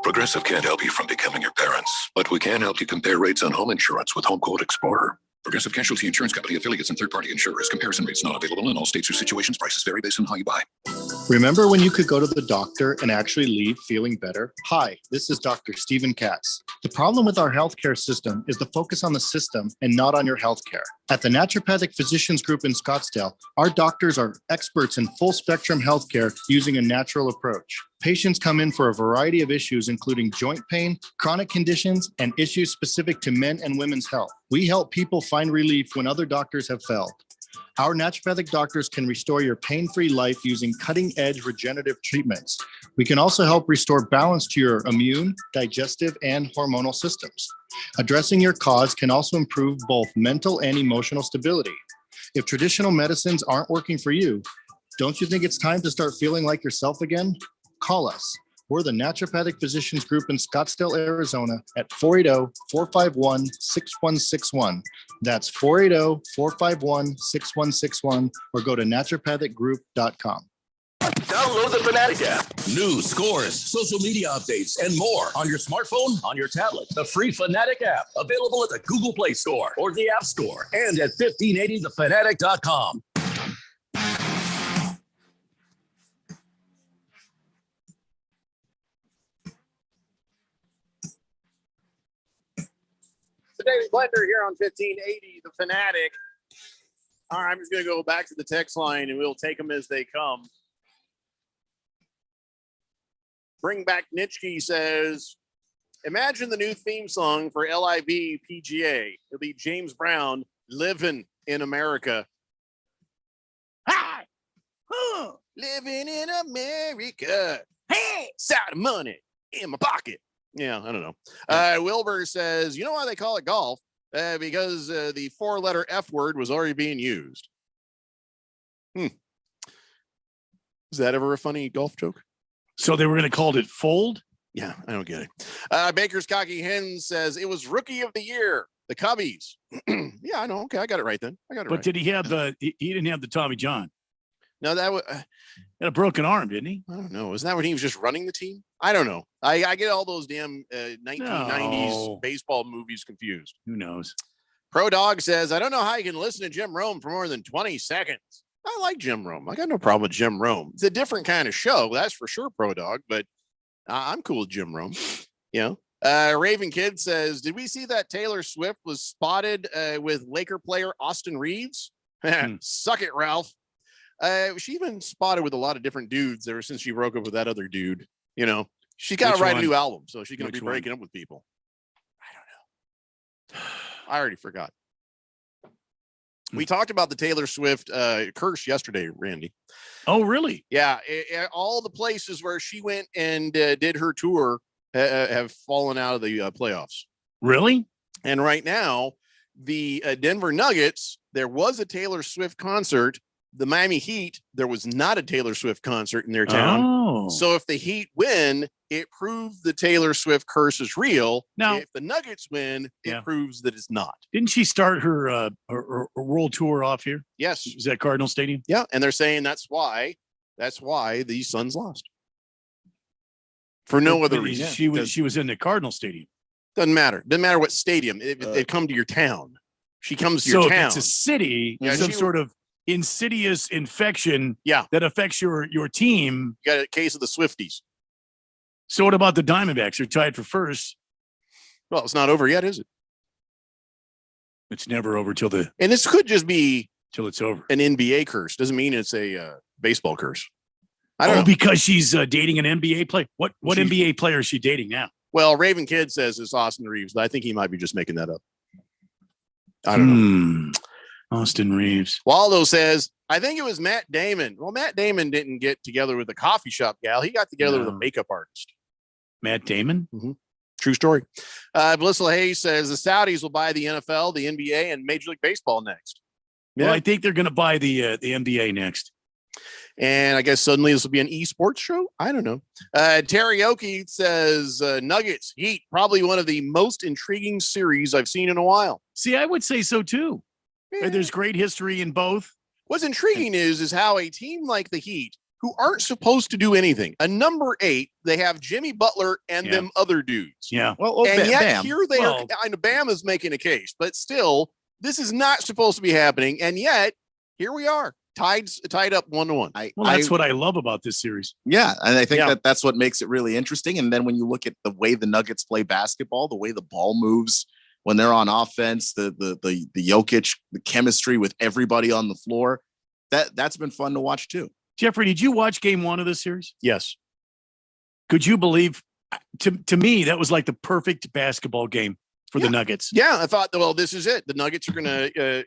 Progressive can't help you from becoming your parents, but we can help you compare rates on home insurance with Home Quote Explorer. Progressive Casualty Insurance Company affiliates and third-party insurers. Comparison rates not available in all states or situations. Prices vary based on how you buy.
Remember when you could go to the doctor and actually leave feeling better? Hi, this is Dr. Stephen Katz. The problem with our healthcare system is the focus on the system and not on your healthcare. At the Naturopathic Physicians Group in Scottsdale, our doctors are experts in full spectrum healthcare using a natural approach. Patients come in for a variety of issues, including joint pain, chronic conditions, and issues specific to men and women's health. We help people find relief when other doctors have failed. Our naturopathic doctors can restore your pain-free life using cutting-edge regenerative treatments. We can also help restore balance to your immune, digestive, and hormonal systems. Addressing your cause can also improve both mental and emotional stability. If traditional medicines aren't working for you, don't you think it's time to start feeling like yourself again? Call us. We're the Naturopathic Physicians Group in Scottsdale, Arizona at 480-451-6161. That's 480-451-6161 or go to naturopathicgroup.com.
Download the Fanatic app. News, scores, social media updates, and more on your smartphone, on your tablet. The free Fanatic app, available at the Google Play Store or the App Store and at 1580thefanatic.com.
David Blender here on 1580 The Fanatic. All right, I'm just going to go back to the text line and we'll take them as they come. Bring Back Nitschke says, imagine the new theme song for LIV PGA. It'll be James Brown, Living in America. Hi! Living in America. Hey! Side of money in my pocket. Yeah, I don't know. Wilbur says, you know why they call it golf? Because the 4-letter F word was already being used. Is that ever a funny golf joke?
So they were going to call it fold?
Yeah, I don't get it. Baker's Cocky Hen says it was Rookie of the Year, the Cubbies. Yeah, I know. Okay, I got it right then. I got it
But
right.
did he have he didn't have the Tommy John.
No, that was
had a broken arm, didn't he?
I don't know. Isn't that when he was just running the team? I don't know. I get all those damn 1990s baseball movies confused.
Who knows?
Pro Dog says, I don't know how you can listen to Jim Rome for more than 20 seconds. I like Jim Rome. I got no problem with Jim Rome. It's a different kind of show, that's for sure, Pro Dog, but I'm cool with Jim Rome. You know, Raven Kid says, did we see that Taylor Swift was spotted with Laker player Austin Reeves? Suck it, Ralph. She even spotted with a lot of different dudes ever since she broke up with that other dude. You know, she's got to write a new album, so she's going to be breaking up with people. I don't know. I already forgot. We talked about the Taylor Swift curse yesterday, Randy.
Oh, really?
Yeah. All the places where she went and did her tour have fallen out of the playoffs.
Really?
And right now, the Denver Nuggets, there was a Taylor Swift concert. The Miami Heat, there was not a Taylor Swift concert in their town.
Oh.
So if the Heat win, it proves the Taylor Swift curse is real.
Now,
if the Nuggets win, it proves that it's not.
Didn't she start her world tour off here?
Yes.
Is that Cardinal Stadium?
Yeah, and they're saying that's why the Suns lost. For no other reason.
She was in the Cardinal Stadium.
Doesn't matter. Doesn't matter what stadium. They come to your town. She comes to your
So
town.
if it's a city, some sort of insidious infection that affects your team.
You got a case of the Swifties.
So what about the Diamondbacks? They're tied for first.
Well, it's not over yet, is it?
It's never over till
and this could just be
till it's over.
An NBA curse. Doesn't mean it's a baseball curse. I don't know.
Because she's dating an NBA player. What NBA player is she dating now?
Well, Raven Kid says it's Austin Reeves, but I think he might be just making that up. I don't know.
Austin Reeves.
Waldo says, I think it was Matt Damon. Well, Matt Damon didn't get together with a coffee shop gal. He got together with a makeup artist.
Matt Damon?
Mm-hmm. True story. Blissel Hayes says the Saudis will buy the NFL, the NBA, and Major League Baseball next.
Well, I think they're going to buy the NBA next.
And I guess suddenly this will be an esports show. I don't know. Teriyaki says Nuggets Heat, probably one of the most intriguing series I've seen in a while.
See, I would say so too. There's great history in both.
What's intriguing is how a team like the Heat, who aren't supposed to do anything, a number 8, they have Jimmy Butler and them other dudes.
Yeah.
And yet
Bam.
here they are. I know Bam is making a case, but still, this is not supposed to be happening. And yet here we are, tied up 1-1.
Well, that's what I love about this series.
Yeah, and I think that's what makes it really interesting. And then when you look at the way the Nuggets play basketball, the way the ball moves when they're on offense, the Jokic, the chemistry with everybody on the floor, that's been fun to watch too.
Jeffrey, did you watch game 1 of this series?
Yes.
Could you believe? To me, that was like the perfect basketball game for the Nuggets.
Yeah, I thought, well, this is it. The Nuggets are going to,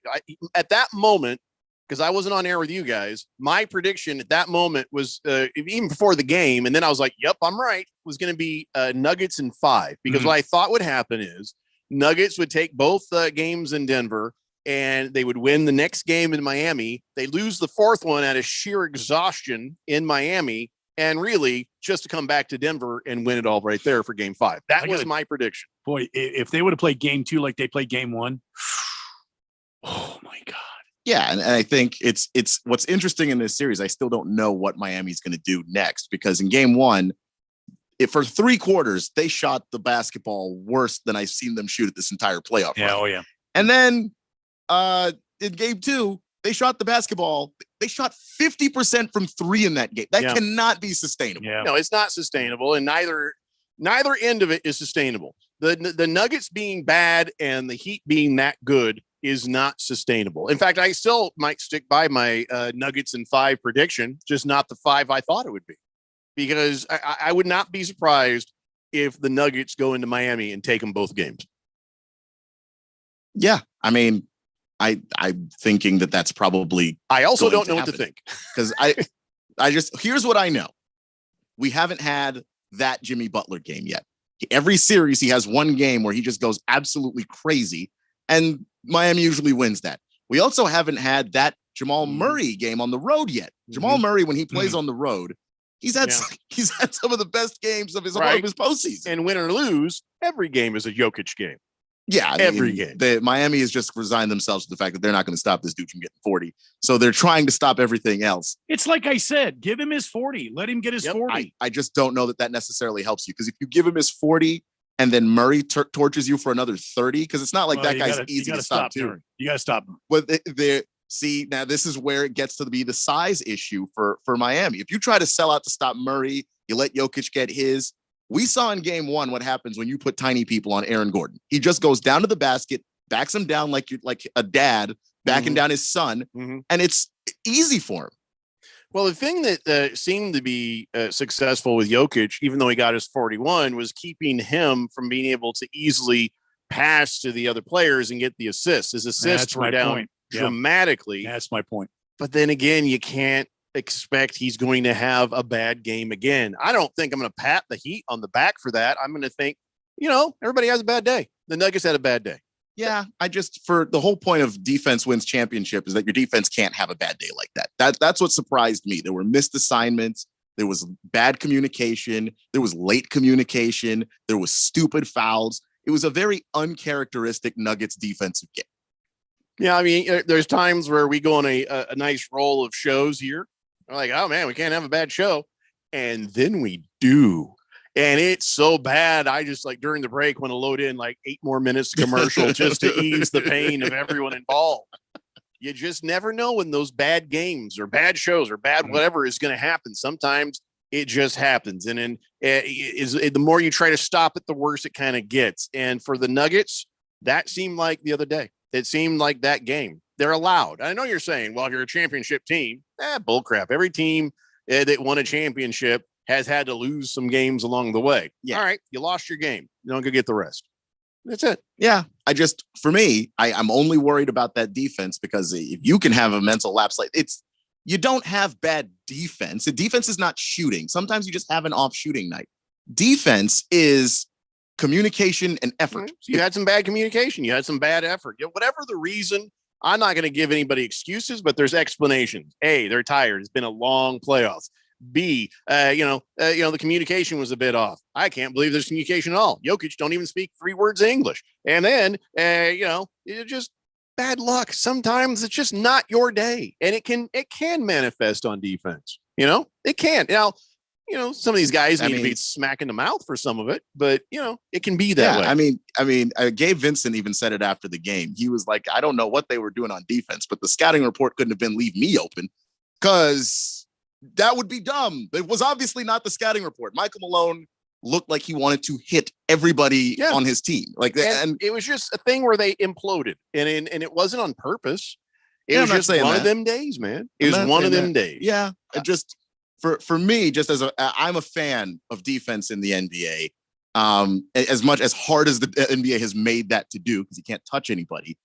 at that moment, because I wasn't on air with you guys, my prediction at that moment was, even before the game, and then I was like, yep, I'm right, was going to be Nuggets in 5. Because what I thought would happen is Nuggets would take both games in Denver, and they would win the next game in Miami. They lose the 4th one out of sheer exhaustion in Miami, and really just to come back to Denver and win it all right there for game 5. That was my prediction.
Boy, if they would have played game 2 like they played game 1, oh my God.
Yeah, and I think it's what's interesting in this series. I still don't know what Miami's going to do next, because in game 1, for 3 quarters, they shot the basketball worse than I've seen them shoot at this entire playoff run.
Oh yeah.
And then in game 2, they shot the basketball. They shot 50% from 3 in that game. That cannot be sustainable.
Yeah.
No, it's not sustainable, and neither end of it is sustainable. The Nuggets being bad and the Heat being that good is not sustainable. In fact, I still might stick by my Nuggets in 5 prediction, just not the 5 I thought it would be, because I would not be surprised if the Nuggets go into Miami and take them both games.
Yeah, I mean, I'm thinking that's probably.
I also don't know what to think,
because I just, here's what I know: we haven't had that Jimmy Butler game yet. Every series he has one game where he just goes absolutely crazy, and Miami usually wins that. We also haven't had that Jamal Murray game on the road yet. Jamal Murray, when he plays on the road, he's had some of the best games of his postseason.
And win or lose, every game is a Jokic game.
Yeah,
every game.
Miami has just resigned themselves to the fact that they're not going to stop this dude from getting 40. So they're trying to stop everything else.
It's like I said, give him his 40. Let him get his 40.
I just don't know that necessarily helps you, because if you give him his 40 and then Murray torches you for another 30, because it's not like that guy's easy to stop too.
You got to stop him.
But see, now this is where it gets to be the size issue for Miami. If you try to sell out to stop Murray, you let Jokic get his. We saw in game 1 what happens when you put tiny people on Aaron Gordon. He just goes down to the basket, backs him down like a dad backing down his son, and it's easy for him.
Well, the thing that seemed to be successful with Jokic, even though he got his 41, was keeping him from being able to easily pass to the other players and get the assists. His assists were down dramatically.
That's my point.
But then again, you can't expect he's going to have a bad game again. I don't think I'm going to pat the Heat on the back for that. I'm going to think, everybody has a bad day. The Nuggets had a bad day.
Yeah, for the whole point of defense wins championship is that your defense can't have a bad day like that. That's what surprised me. There were missed assignments. There was bad communication. There was late communication. There was stupid fouls. It was a very uncharacteristic Nuggets defensive game.
Yeah, I mean, there's times where we go on a nice roll of shows here. We're like, oh man, we can't have a bad show. And then we do. And it's so bad. I just during the break want to load in 8 more minutes of commercial just to ease the pain of everyone involved. You just never know when those bad games or bad shows or bad whatever is going to happen. Sometimes it just happens. And then the more you try to stop it, the worse it kind of gets. And for the Nuggets, that seemed like the other day. It seemed like that game. They're allowed. I know you're saying, well, if you're a championship team, bullcrap. Every team that won a championship has had to lose some games along the way. Yeah. All right, you lost your game. You don't go get the rest. That's it.
Yeah. For me, I'm only worried about that defense because if you can have a mental lapse, you don't have bad defense. The defense is not shooting. Sometimes you just have an off shooting night. Defense is communication and effort.
So you had some bad communication. You had some bad effort. Whatever the reason, I'm not going to give anybody excuses, but there's explanations. A, they're tired. It's been a long playoffs. B, the communication was a bit off. I can't believe there's communication at all. Jokic don't even speak 3 words of English. And then, it's just bad luck. Sometimes it's just not your day, and it can manifest on defense. It can. Now, some of these guys need to be smacked in the mouth for some of it, but it can be that way.
I mean, Gabe Vincent even said it after the game. He was like, I don't know what they were doing on defense, but the scouting report couldn't have been leave me open because that would be dumb. It was obviously not the scouting report. Michael Malone looked like he wanted to hit everybody on his team. And
it was just a thing where they imploded, and it wasn't on purpose. It was just one of them days, man. It was one of them days.
Yeah. Just for me, just I'm a fan of defense in the NBA. As much as hard as the NBA has made that to do, because you can't touch anybody.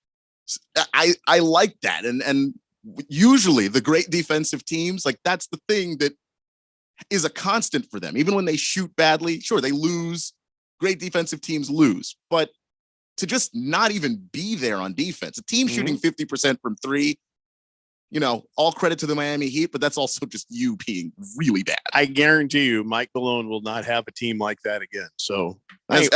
I like that. And usually the great defensive teams, that's the thing that is a constant for them. Even when they shoot badly, sure, they lose. Great defensive teams lose. But to just not even be there on defense, a team shooting 50% from 3, all credit to the Miami Heat, but that's also just you being really bad.
I guarantee you, Mike Malone will not have a team like that again. So
I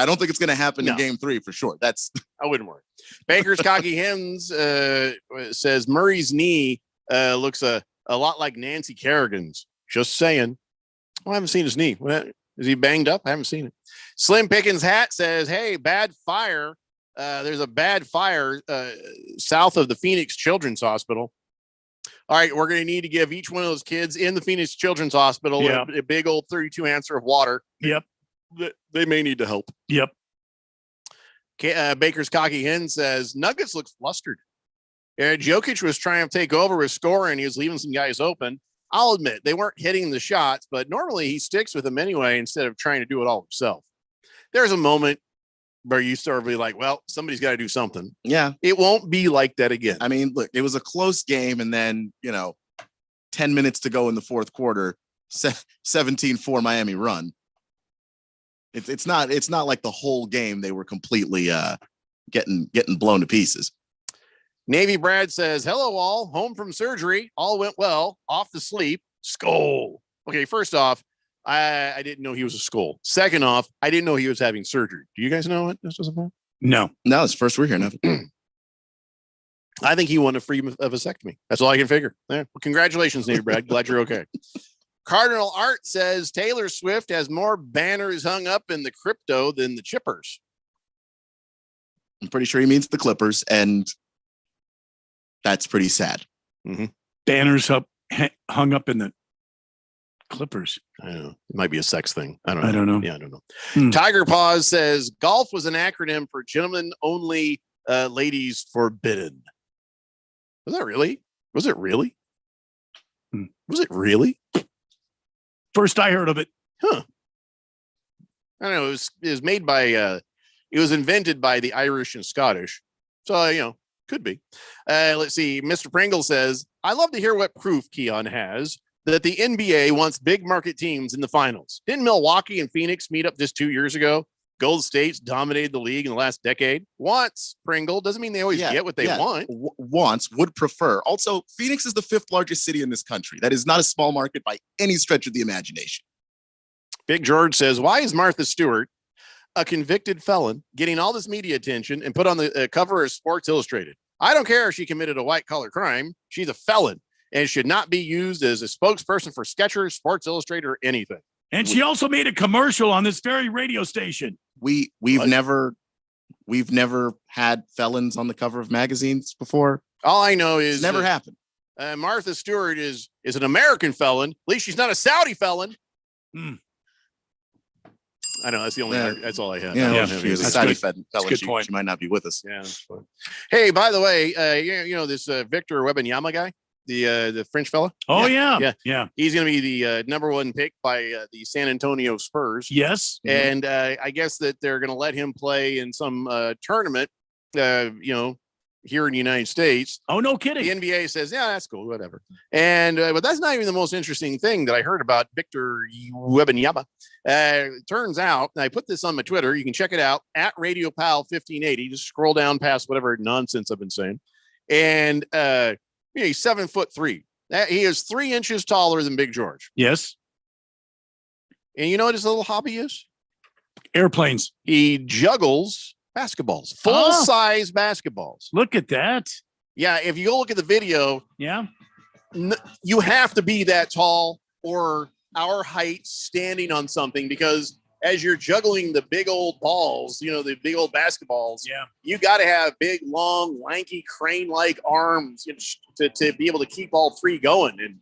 don't think it's going to happen in Game 3 for sure.
I wouldn't worry. Baker's Cocky Hens says Murray's knee looks a lot like Nancy Kerrigan's. Just saying. Well, I haven't seen his knee. Is he banged up? I haven't seen it. Slim Pickens Hat says, hey, bad fire. There's a bad fire south of the Phoenix Children's Hospital. All right, we're going to need to give each one of those kids in the Phoenix Children's Hospital a big old 32 ouncer of water.
Yep.
They may need to help.
Yep.
Baker's Cocky Hen says, Nuggets look flustered. Jokic was trying to take over with scoring. He was leaving some guys open. I'll admit, they weren't hitting the shots, but normally he sticks with them anyway instead of trying to do it all himself. There's a moment where you start to be like, well, somebody's got to do something.
Yeah.
It won't be like that again.
I mean, look, it was a close game, and then, 10 minutes to go in the fourth quarter, 17-4 Miami run. It's not like the whole game they were completely getting blown to pieces.
Navy Brad says, hello all, home from surgery. All went well, off to sleep. Skull. Okay, first off, I didn't know he was a skull. Second off, I didn't know he was having surgery. Do you guys know what this was about?
No,
it's the first we're hearing of it.
I think he won a free vasectomy. That's all I can figure. There. Well, congratulations, Navy Brad. Glad you're okay. Cardinal Art says Taylor Swift has more banners hung up in the crypto than the Chippers.
I'm pretty sure he means the Clippers, and that's pretty sad.
Mm-hmm.
Banners hung up in the Clippers.
I don't know. It might be a sex thing. I don't know. Yeah, I don't know. Tiger Paws says golf was an acronym for gentlemen only, ladies forbidden. Was that really? Was it really? Was it really?
First I heard of it.
Huh. I don't know. It was made by, it was invented by the Irish and Scottish. So, could be. Let's see. Mr. Pringle says, I love to hear what proof Keon has that the NBA wants big market teams in the finals. Didn't Milwaukee and Phoenix meet up just 2 years ago? Golden State's dominated the league in the last decade. Wants, Pringle. Doesn't mean they always get what they want.
Wants, would prefer. Also, Phoenix is the 5th largest city in this country. That is not a small market by any stretch of the imagination.
Big George says, why is Martha Stewart, a convicted felon, getting all this media attention and put on the cover of Sports Illustrated? I don't care if she committed a white-collar crime. She's a felon and should not be used as a spokesperson for Skechers, Sports Illustrated, or anything.
And she also made a commercial on this very radio station.
We've never had felons on the cover of magazines before.
All I know is
it's never happened.
Martha Stewart is an American felon. At least she's not a Saudi felon. I know that's the only. That's all I have.
Yeah, she was a Saudi felon.
Good point.
She might not be with us.
Yeah. Hey, by the way, you know this Victor Wembanyama guy.
the French fella.
Oh yeah.
He's going to be the number one pick by the San Antonio Spurs.
Yes,
and I guess that they're going to let him play in some tournament. Here in the United States.
Oh, no kidding.
The NBA says, yeah, that's cool, whatever. And but that's not even the most interesting thing that I heard about Victor Wembanyama. Turns out, I put this on my Twitter. You can check it out at Radio Pal 1580. Just scroll down past whatever nonsense I've been saying. And he's 7'3". He is 3 inches taller than Big George.
Yes.
And you know what his little hobby is?
Airplanes.
He juggles basketballs, full-size basketballs.
Look at that.
Yeah, if you go look at the video, you have to be that tall or our height standing on something, because as you're juggling the big old balls, the big old basketballs, you got to have big, long, lanky, crane-like arms to be able to keep all three going. And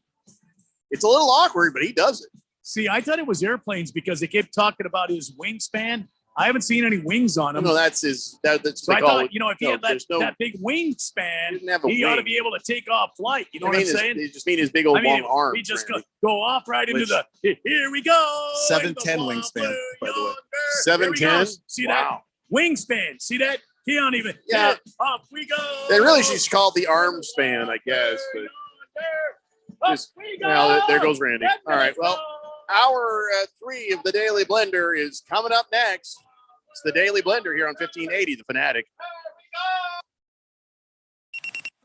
it's a little awkward, but he does it.
See, I thought it was airplanes because they kept talking about his wingspan. I haven't seen any wings on him.
No, that's his. That's
so I thought, if he had that big wingspan, he ought to be able to take off flight. You know what I'm saying?
They just mean his big old long arms.
We just go off right into the. Here we go.
7'10" wingspan, by the way.
7'10".
See that wingspan? See that? He don't even.
Yeah.
Off we go.
They really should just call it the arm span, I guess. But just, there goes Randy. All right. Well, hour 3 of the Daily Blender is coming up next. It's the Daily Blender here on 1580, The Fanatic.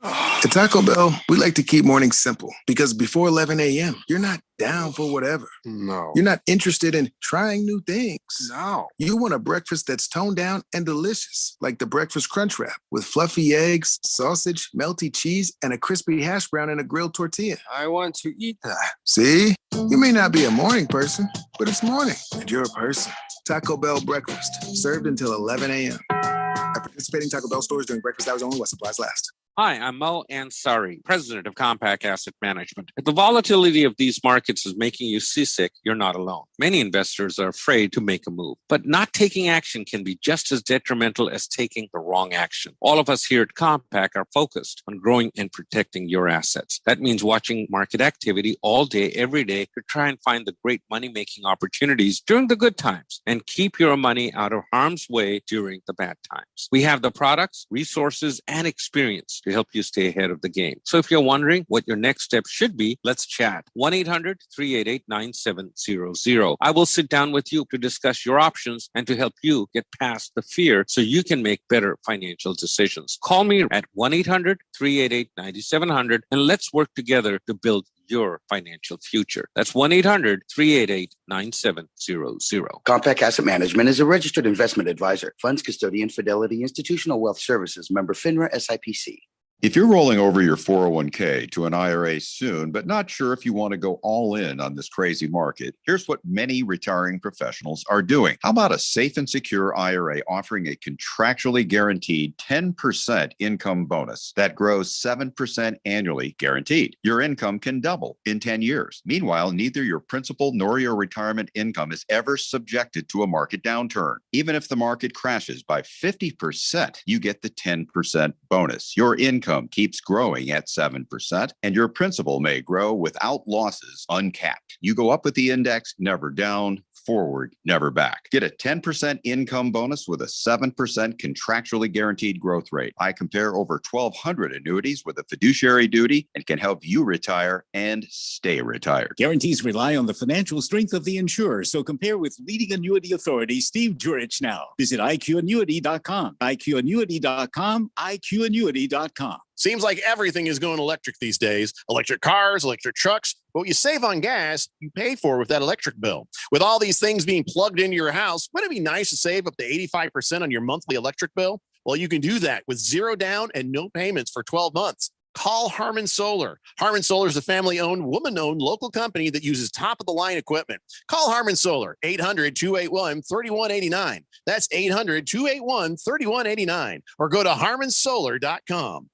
At Taco Bell, we like to keep mornings simple because before 11 a.m., you're not down for whatever.
No.
You're not interested in trying new things.
No.
You want a breakfast that's toned down and delicious, like the Breakfast Crunch Wrap with fluffy eggs, sausage, melty cheese, and a crispy hash brown and a grilled tortilla.
I want to eat that.
See? You may not be a morning person, but it's morning, and you're a person. Taco Bell breakfast, served until 11 a.m. At participating Taco Bell stores during breakfast hours only while supplies last.
Hi, I'm Mo Ansari, president of Compact Asset Management. If the volatility of these markets is making you seasick, you're not alone. Many investors are afraid to make a move, but not taking action can be just as detrimental as taking the wrong action. All of us here at Compact are focused on growing and protecting your assets. That means watching market activity all day, every day to try and find the great money-making opportunities during the good times and keep your money out of harm's way during the bad times. We have the products, resources, and experience to help you stay ahead of the game. So if you're wondering what your next step should be, let's chat. 1-800-388-9700. I will sit down with you to discuss your options and to help you get past the fear so you can make better financial decisions. Call me at 1-800-388-9700 and let's work together to build your financial future. That's 1-800-388-9700.
Compact Asset Management is a registered investment advisor. Funds custodian, Fidelity Institutional Wealth Services, member FINRA SIPC.
If you're rolling over your 401k to an IRA soon, but not sure if you want to go all in on this crazy market, here's what many retiring professionals are doing. How about a safe and secure IRA offering a contractually guaranteed 10% income bonus that grows 7% annually guaranteed? Your income can double in 10 years. Meanwhile, neither your principal nor your retirement income is ever subjected to a market downturn. Even if the market crashes by 50%, you get the 10% bonus. Your income keeps growing at 7%, and your principal may grow without losses, uncapped. You go up with the index, never down, forward, never back. Get a 10% income bonus with a 7% contractually guaranteed growth rate. I compare over 1,200 annuities with a fiduciary duty and can help you retire and stay retired.
Guarantees rely on the financial strength of the insurer, so compare with leading annuity authority Steve Jurich now. Visit IQannuity.com, IQannuity.com, IQannuity.com.
Seems like everything is going electric these days. Electric cars, electric trucks. But what you save on gas, you pay for with that electric bill. With all these things being plugged into your house, wouldn't it be nice to save up to 85% on your monthly electric bill? Well, you can do that with zero down and no payments for 12 months. Call Harmon Solar. Harmon Solar is a family-owned, woman-owned local company that uses top-of-the-line equipment. Call Harmon Solar, 800-281-3189. That's 800-281-3189. Or go to harmonsolar.com.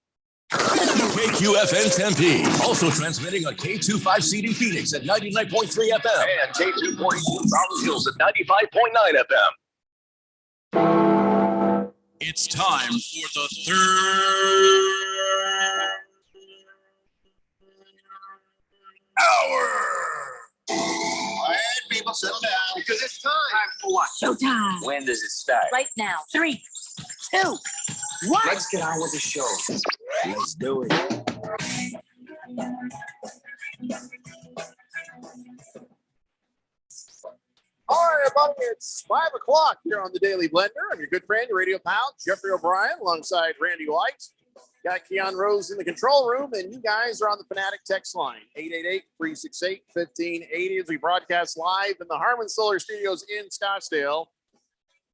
KQFN Tempe, also transmitting on K25CD Phoenix at 99.3 FM and K2.2 Round Hills at 95.9 FM.
It's time for the third
hour. Quiet, people, settle down because it's time.
Time for what?
Showtime.
When does it start?
Right now. 3, 2, 1.
Let's get on with the show.
Let's do it.
All right, everybody, it's 5 o'clock here on the Daily Blender. I'm your good friend, your radio pal, Jeffrey O'Brien, alongside Randy White. Got Keon Rose in the control room, and you guys are on the Fanatic text line, 888-368-1580, as we broadcast live in the Harman Solar Studios in Scottsdale.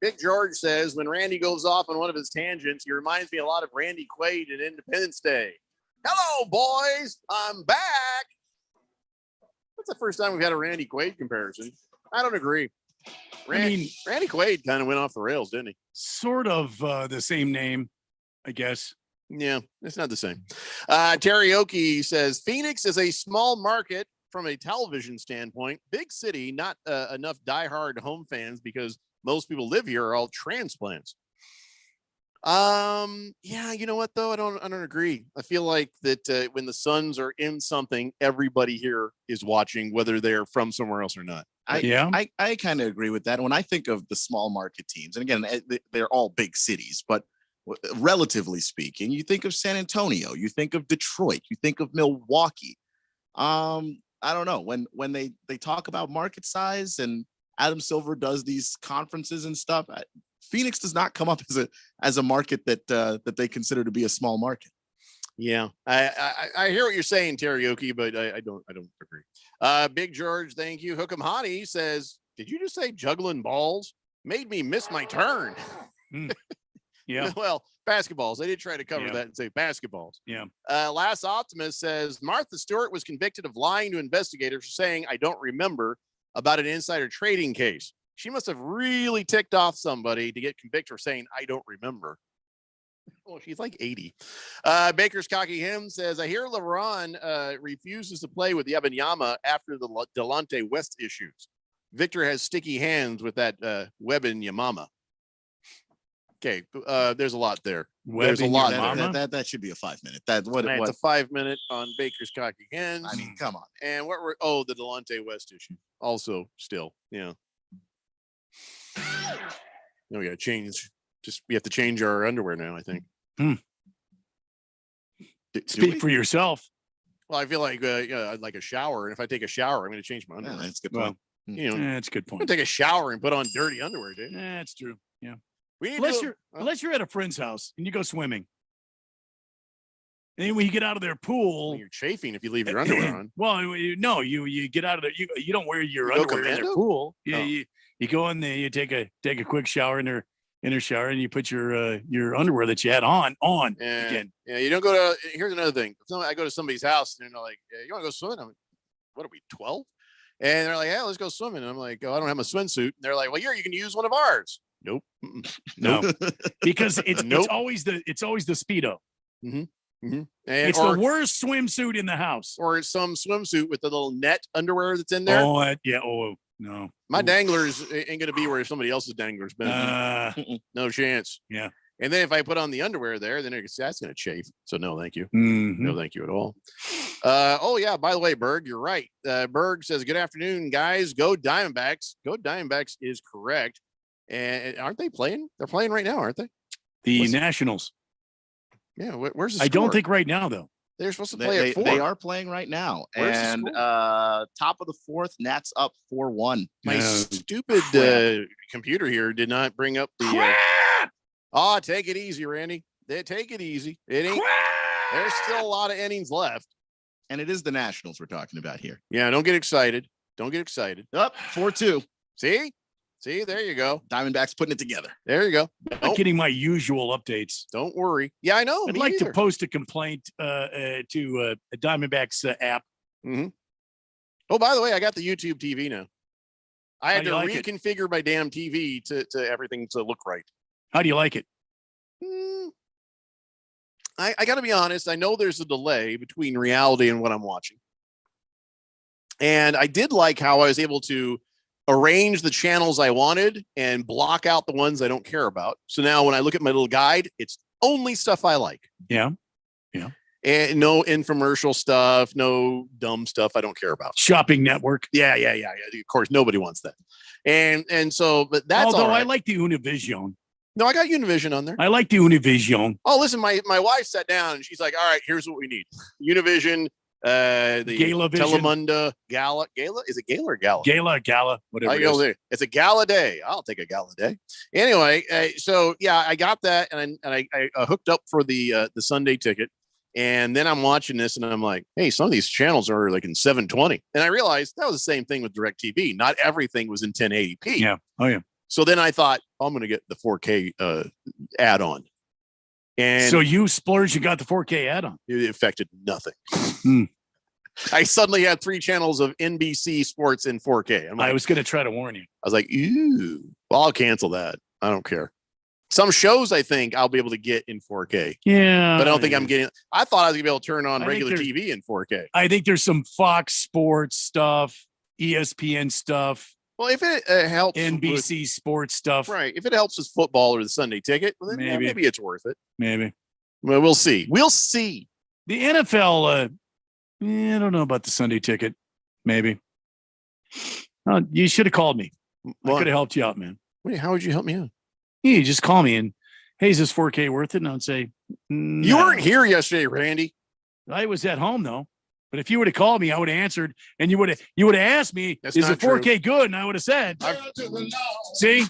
Big George says, when Randy goes off on one of his tangents, he reminds me a lot of Randy Quaid in Independence Day. Hello, boys. I'm back. That's the first time we've had a Randy Quaid comparison. I don't agree. Randy Quaid kind of went off the rails, didn't he?
Sort of the same name, I guess.
Yeah, it's not the same. Teriyaki says Phoenix is a small market from a television standpoint. Big city, not enough diehard home fans because most people live here are all transplants. Yeah, you know what though? I don't agree. I feel like that when the Suns are in something, everybody here is watching, whether they're from somewhere else or not.
I kind of agree with that. When I think of the small market teams, and again, they're all big cities, but relatively speaking, you think of San Antonio, you think of Detroit, you think of Milwaukee. I don't know, when they talk about market size and Adam Silver does these conferences and stuff, Phoenix does not come up as a market that they consider to be a small market.
Yeah, I hear what you're saying, Teriyaki, but I don't agree. Big George, thank you. Hook'em Hottie says, did you just say juggling balls? Made me miss my turn.
Yeah.
Well, basketballs. I did try to cover that and say basketballs.
Yeah.
Last Optimist says Martha Stewart was convicted of lying to investigators for saying, I don't remember, about an insider trading case. She must have really ticked off somebody to get convicted for saying, I don't remember. Oh, she's like 80. Baker's Cocky Him says, I hear LeBron refuses to play with Yama after the Delonte West issues. Victor has sticky hands with that Wembanyama. Okay, there's a lot there. There's a lot there.
That should be a 5 minute.
It's a 5 minute on Baker's Cocky Hens.
I mean, come on.
And the Delonte West issue. Also, still, yeah. No, we got to change. We have to change our underwear now, I think.
Speak for yourself.
Well, I feel like I'd like a shower, and if I take a shower, I'm going to change my underwear.
That's a good point.
That's a good point.
I'm going to take a shower and put on dirty underwear, dude.
That's true. Yeah.
Unless
you're at a friend's house and you go swimming. And then when you get out of their pool,
you're chafing if you leave your underwear on.
Well, no, you get out of there. You don't wear your underwear in their pool. You go in there, you take a quick shower in their shower, and you put your underwear that you had on again.
Yeah, you don't go to. Here's another thing. I go to somebody's house and they're like, "You want to go swimming?" I'm like, "What are we, 12?" And they're like, "Yeah, let's go swimming." And I'm like, "Oh, I don't have a swimsuit." And they're like, "Well, you can use one of ours." Nope.
No, because it's always the Speedo.
Mm-hmm. Mm-hmm.
It's the worst swimsuit in the house,
or it's some swimsuit with the little net underwear that's in there.
Oh, yeah. Oh, no.
My danglers ain't going to be where somebody else's danglers been. No chance.
Yeah.
And then if I put on the underwear there, then that's going to chafe. So no, thank you.
Mm-hmm.
No, thank you at all. Oh yeah. By the way, Berg, you're right. Berg says, "Good afternoon, guys. Go Diamondbacks." Go Diamondbacks is correct. And aren't they playing? They're playing right now, aren't they?
The Nationals.
Yeah. Where's the score?
I don't think right now though.
They're supposed to play at 4.
They are playing right now.
Where's
and top of the 4th, Nats up 4-1.
My stupid computer here did not bring up the. Take it easy, Randy. Take it easy. It ain't. There's still a lot of innings left,
and it is the Nationals we're talking about here.
Yeah, don't get excited. Don't get excited.
Up 4-2.
See, there you go.
Diamondbacks putting it together.
There you go.
I'm getting my usual updates.
Don't worry. Yeah, I know.
I'd like to post a complaint to a Diamondbacks app.
Mm-hmm. Oh, by the way, I got the YouTube TV now. I had to reconfigure my damn TV to everything to look right.
How do you like it?
I got to be honest. I know there's a delay between reality and what I'm watching. And I did like how I was able to arrange the channels I wanted and block out the ones I don't care about. So now when I look at my little guide, it's only stuff I like.
Yeah.
And no infomercial stuff, no dumb stuff I don't care about.
Shopping Network.
Yeah. Of course, nobody wants that. And so, but that's
although
all right.
I like the Univision.
No, I got Univision on there.
I like the Univision.
Oh, listen, my wife sat down and she's like, all right, here's what we need. Univision, the
Galavision.
Telemunda, Gala. Is it Gala or Gala?
Gala, whatever
I
it
go
is.
there. It's a gala day. I'll take a gala day. Anyway, so yeah, I got that, and I hooked up for the Sunday ticket, and then I'm watching this, and I'm like, hey, some of these channels are like in 720, and I realized that was the same thing with DirecTV. Not everything was in 1080p.
Yeah. Oh yeah.
So then I thought, I'm going to get the 4K add-on, and
So you splurged, you got the 4K add-on.
it affected nothing. I suddenly had 3 channels of NBC Sports in 4K.
I was going to try to warn you.
I was like, ew. Well, I'll cancel that. I don't care. Some shows I think I'll be able to get in 4K.
Yeah.
But I don't think I'm getting. I thought I was gonna be able to turn on
I think
regular
there's-
TV in 4K.
I think there's some Fox Sports stuff, ESPN stuff,
Well, if it helps,
NBC Sports stuff.
right? If it helps with football or the Sunday ticket, well, then yeah,
Maybe.
maybe it's worth it.
Maybe.
Well, we'll see. We'll see.
The NFL, I don't know about the Sunday ticket. Maybe. You should have called me. I
Well,
could have helped you out, man.
wait, how would you help me out?
You just call me and, hey, is this 4K worth it? And I'd say,
You weren't here yesterday, Randy.
I was at home though. But if you would have called me, I would have answered, and you would have asked me,
That's
is
not
the 4K good? And I would have said, see,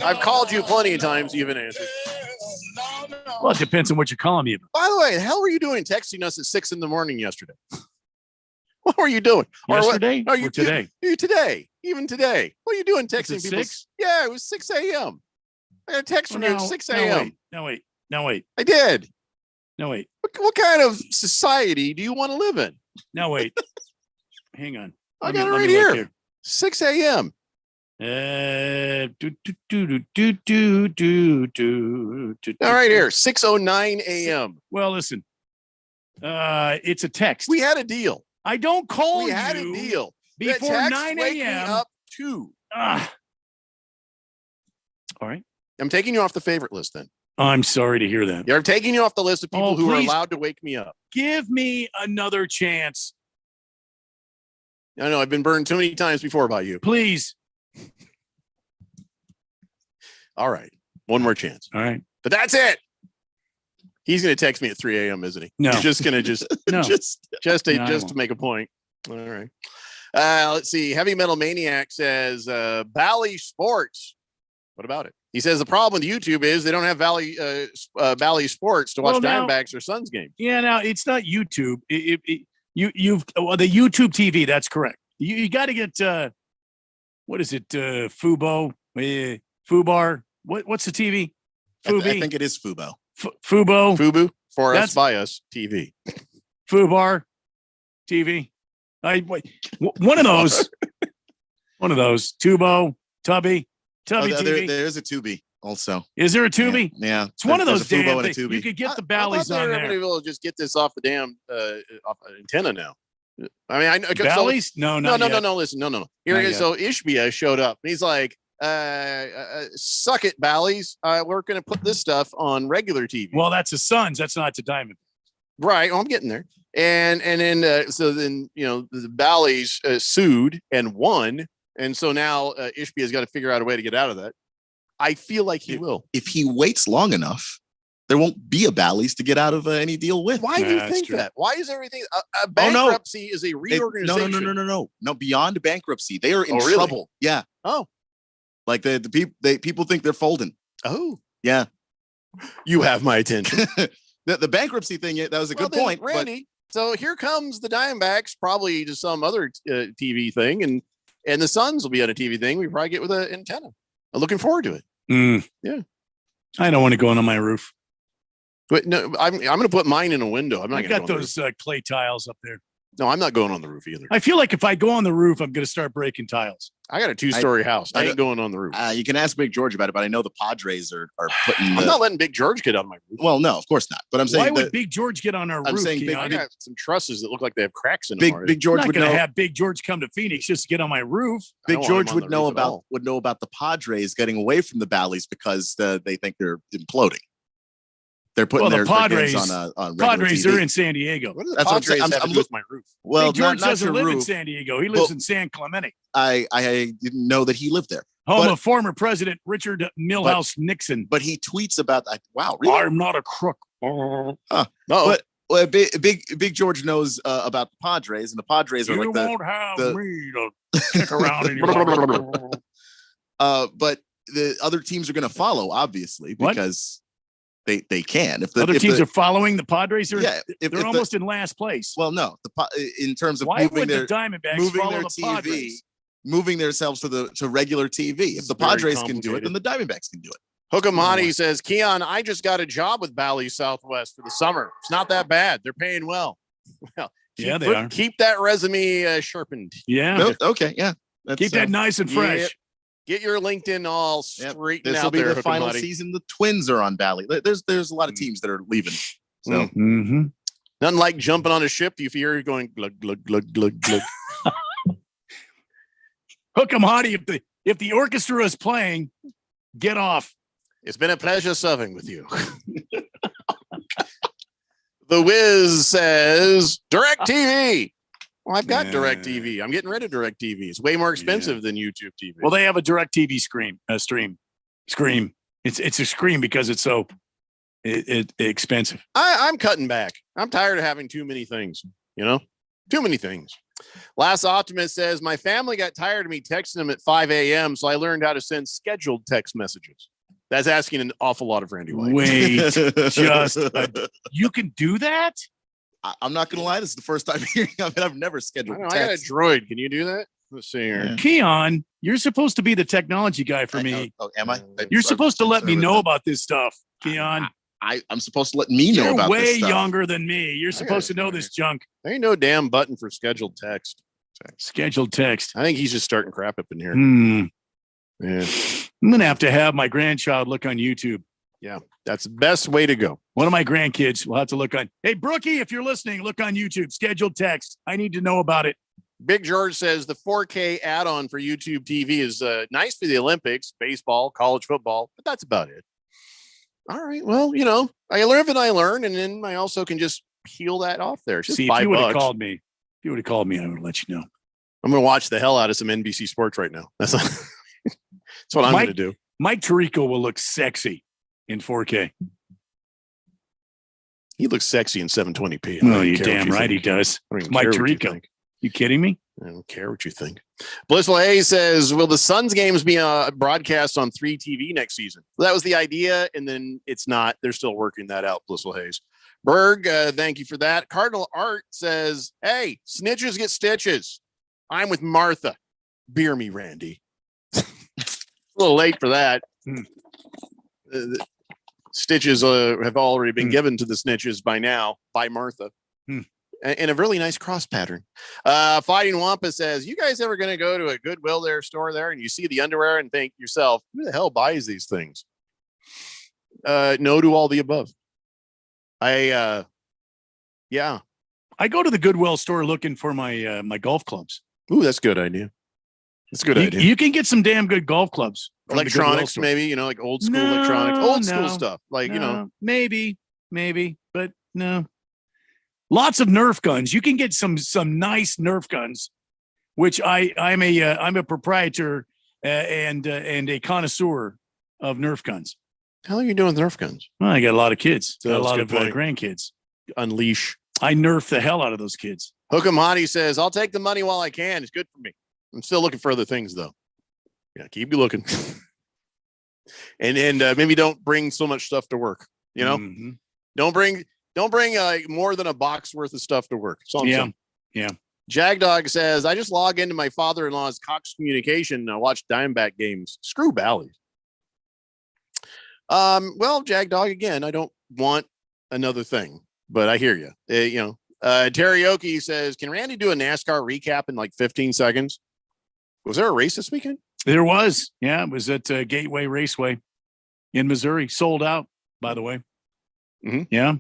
I've called you plenty of times. You haven't answered.
well, it depends on what you're calling me about.
By the way, the hell were you doing texting us at 6 a.m. yesterday? What were you doing? Or what-
Yesterday
Are
or
you
today?
You today? Even today? What are you doing
Was
texting
it
people?
6?
Yeah, it was 6 a.m. I got a text from you at 6 a.m.
No, wait.
I did.
No, wait.
What kind of society do you want to live in?
No, wait. Hang on.
I
Let me-
got it
let
right
me look
here. 6 a.m. All right, here, 6:09 a.m.
Well, listen. It's a text.
We had a deal.
I don't call
We
you
had a deal. The
before
text
9
wake me
a.m.
up too.
Ah. All right.
I'm taking you off the favorite list then.
I'm sorry to hear that.
Yeah, I'm taking you off the list of people
Oh,
who are
please.
allowed to wake me up.
Give me another chance,
I know I've been burned too many times before by you.
please.
All right. One more chance.
All right.
But that's it. He's going to text me at 3 a.m., isn't he?
No.
He's just going to just
No.
just
No, I
to
won't.
make a point. All right. Let's see. Heavy Metal Maniac says Bally Sports. What about it? He says the problem with YouTube is they don't have Bally Sports to watch
Well, now-
Diamondbacks or Suns games.
Yeah, now it's not YouTube. You've the YouTube TV. That's correct. You got to get what is it? Fubo, Fubar. What's the TV?
I
Fubi,
think it is Fubo.
Fubo,
Fubu for us
That's-
by us TV.
Fubar, TV. One of those. One of those. Tubo, Tubby TV.
There's a Tubi also.
Is there a Tubi?
Yeah.
It's one of
There's
those
a Fubo
damn
and a
things.
Tubi.
You could get the
I
Bally's
thought
on
everybody
there.
will just get this off the damn off antenna now. I mean, I know.
Bally's? No.
No. Listen, no. Here
Not
it is.
yet.
So Ishbia showed up. He's like, "Suck it, Bally's. We're going to put this stuff on regular TV."
Well, that's the Suns. That's not the Diamond.
Right. Oh, I'm getting there. And then so then the Bally's sued and won, and so now Ishbia's got to figure out a way to get out of that. I feel like he will.
If he waits long enough, there won't be a Bally's to get out of any deal with.
Why do you
That's
think
true.
that? Why is everything a
Oh, no.
bankruptcy is a
They-
reorganization?
No. Beyond bankruptcy, they are in
Oh, really?
trouble. Yeah.
Oh.
Like the people think they're folding.
Oh,
Yeah.
you have my attention.
The bankruptcy thing, that was a
Well,
good
then,
point. but
Randy. So here comes the Diamondbacks, probably to some other TV thing, and the Suns will be on a TV thing. We probably get with an antenna. I'm looking forward to it. Yeah.
I don't want to go on my roof.
But no, I'm going to put mine in a window. I'm not
I
going to
got
go on
those clay tiles up there.
the roof. No, I'm not going on the roof either.
I feel like if I go on the roof, I'm going to start breaking tiles.
I got a 2-story house. I ain't going on the roof.
you can ask Big George about it, but I know the Padres are putting.
I'm not letting Big George get on my roof.
Well, no, of course not. But I'm saying
Why would
that
Big George get on our
I'm
roof?
saying Big-
I
Keon?
got some trusses that look like they have cracks in them. already.
Big George
I'm not
would
going
know.
to have Big George come to Phoenix just to get on my roof.
I
Big
don't want
George
him on
would
the
know
roof at all.
about the Padres getting away from the Bally's because they think they're imploding. They're putting
Well,
their
the Padres
games on regular
Padres
TV.
are in San Diego.
What do the
That's what I'm
Padres
saying.
have to do with my roof?
Well,
Big George
not
doesn't
your
live in
roof.
San Diego. He lives
Well,
in San Clemente,
I didn't know that he lived there.
home
but-
of former President Richard Milhouse Nixon.
But he tweets about that. Wow, really?
I'm not a crook.
But Big George knows about the Padres, and the Padres are
You
like the.
won't have
the-
me to kick around in your
But the other teams are going to follow, obviously,
What?
because they can. If
Other
if
teams are following the Padres.
yeah, if
They're almost in last place.
well, no, in terms of
Why
moving
would
their
the Diamondbacks
moving
follow
their
the
TV,
Padres?
moving themselves to regular TV. If the
very
Padres can do it,
complicated.
then the Diamondbacks can do it.
Hookamati says, Keon, I just got a job with Bally Southwest for the summer. It's not that bad. They're paying well. Well,
Yeah, they are.
Keep that resume sharpened.
Yeah.
No, okay, yeah. That's,
Keep that nice and fresh.
Yep. Get your LinkedIn all
Yep.
straightened
This will
out
be
there.
the final
Hookamati.
season. The Twins are on Bally. There's a lot of teams that are leaving. So
Mm-hmm.
Nothing like jumping on a ship. You hear going glug glug glug glug glug.
Hook 'em, Hottie. If the orchestra is playing, get off.
It's been a pleasure serving with you. The Wiz says DirecTV. Well, I've got DirecTV. I'm getting rid of DirecTV. It's way more expensive than YouTube TV.
Well, they have a direct TV stream. It's a scream because it's so expensive.
I'm cutting back. I'm tired of having too many things, too many things. Last Optimist says, my family got tired of me texting them at 5 a.m., so I learned how to send scheduled text messages. That's asking an awful lot of Randy White.
Wait, you can do that?
I'm not going to lie. This is the first time hearing of it. I've never scheduled
I got a
text.
droid. Can you do that? Let's see here.
Keon, you're supposed to be the technology guy for me.
Oh, am I?
You're supposed to let me know about this stuff, Keon.
I'm supposed to let me know
You're
about this
way
stuff.
younger than me. You're supposed to know this junk.
There ain't no damn button for scheduled text.
Scheduled text.
I think he's just starting crap up in here. Yeah.
I'm going to have my grandchild look on YouTube.
Yeah, that's the best way to go.
One of my grandkids will have to look on. Hey, Brookie, if you're listening, look on YouTube. Scheduled text. I need to know about it.
Big George says the 4K add-on for YouTube TV is nice for the Olympics, baseball, college football, but that's about it. All right. Well, I live and I learn, and then I also can just peel that off there. It's just
See,
$5.
if you would have called me, I would have let you know.
I'm going to watch the hell out of some NBC Sports right now. That's what I'm going to do.
Mike Tirico will look sexy in 4K.
He looks sexy in 720p.
Oh, you're damn right he does. Mike Tirico. You kidding me?
I don't care what you think. Blissful Hayes says, will the Suns games be broadcast on 3 TV next season? Well, that was the idea, and then it's not. They're still working that out, Blissful Hayes. Berg, thank you for that. Cardinal Art says, hey, snitches get stitches. I'm with Martha. Beer me, Randy. A little late for that. Stitches have already been given to the snitches by now by Martha. And a really nice cross pattern. Fighting Wampa says, you guys ever going to go to a Goodwill store there and you see the underwear and think yourself, who the hell buys these things? No to all the above. I
go to the Goodwill store looking for my my golf clubs.
Ooh, that's a good idea. That's a good idea.
You can get some damn good golf clubs. from the Goodwill
Electronics,
store.
maybe, like old school electronics, old school stuff. Like,
maybe, but no. Lots of Nerf guns. You can get some nice Nerf guns, which I'm a proprietor and a connoisseur of Nerf guns.
How are you doing with Nerf guns?
Well, I got a lot of kids.
So
Got a
that's
lot
a
of
good point.
grandkids.
Unleash.
I Nerf the hell out of those kids.
Hook'em Hottie says, I'll take the money while I can. It's good for me. I'm still looking for other things, though. Yeah, keep looking. and maybe don't bring so much stuff to work.
Mm-hmm.
Don't bring more than a box worth of stuff to work. That's all I'm saying.
Yeah.
Jagdog says, I just log into my father-in-law's Cox Communication and I watch Diamondback games. Screw Bally. Well, Jagdog, again, I don't want another thing, but I hear you. Teriyaki says, can Randy do a NASCAR recap in like 15 seconds? Was there a race this weekend?
There was. Yeah, it was at Gateway Raceway in Missouri. Sold out, by the way.
Mm-hmm.
Yeah.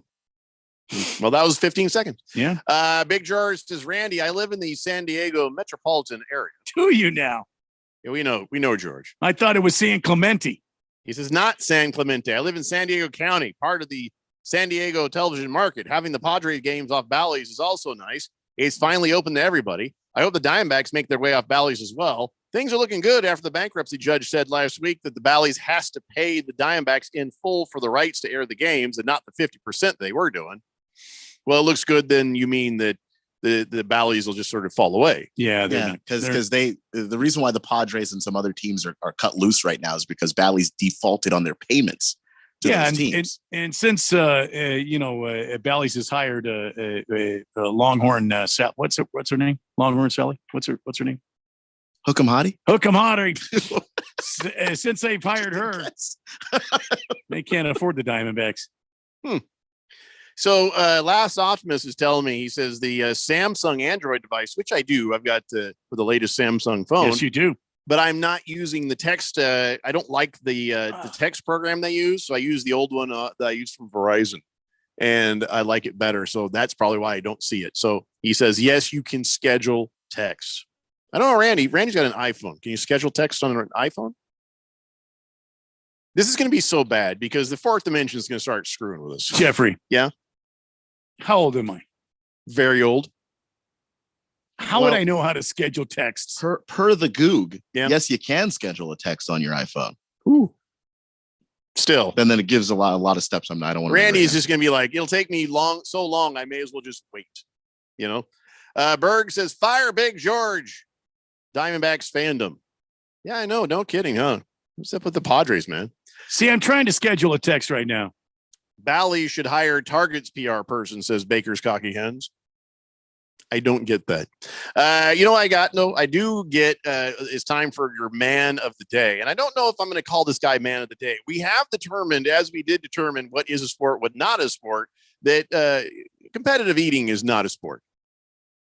Well, that was 15 seconds.
Yeah.
Big George says, Randy, I live in the San Diego metropolitan area.
Do you now?
Yeah, we know, George.
I thought it was San Clemente.
He says, not San Clemente. I live in San Diego County, part of the
San Diego television market. Having the Padres games off Bally's is also nice. It's finally open to everybody. I hope the Diamondbacks make their way off Bally's as well. Things are looking good after the bankruptcy judge said last week that the Bally's has to pay the Diamondbacks in full for the rights to air the games and not the 50% they were doing. Well, it looks good. Then you mean that the Bally's will just sort of fall away.
Yeah,
because the reason why the Padres and some other teams are cut loose right now is because Bally's defaulted on their payments to those teams.
And since Bally's has hired a Longhorn, what's her name? Longhorn Sally. What's her name?
Hook'em Hottie.
Hook'em Hottie. Since they've hired her, they can't afford the Diamondbacks.
So Last Optimus is telling me, he says the Samsung Android device, which I do. I've got for the latest Samsung phone.
Yes, you do.
But I'm not using the text. I don't like the text program they use. So I use the old one that I use from Verizon. And I like it better. So that's probably why I don't see it. So he says, yes, you can schedule text. I don't know, Randy. Randy's got an iPhone. Can you schedule text on an iPhone? This is going to be so bad because the fourth dimension is going to start screwing with us.
Jeffrey.
Yeah.
How old am I?
Very old.
How would I know how to schedule texts?
Per the Goog, yes, you can schedule a text on your iPhone.
Ooh. Still.
And then it gives a lot of steps. I don't want to.
Randy's just going to be like, it'll take me so long, I may as well just wait. You know? Berg says, fire Big George. Diamondbacks fandom. Yeah, I know. No kidding, huh? What's up with the Padres, man?
See, I'm trying to schedule a text right now.
Bally should hire Target's PR person, says Baker's Cocky Hens. I don't get that. I do get it's time for your man of the day. And I don't know if I'm going to call this guy man of the day. We have determined, as we did determine what is a sport, what not a sport, that competitive eating is not a sport.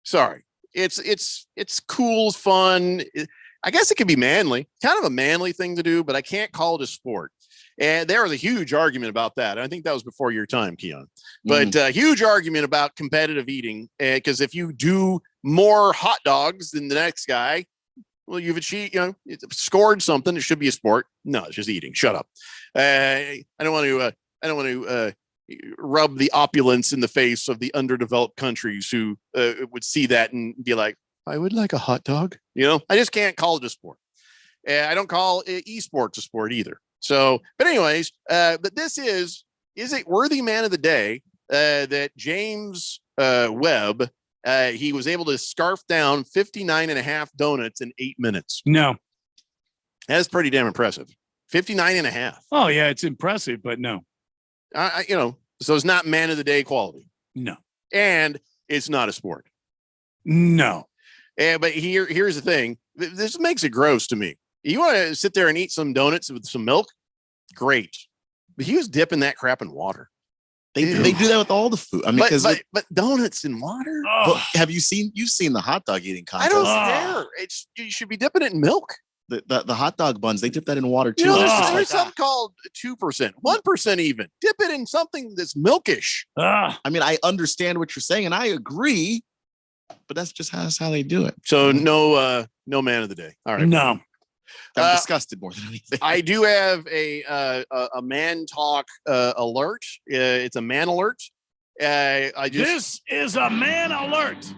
Sorry. It's cool, fun. I guess it can be manly, kind of a manly thing to do, but I can't call it a sport. And there was a huge argument about that. I think that was before your time, Keon. But huge argument about competitive eating. Because if you do more hot dogs than the next guy, well, you've achieved, scored something. It should be a sport. No, it's just eating. Shut up. I don't want to rub the opulence in the face of the underdeveloped countries who would see that and be like, I would like a hot dog. I just can't call it a sport. I don't call esports a sport either. So, but anyways, but this is it worthy man of the day that James Webb, he was able to scarf down 59 and a half donuts in 8 minutes.
No.
That's pretty damn impressive. 59 and a half.
Oh, yeah, it's impressive, but no.
So it's not man of the day quality.
No.
And it's not a sport.
No.
But here's the thing. This makes it gross to me. You want to sit there and eat some donuts with some milk? Great. But he was dipping that crap in water.
They do that with all the food. I mean,
but donuts in water?
Well, you've seen the hot dog eating contest?
I don't care. You should be dipping it in milk.
The hot dog buns, they dip that in water too.
There's something called 2%, 1% even. Dip it in something that's milkish.
I mean, I understand what you're saying, and I agree, but that's just how they do it.
So no man of the day. All right.
No.
I'm disgusted more than anything.
I do have a man talk alert. It's a man alert.
This is a man alert.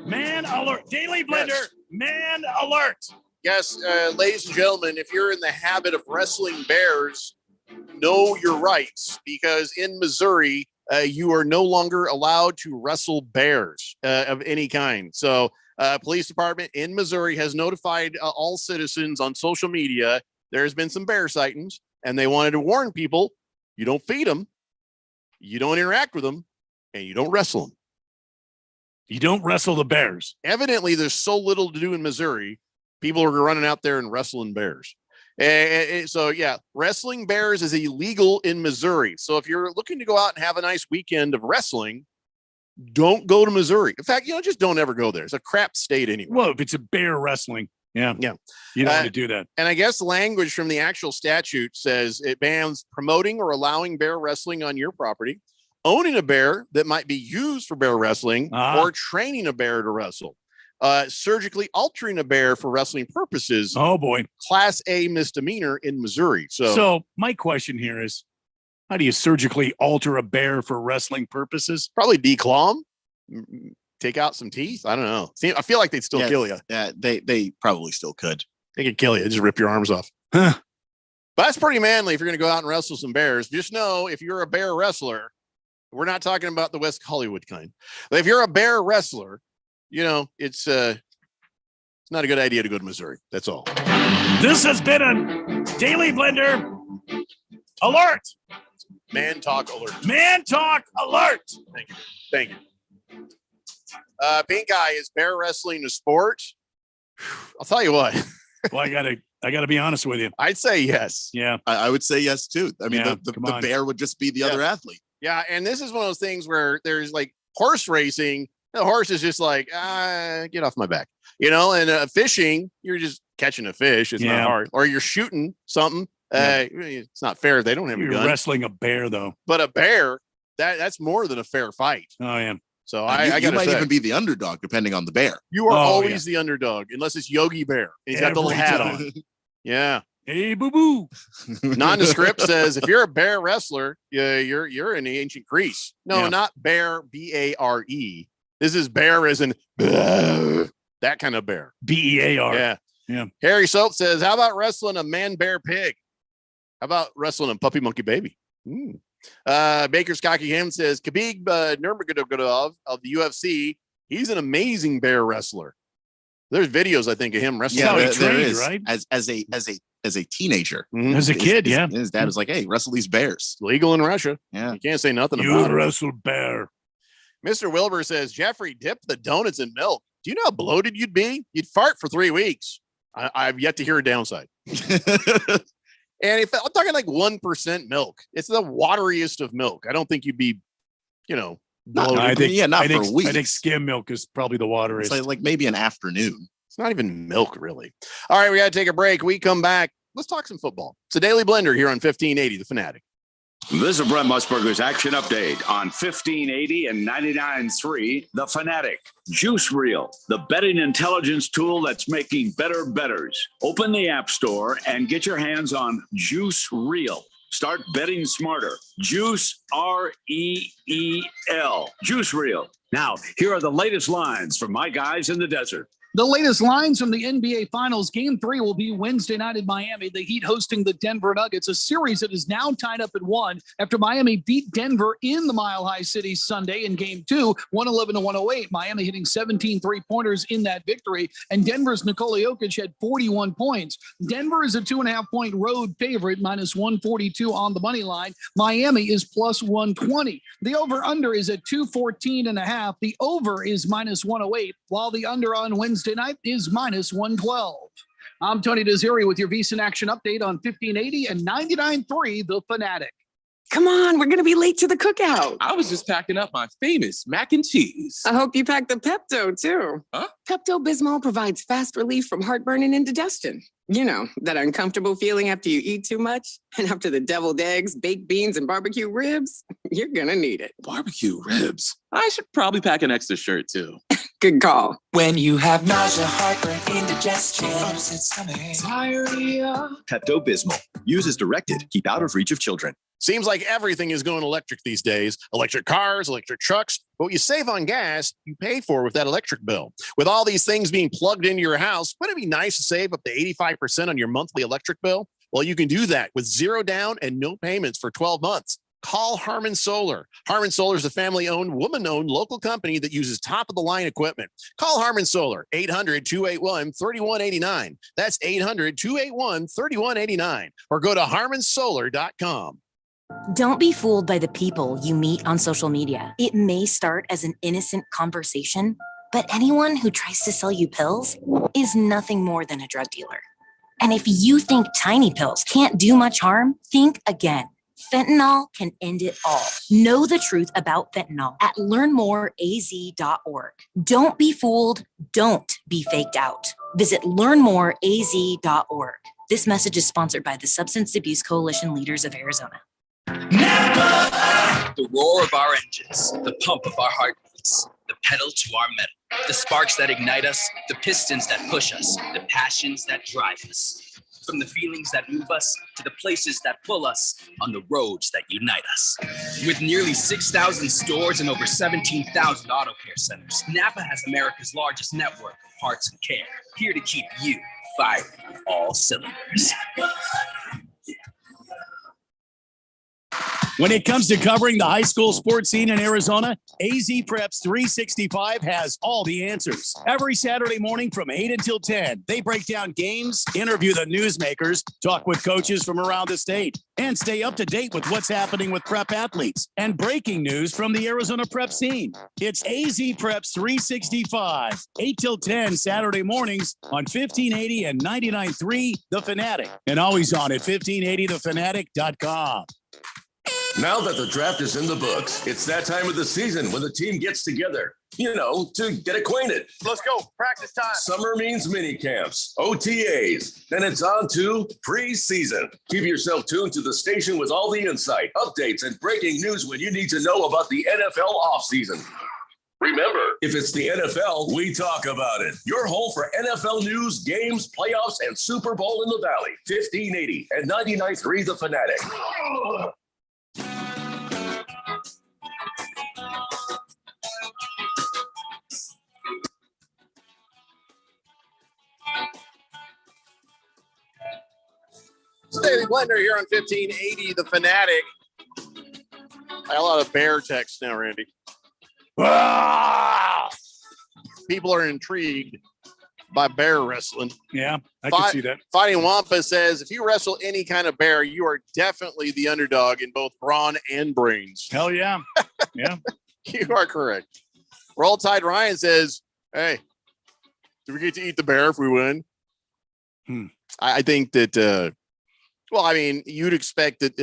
Man alert. Daily Blender. Yes. Man alert.
Yes, ladies and gentlemen, if you're in the habit of wrestling bears, know your rights, because in Missouri, you are no longer allowed to wrestle bears of any kind. So police department in Missouri has notified all citizens on social media there's been some bear sightings, and they wanted to warn people, you don't feed them, you don't interact with them, and you don't wrestle them.
You don't wrestle the bears.
Evidently, there's so little to do in Missouri. People are running out there and wrestling bears. So, yeah, wrestling bears is illegal in Missouri. So if you're looking to go out and have a nice weekend of wrestling, don't go to Missouri. In fact, just don't ever go there. It's a crap state anyway.
Well, if it's a bear wrestling, yeah. You don't want to do that.
And I guess language from the actual statute says it bans promoting or allowing bear wrestling on your property, owning a bear that might be used for bear wrestling, or training a bear to wrestle. Surgically altering a bear for wrestling purposes.
Oh boy.
Class A misdemeanor in Missouri. So
my question here is, How do you surgically alter a bear for wrestling purposes?
Probably declaw them, take out some teeth. I don't know. See, I feel like they'd still kill you.
Yeah, they probably still could.
They could kill you. Just rip your arms off.
Huh.
But that's pretty manly if you're going to go out and wrestle some bears. Just know if you're a bear wrestler, we're not talking about the West Hollywood kind. But if you're a bear wrestler, you know, it's not a good idea to go to Missouri. That's all.
This has been a Daily Blender alert.
Man talk alert.
Man talk alert.
Thank you. Thank you. Pink Eye, is bear wrestling a sport? I'll tell you what.
Well, I gotta be honest with you.
I'd say yes.
Yeah.
I would say yes too. I mean,
Yeah,
the bear would just be the other athlete.
Yeah, and this is one of those things where there's like horse racing. The horse is just like, get off my back, you know. And fishing, you're just catching a fish. It's not hard. Or you're shooting something. It's not fair. They don't have a
You're
gun.
wrestling a bear, though.
But a bear, that's more than a fair fight.
Oh yeah.
So
You might even be the underdog depending on the bear.
You are always the underdog, unless it's Yogi Bear. He's got the little hat on. Yeah.
Hey, boo boo.
Nondescript says if you're a bear wrestler, you're in the ancient Greece. No, not bear, B-A-R-E. This is bear as in that kind of bear.
B-E-A-R.
Yeah.
Yeah.
Harry Soap says, how about wrestling a man bear pig? How about wrestling a puppy monkey baby? Baker Skockingham says Khabib Nurmagomedov of the UFC. He's an amazing bear wrestler. There's videos, I think, of him wrestling.
Yeah, there is. Right? As a teenager,
as a kid,
his dad was like, "Hey, wrestle these bears."
Legal in Russia.
Yeah,
you can't say nothing
you
about it.
Wrestle bear.
Mr. Wilbur says, Jeffrey, dip the donuts in milk. Do you know how bloated you'd be? You'd fart for 3 weeks. I've yet to hear a downside. And if I'm talking like 1% milk, it's the wateriest of milk. I don't think you'd be, bloated.
I think,
not for a week.
I think skim milk is probably the wateriest.
It's like maybe an afternoon.
It's not even milk, really. All right, we got to take a break. We come back. Let's talk some football. It's a Daily Blender here on 1580, The Fanatic.
This is Brent Musburger's action update on 1580 and 99.3 The Fanatic. Juice Reel, the betting intelligence tool that's making better bettors. Open the App Store and get your hands on Juice Reel. Start betting smarter. Juice, R-E-E-L. Juice Reel. Now, here are the latest lines from my guys in the desert.
The latest lines from the NBA Finals. Game 3 will be Wednesday night in Miami. The Heat hosting the Denver Nuggets, a series that is now tied up at 1 after Miami beat Denver in the Mile High City Sunday in Game 2, 111-108. Miami hitting 17 three-pointers in that victory, and Denver's Nikola Jokic had 41 points. Denver is a 2.5-point road favorite, minus 142 on the money line. Miami is plus 120. The over-under is at 214.5. The over is minus 108, while the under on Wednesday night is minus 112. I'm Tony Desiri with your VSiN Action Update on 1580 and 99.3 The Fanatic.
Come on, we're going to be late to the cookout.
I was just packing up my famous mac and cheese.
I hope you packed the Pepto, too.
Huh?
Pepto-Bismol provides fast relief from heartburn and indigestion. You know, that uncomfortable feeling after you eat too much? And after the deviled eggs, baked beans, and barbecue ribs? You're going to need it.
Barbecue ribs? I should probably pack an extra shirt, too.
Good call.
When you have nausea, heartburn, indigestion, upset stomach, diarrhea.
Pepto-Bismol. Use as directed. Keep out of reach of children.
Seems like everything is going electric these days. Electric cars, electric trucks. But what you save on gas, you pay for with that electric bill. With all these things being plugged into your house, wouldn't it be nice to save up to 85% on your monthly electric bill? Well, you can do that with zero down and no payments for 12 months. Call Harmon Solar. Harmon Solar is a family-owned, woman-owned local company that uses top-of-the-line equipment. Call Harmon Solar, 800-281-3189. That's 800-281-3189. Or go to harmonsolar.com.
Don't be fooled by the people you meet on social media. It may start as an innocent conversation, but anyone who tries to sell you pills is nothing more than a drug dealer. And if you think tiny pills can't do much harm, think again. Fentanyl can end it all. Know the truth about fentanyl at learnmoreaz.org. Don't be fooled. Don't be faked out. Visit learnmoreaz.org. This message is sponsored by the Substance Abuse Coalition Leaders of Arizona.
The roar of our engines, the pump of our heartbeats, the pedal to our metal, the sparks that ignite us, the pistons that push us, the passions that drive us. From the feelings that move us to the places that pull us on the roads that unite us. With nearly 6,000 stores and over 17,000 auto care centers, Napa has America's largest network of parts and care, here to keep you firing on all cylinders.
When it comes to covering the high school sports scene in Arizona, AZ Preps 365 has all the answers. Every Saturday morning from 8 until 10, they break down games, interview the newsmakers, talk with coaches from around the state, and stay up to date with what's happening with prep athletes and breaking news from the Arizona prep scene. It's AZ Preps 365, 8 till 10 Saturday mornings on 1580 and 99.3 The Fanatic, and always on at 1580thefanatic.com.
Now that the draft is in the books, it's that time of the season when the team gets together, to get acquainted.
Let's go. Practice time.
Summer means mini camps, OTAs. Then it's on to preseason. Keep yourself tuned to the station with all the insight, updates, and breaking news when you need to know about the NFL offseason. Remember, if it's the NFL, we talk about it. Your home for NFL news, games, playoffs, and Super Bowl in the Valley. 1580 and 99.3 The Fanatic.
Daily Blender here on 1580 The Fanatic. I got a lot of bear text now, Randy. People are intrigued by bear wrestling.
Yeah, I can see that.
Fighting Wampa says, if you wrestle any kind of bear, you are definitely the underdog in both brawn and brains.
Hell yeah. Yeah.
You are correct. Roll Tide Ryan says, hey, do we get to eat the bear if we win? I think that, you'd expect that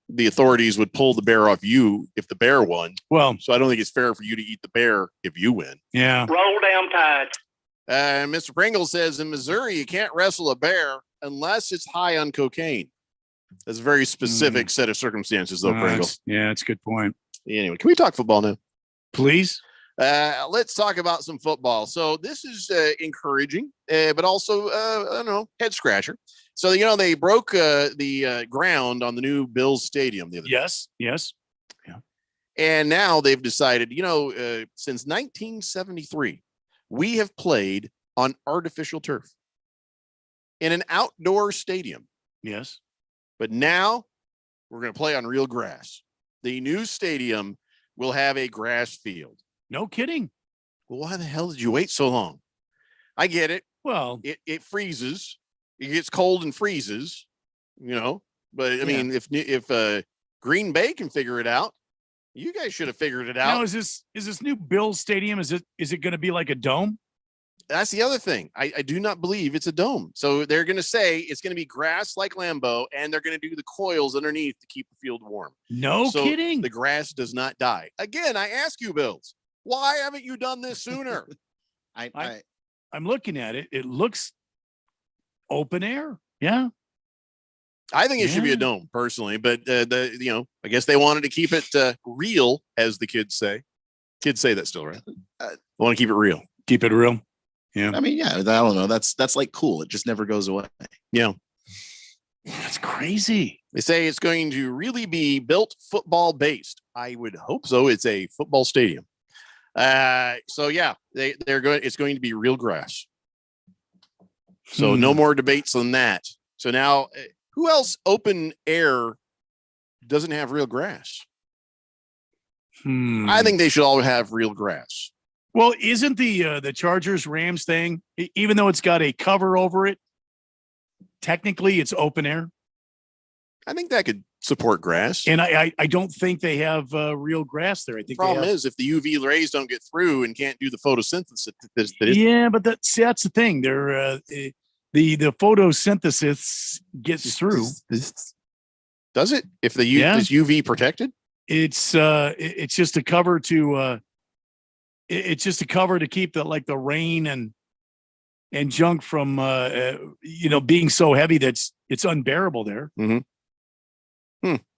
the authorities would pull the bear off you if the bear won.
Well,
so I don't think it's fair for you to eat the bear if you win.
Yeah.
Roll down Tide.
Mr. Pringle says in Missouri, you can't wrestle a bear unless it's high on cocaine. That's a very specific set of circumstances, though, Pringle.
Yeah, that's a good point.
Anyway, can we talk football now?
Please.
Let's talk about some football. So this is encouraging, but also, head scratcher. So, they broke the ground on the new Bills Stadium the other day.
Yes.
Yeah. And now they've decided, since 1973, we have played on artificial turf in an outdoor stadium.
Yes.
But now we're going to play on real grass. The new stadium will have a grass field.
No kidding.
Well, why the hell did you wait so long? I get it.
Well,
it freezes. It gets cold and freezes, but I mean, if Green Bay can figure it out, you guys should have figured it out.
Now, is this new Bills Stadium? Is it going to be like a dome?
That's the other thing. I do not believe it's a dome. So they're going to say it's going to be grass like Lambeau, and they're going to do the coils underneath to keep the field warm.
No kidding.
The grass does not die. Again, I ask you, Bills, why haven't you done this sooner?
I'm looking at it. It looks open air. Yeah.
I think it should be a dome personally, but I guess they wanted to keep it real, as the kids say. Kids say that still, right? They want to keep it real.
Keep it real. Yeah.
I mean, yeah, I don't know. That's like cool. It just never goes away.
Yeah.
That's crazy.
They say it's going to really be built football based. I would hope so. It's a football stadium. So yeah, they're going. It's going to be real grass. So no more debates on that. So now, who else open air doesn't have real grass? I think they should all have real grass.
Well, isn't the Chargers Rams thing, even though it's got a cover over it, technically it's open air?
I think that could support grass.
And I don't think they have real grass there. I think
the problem is if the UV rays don't get through and can't do the photosynthesis.
Yeah, but that's the thing. They're the photosynthesis gets through.
Does it? If the is UV protected?
It's just a cover to it's just a cover to keep the rain and junk from being so heavy that's it's unbearable there.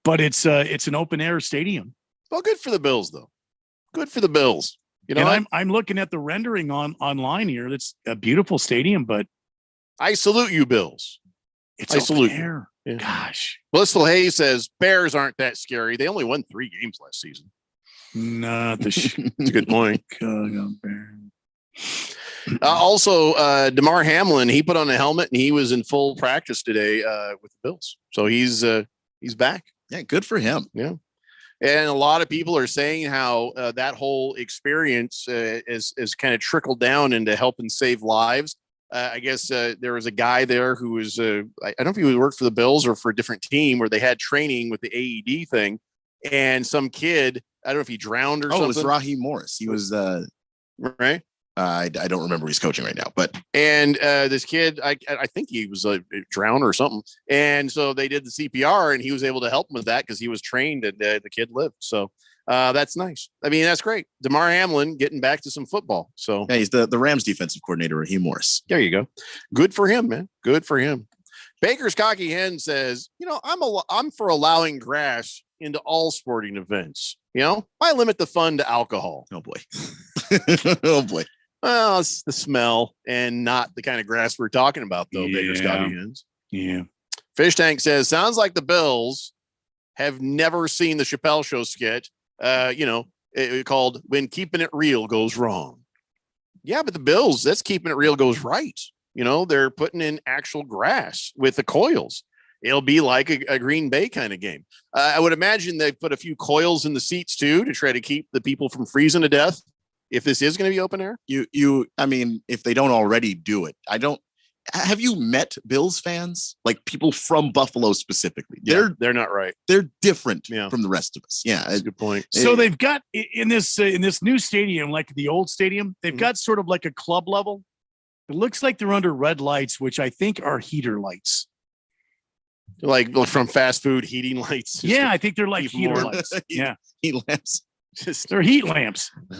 But it's an open air stadium.
Well, good for the Bills though. Good for the Bills.
I'm looking at the rendering online here. That's a beautiful stadium, but
I salute you, Bills.
It's
I salute
there.
you. Yeah.
Gosh.
Blissful Hayes says Bears aren't that scary. They only won 3 games last season.
Not the
That's a good point. Also, DeMar Hamlin, he put on a helmet and he was in full practice today with the Bills. So he's back.
Yeah, good for him.
Yeah. And a lot of people are saying how that whole experience is kind of trickled down into helping save lives. I guess there was a guy there who was, I don't know if he worked for the Bills or for a different team where they had training with the AED thing. And some kid, I don't know if he drowned or something.
Oh, it was Raheem Morris. He was,
right.
I don't remember who he's coaching right now, but.
And this kid, I think he was drowned or something. And so they did the CPR and he was able to help him with that because he was trained and the kid lived. So that's nice. I mean, that's great. DeMar Hamlin getting back to some football. So
yeah, he's the Rams defensive coordinator, Raheem Morris.
There you go. Good for him, man. Good for him. Baker's Cocky Hen says, I'm for allowing grass into all sporting events. Why limit the fun to alcohol?
Oh boy. Oh boy.
Well, it's the smell and not the kind of grass we're talking about, though.
Yeah.
Baker's Cocky Hens.
Yeah.
Fish Tank says, sounds like the Bills have never seen the Chappelle Show skit, called When Keeping It Real Goes Wrong. Yeah, but the Bills, that's Keeping It Real Goes Right. They're putting in actual grass with the coils. It'll be like a Green Bay kind of game. I would imagine they put a few coils in the seats, too, to try to keep the people from freezing to death. If this is going to be open air,
I mean, if they don't already do it, have you met Bills fans? Like people from Buffalo specifically?
They're not right.
They're different from the rest of us. Yeah.
That's a good point.
So they've got in this new stadium, like the old stadium, they've got sort of like a club level. It looks like they're under red lights, which I think are heater lights.
Like from fast food heating lights.
Yeah, I think they're like heater lights. Yeah.
Heat lamps.
They're heat lamps.
I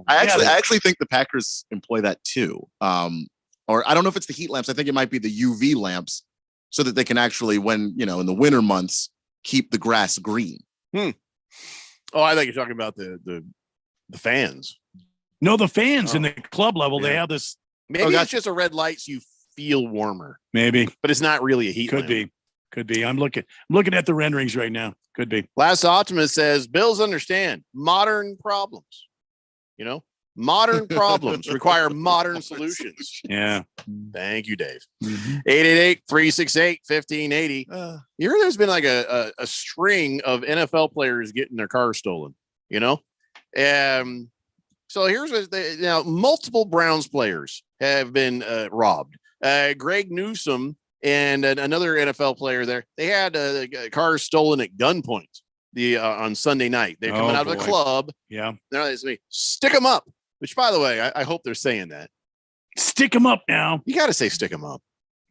actually think the Packers employ that too. Or I don't know if it's the heat lamps. I think it might be the UV lamps so that they can actually, when, in the winter months, keep the grass green.
Oh, I think you're talking about the fans.
No, the fans in the club level, they have this.
Maybe it's just a red light so you feel warmer.
Maybe.
But it's not really a heat lamp.
Could be. I'm looking at the renderings right now. Could be.
Last Optimist says, Bills understand modern problems. Modern problems require modern solutions.
Yeah.
Thank you, Dave. 888-368-1580. There's been like a string of NFL players getting their cars stolen, So here's what multiple Browns players have been robbed. Greg Newsome and another NFL player there, they had cars stolen at gunpoint on Sunday night. They're coming out of the club.
Yeah.
They're like, stick them up, which, by the way, I hope they're saying that.
Stick them up now.
You got to say stick them up.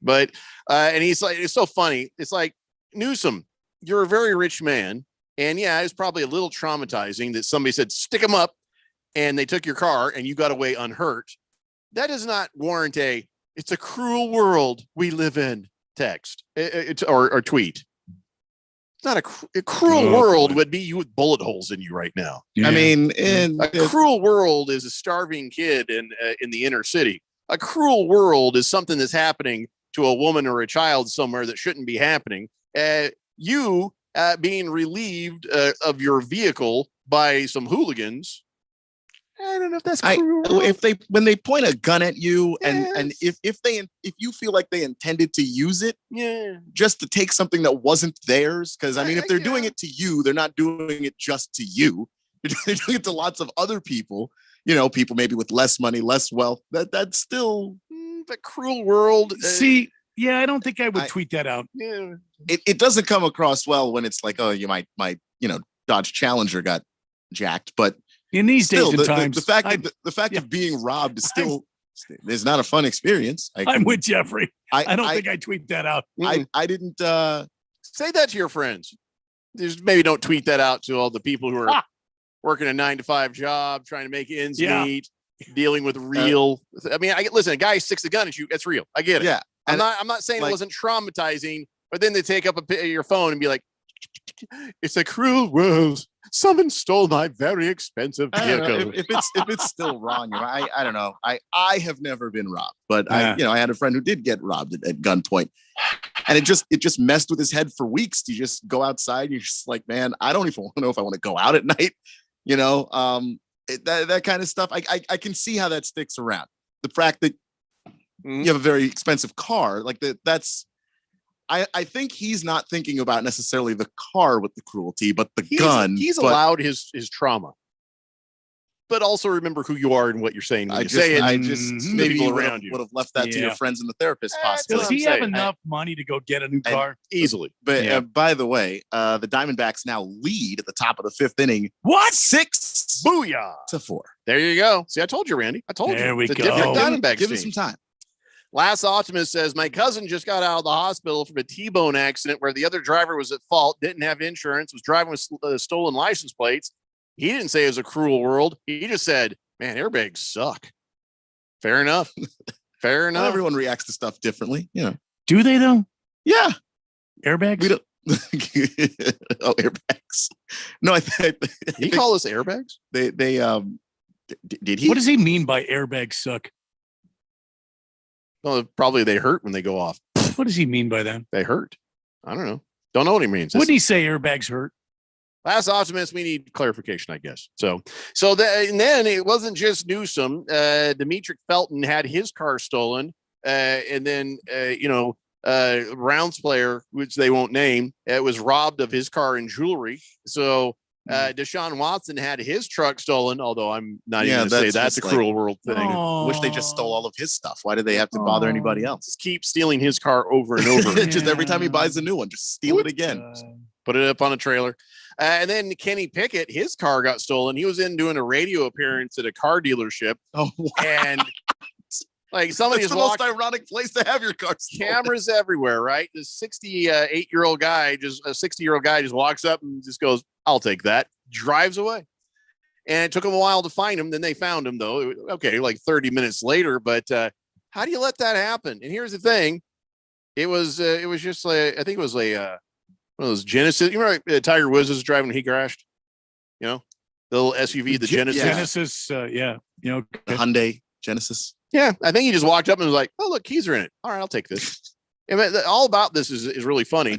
But, and he's like, it's so funny. It's like, Newsome, you're a very rich man. And yeah, it's probably a little traumatizing that somebody said, stick them up, and they took your car and you got away unhurt. That does not warrant it's a cruel world we live in text or tweet. It's not a cruel world would be you with bullet holes in you right now.
Yeah. I mean,
a cruel world is a starving kid in the inner city. A cruel world is something that's happening to a woman or a child somewhere that shouldn't be happening. You being relieved of your vehicle by some hooligans. I don't know if that's cruel.
When they point a gun at you, and if you feel like they intended to use it, just to take something that wasn't theirs, because I mean, if they're doing it to you, they're not doing it just to you. They're doing it to lots of other people. People maybe with less money, less wealth. That's still
the cruel world.
See, yeah, I don't think I would tweet that out.
Yeah,
it doesn't come across well when it's like, oh, my Dodge Challenger got jacked, but.
In these days and times,
the fact of being robbed is still is not a fun experience.
I'm with Jeffrey. I don't think I tweet that out.
I didn't
say that to your friends. Just maybe don't tweet that out to all the people who are working a 9-to-5 job, trying to make ends meet, dealing with real. I mean, listen. A guy sticks a gun at you. That's real. I get it.
Yeah.
I'm not saying it wasn't traumatizing, but then they take up your phone and be like, It's a cruel world. Someone stole my very expensive
I don't know,
vehicle.
if it's still wrong, I don't know. I have never been robbed, but
Yeah.
I had a friend who did get robbed at gunpoint, and it just messed with his head for weeks. You just go outside, and you're just like, man, I don't even know if I want to go out at night. That kind of stuff. I can see how that sticks around. The fact that you have a very expensive car, like that's. I think he's not thinking about necessarily the car with the cruelty, but the gun.
He's
but
allowed his trauma. But also remember who you are and what you're saying. When you say it,
I just
to the
maybe
people
you
around you.
would have left that to your
Yeah.
friends and the therapist, possibly.
Does he have enough money to go get a new car?
Easily.
But by the way, the Diamondbacks now lead at the top of the fifth inning.
What?
6-4.
There you go. See, I told you, Randy. I told you.
There we
It's a
go.
different Diamondbacks
Give
team.
it some time.
Last Optimist says, my cousin just got out of the hospital from a T-bone accident where the other driver was at fault, didn't have insurance, was driving with stolen license plates. He didn't say it was a cruel world. He just said, man, airbags suck. Fair enough. Fair
Not
enough.
everyone reacts to stuff differently.
Do they though?
Yeah.
Airbags?
We don't. Oh, airbags. No, I think
You call us airbags?
They did he?
What does he mean by airbags suck?
Well, probably they hurt when they go off.
What does he mean by that?
They hurt. I don't know. Don't know what he means.
Wouldn't he say airbags hurt?
Last Optimist, we need clarification, I guess. And then it wasn't just Newsom. Demetric Felton had his car stolen. And then, Browns player, which they won't name, was robbed of his car and jewelry. So Deshaun Watson had his truck stolen, although I'm not even going to say that's a
just
cruel world thing.
Wish they just stole all of his stuff. Why did they have to bother anybody else?
Just keep stealing his car over and over.
Just every time he buys a new one, just steal it again.
Put it up on a trailer. And then Kenny Pickett, his car got stolen. He was in doing a radio appearance at a car dealership.
Oh, wow.
And like somebody
That's
just
the
walked,
most ironic place to have your car stolen.
cameras everywhere, right? This 68-year-old guy, just a 60-year-old guy just walks up and just goes, I'll take that, drives away. And it took them a while to find him. Then they found him though. Okay. Like 30 minutes later, but how do you let that happen? And here's the thing. It was just like, I think it was like, one of those Genesis. You remember Tiger Woods was driving when he crashed? The little SUV, the Genesis.
Genesis, yeah.
The Hyundai Genesis.
Yeah, I think he just walked up and was like, "Oh, look, keys are in it. All right, I'll take this." And all about this is really funny.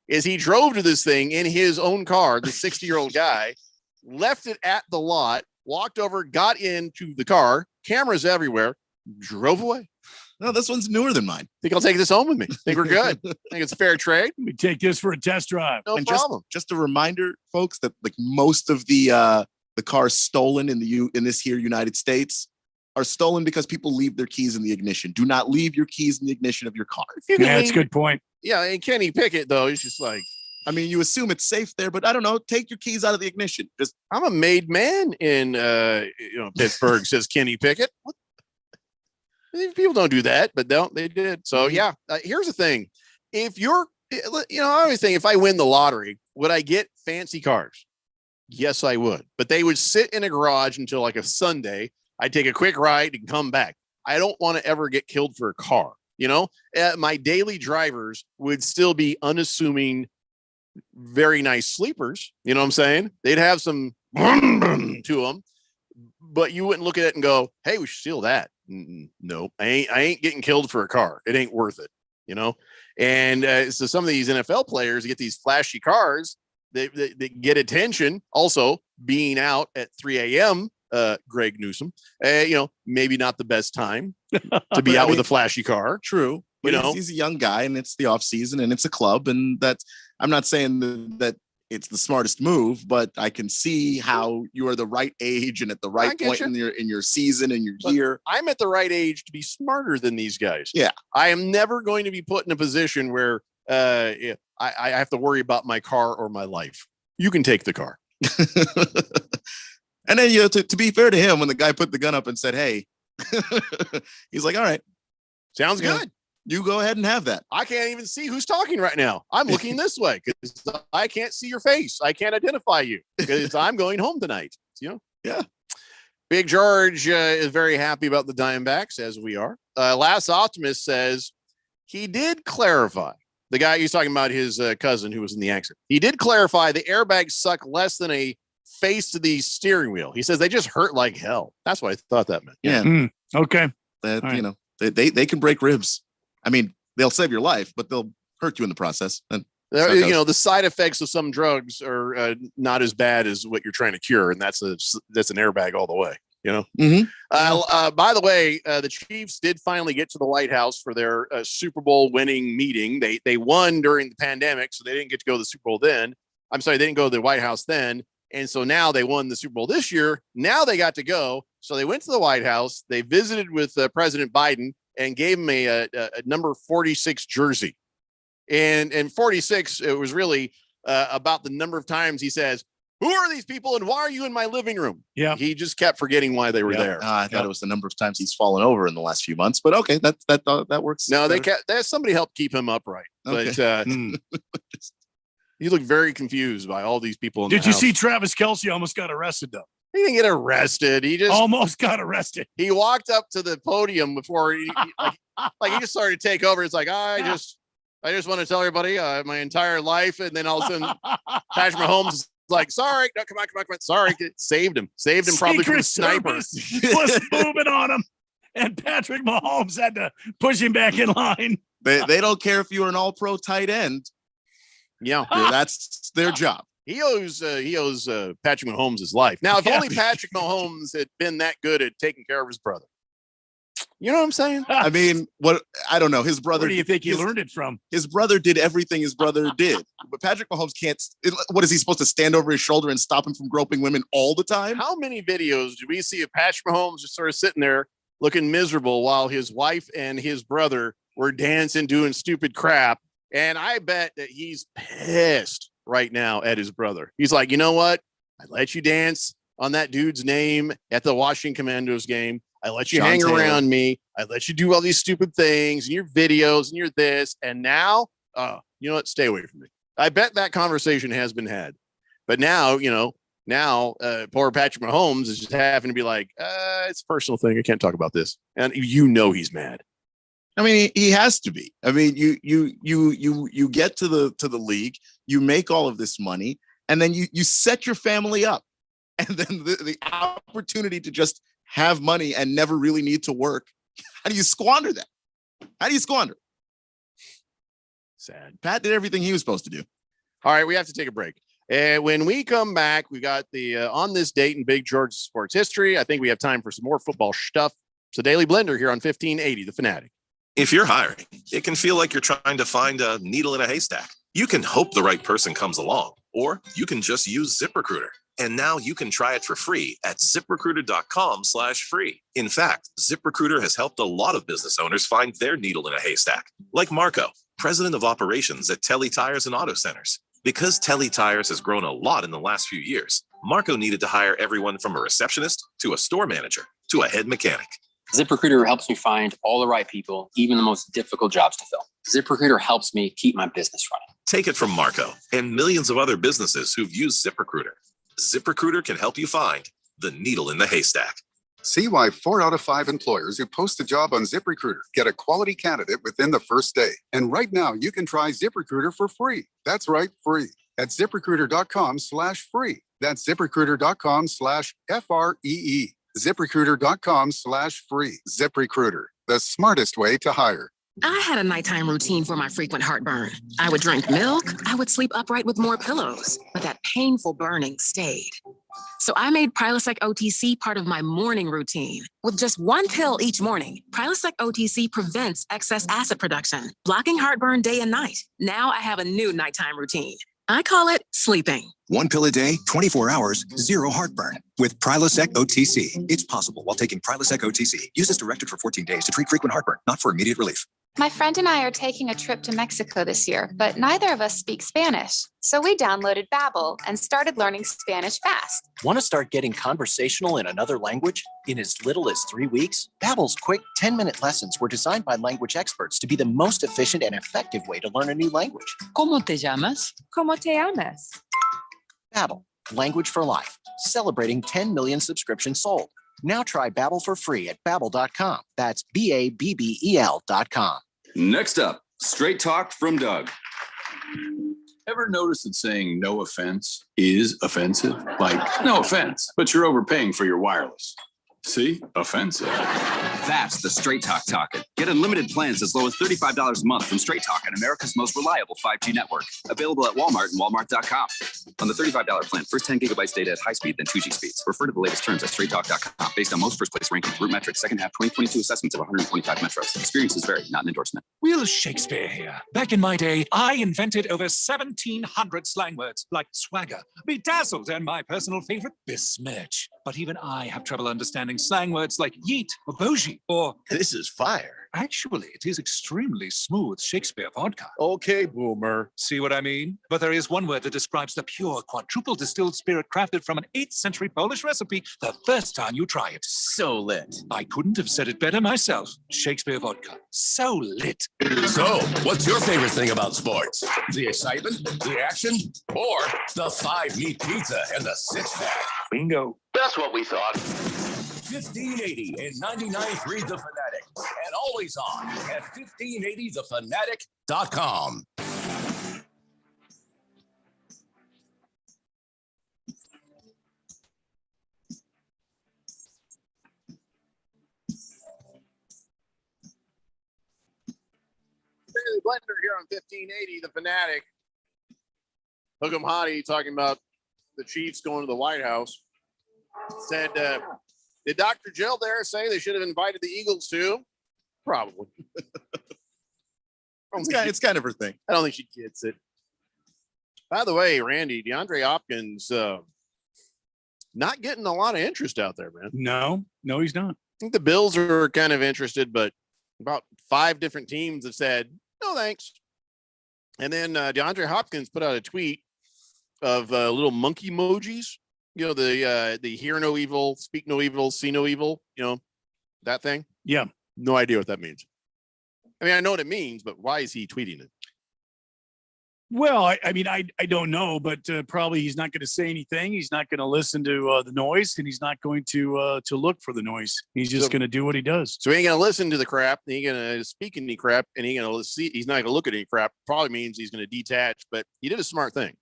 Is he drove to this thing in his own car, the 60-year-old guy, left it at the lot, walked over, got into the car, cameras everywhere, drove away.
No, this one's newer than mine.
Think I'll take this home with me. Think we're good. Think it's fair trade.
We take this for a test drive.
No
And
problem.
just a reminder, folks, that like most of the cars stolen in this here United States are stolen because people leave their keys in the ignition. Do not leave your keys in the ignition of your car.
You can
Yeah, that's a
leave-
good point.
Yeah, and Kenny Pickett though, he's just like,
I mean, you assume it's safe there, but I don't know. Take your keys out of the ignition. Just
I'm a made man in Pittsburgh, says Kenny Pickett. What? People don't do that, but they did. So yeah, here's the thing. If you're, I always think if I win the lottery, would I get fancy cars? Yes, I would. But they would sit in a garage until like a Sunday. I'd take a quick ride and come back. I don't want to ever get killed for a car. My daily drivers would still be unassuming, very nice sleepers. You know what I'm saying? They'd have some to them, but you wouldn't look at it and go, "Hey, we should steal that." No, I ain't getting killed for a car. It ain't worth it. And so some of these NFL players get these flashy cars that get attention. Also, being out at 3 a.m. Greg Newsom, maybe not the best time to be out with a flashy car.
True. But he's a young guy and it's the off season and it's a club. And I'm not saying that it's the smartest move, but I can see how you are the right age and at the right point in your season and your year.
I'm at the right age to be smarter than these guys.
Yeah.
I am never going to be put in a position where I have to worry about my car or my life. You can take the car.
And then, to be fair to him, when the guy put the gun up and said, "Hey," he's like, "All right,
sounds good.
You go ahead and have that."
I can't even see who's talking right now. I'm looking this way because I can't see your face. I can't identify you because I'm going home tonight.
Yeah.
Big George is very happy about the Diamondbacks, as we are. Last Optimist says he did clarify The guy he's talking about, his cousin who was in the accident. He did clarify the airbags suck less than a face to the steering wheel. He says they just hurt like hell. That's what I thought that meant.
Yeah.
Okay.
That,
All right.
you know, they can break ribs. I mean, they'll save your life, but they'll hurt you in the process. And
There, you know, the side effects of some drugs are not as bad as what you're trying to cure, and that's an airbag all the way. You know. By the way, the Chiefs did finally get to the White House for their Super Bowl winning meeting. They won during the pandemic, so they didn't get to go to the Super Bowl then. I'm sorry, they didn't go to the White House then, and so now they won the Super Bowl this year. Now they got to go, so they went to the White House. They visited with President Biden and gave him a number 46 jersey. And 46, it was really about the number of times he says, "Who are these people and why are you in my living room?"
Yeah.
He just kept forgetting why they were there.
I thought it was the number of times he's fallen over in the last few months, but okay, that works.
No,
better.
somebody helped keep him upright.
Okay.
But you look very confused by all these people.
Did you see Travis Kelce almost got arrested though?
He didn't get arrested. He just
almost got arrested.
He walked up to the podium before he he just started to take over. It's like, I just want to tell everybody my entire life. And then all of a sudden Patrick Mahomes is like, sorry, no, come on. Sorry. Saved him probably from a sniper.
Was moving on him. And Patrick Mahomes had to push him back in line.
They don't care if you're an all-pro tight end.
Yeah.
That's their job.
He owes Patrick Mahomes his life. Now, if only Patrick Mahomes had been that good at taking care of his brother. You know what I'm saying?
I mean, I don't know. His brother.
Where do you think he learned it from?
His brother did everything his brother did. But Patrick Mahomes can't. What is he supposed to stand over his shoulder and stop him from groping women all the time?
How many videos do we see of Patrick Mahomes just sort of sitting there looking miserable while his wife and his brother were dancing, doing stupid crap? And I bet that he's pissed right now at his brother. He's like, you know what? I let you dance on that dude's name at the Washington Commandos game. I let you hang around me. I let you do all these stupid things and your videos and your this. And now, you know what? Stay away from me. I bet that conversation has been had. But now, poor Patrick Mahomes is just having to be like, it's a personal thing. I can't talk about this. And you know he's mad.
I mean, he has to be. I mean, you get to the league, you make all of this money, and then you set your family up, and then the opportunity to just have money and never really need to work. How do you squander that? How do you squander?
Sad.
Pat did everything he was supposed to do.
All right, we have to take a break. And when we come back, we got the on this date in Big Georgia sports history. I think we have time for some more football stuff. It's a Daily Blender here on 1580 The Fanatic.
If you're hiring, it can feel like you're trying to find a needle in a haystack. You can hope the right person comes along, or you can just use ZipRecruiter. And now you can try it for free at ZipRecruiter.com/free. In fact, ZipRecruiter has helped a lot of business owners find their needle in a haystack, like Marco, president of operations at Telly Tires and Auto Centers. Because Telly Tires has grown a lot in the last few years, Marco needed to hire everyone from a receptionist to a store manager to a head mechanic.
ZipRecruiter helps me find all the right people, even the most difficult jobs to fill. ZipRecruiter helps me keep my business running.
Take it from Marco and millions of other businesses who've used ZipRecruiter. ZipRecruiter can help you find the needle in the haystack.
See why 4 out of 5 employers who post a job on ZipRecruiter get a quality candidate within the first day. And right now, you can try ZipRecruiter for free. That's right, free. At ZipRecruiter.com/free. That's ZipRecruiter.com/FREE. ZipRecruiter.com/free. ZipRecruiter, the smartest way to hire.
I had a nighttime routine for my frequent heartburn. I would drink milk. I would sleep upright with more pillows, but that painful burning stayed. So I made Prilosec OTC part of my morning routine. With just 1 pill each morning, Prilosec OTC prevents excess acid production, blocking heartburn day and night. Now I have a new nighttime routine. I call it sleeping.
1 pill a day, 24 hours, 0 heartburn. With Prilosec OTC. It's possible while taking Prilosec OTC. Use as directed for 14 days to treat frequent heartburn, not for immediate relief.
My friend and I are taking a trip to Mexico this year, but neither of us speak Spanish. So we downloaded Babbel and started learning Spanish fast.
Want to start getting conversational in another language in as little as 3 weeks? Babbel's quick 10-minute lessons were designed by language experts to be the most efficient and effective way to learn a new language.
¿Cómo te llamas?
¿Cómo te llamas?
Babbel, language for life, celebrating 10 million subscriptions sold. Now try Babbel for free at Babbel.com. That's BABBEL.com.
Next up,
Straight talk from Doug. Ever notice that saying no offense is offensive? Like, no offense, but you're overpaying for your wireless. See? Offensive.
That's the Straight Talk talking. Get unlimited plans as low as $35 a month from Straight Talk on America's most reliable 5G network. Available at Walmart and Walmart.com. On the $35 plan, first 10 gigabytes data at high speed, then 2G speeds. Refer to the latest terms at straighttalk.com. Based on most first place ranking, Root Metrics, second half 2022 assessments of 125 metros. Experiences vary, not an endorsement.
Will Shakespeare here. Back in my day, I invented over 1,700 slang words like swagger, bedazzled, and my personal favorite, besmirch. But even I have trouble understanding slang words like yeet or bougie or
this is fire.
Actually, it is extremely smooth Shakespeare vodka.
Okay, boomer.
See what I mean? But there is one word that describes the pure quadruple distilled spirit crafted from an 8th century Polish recipe the first time you try it.
So lit.
I couldn't have said it better myself. Shakespeare vodka. So lit.
So, what's your favorite thing about sports? The excitement, the action, or the 5-meat pizza and the six-pack?
Bingo.
That's what we thought. 1580 and 99.3 The Fanatic, and always on at 1580thefanatic.com.
Daily Blender here on 1580 The Fanatic. Hook 'em Hottie talking about the Chiefs going to the White House. Said, did Dr. Jill there say they should have invited the Eagles too? Probably.
It's kind of her thing.
I don't think she gets it. By the way, Randy, DeAndre Hopkins, not getting a lot of interest out there, man.
No, he's not.
I think the Bills are kind of interested, but about 5 different teams have said, no, thanks. And then DeAndre Hopkins put out a tweet of little monkey emojis. You know, the hear no evil, speak no evil, see no evil, you know, that thing.
Yeah.
No idea what that means. I mean, I know what it means, but why is he tweeting it?
Well, I mean, I don't know, but probably he's not going to say anything. He's not going to listen to the noise, and he's not going to look for the noise. He's just going to do what he does.
So he ain't going to listen to the crap. He ain't going to speak any crap, and he ain't going to see. He's not going to look at any crap. Probably means he's going to detach. But he did a smart thing.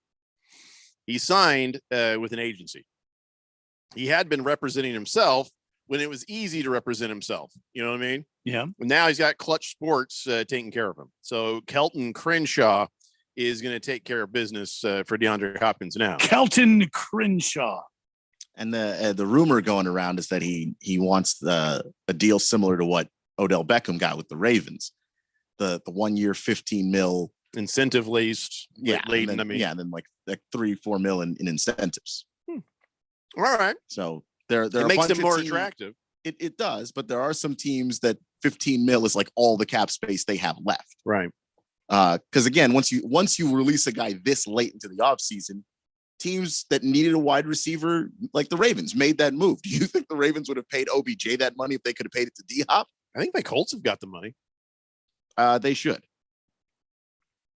He signed with an agency. He had been representing himself when it was easy to represent himself. You know what I mean?
Yeah.
Now he's got Clutch Sports taking care of him. So Kelton Crenshaw is going to take care of business for DeAndre Hopkins now.
Kelton Crenshaw.
And the rumor going around is that he wants a deal similar to what Odell Beckham got with the Ravens, the 1 year $15 million
incentive laced.
Yeah,
laden.
And then like $3-4 million in incentives.
All right.
So there
it
are
makes
a
them
bunch
more
of teams,
attractive.
It does, but there are some teams that $15 million is like all the cap space they have left.
Right.
Because again, once you release a guy this late into the offseason, teams that needed a wide receiver like the Ravens made that move. Do you think the Ravens would have paid OBJ that money if they could have paid it to D-Hop?
I think my Colts have got the money.
They should.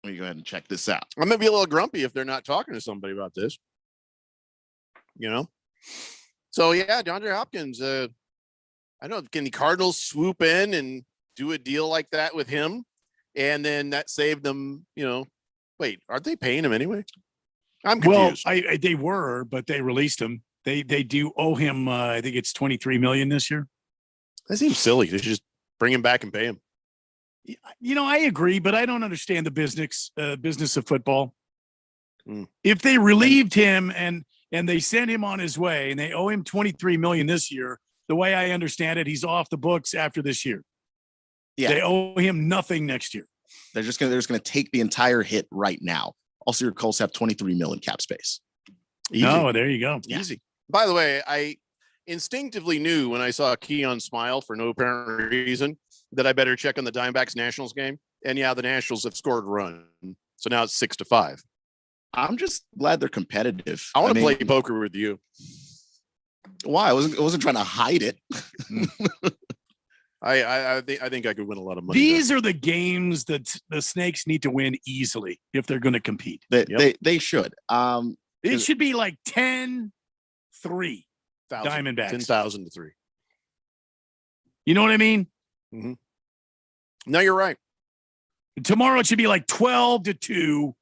Let me go ahead and check this out.
I'm gonna be a little grumpy if they're not talking to somebody about this. You know? So yeah, DeAndre Hopkins, I don't know, can the Cardinals swoop in and do a deal like that with him? And then that saved them, you know. Wait, aren't they paying him anyway? I'm confused.
Well, they were, but they released him. They do owe him. I think it's $23 million this year.
That seems silly. They should just bring him back and pay him.
You know, I agree, but I don't understand the business of football. If they relieved him and they sent him on his way, and they owe him $23 million this year, the way I understand it, he's off the books after this year.
Yeah.
They owe him nothing next year.
They're just gonna take the entire hit right now. Also, your Colts have $23 million cap space.
Easy. Oh, there you go.
Yeah.
Easy. By the way, I instinctively knew when I saw Keon smile for no apparent reason that I better check on the Diamondbacks Nationals game. And yeah, the Nationals have scored a run. So now it's 6-5.
I'm just glad they're competitive.
I want to play poker with you.
Why? I wasn't trying to hide it.
I think I could win a lot of money.
These are the games that the Snakes need to win easily if they're going to compete.
They should.
It should be like 10-3 Diamondbacks.
10,000 to 3.
You know what I mean?
Mm-hmm. No, you're right.
Tomorrow it should be like 12-2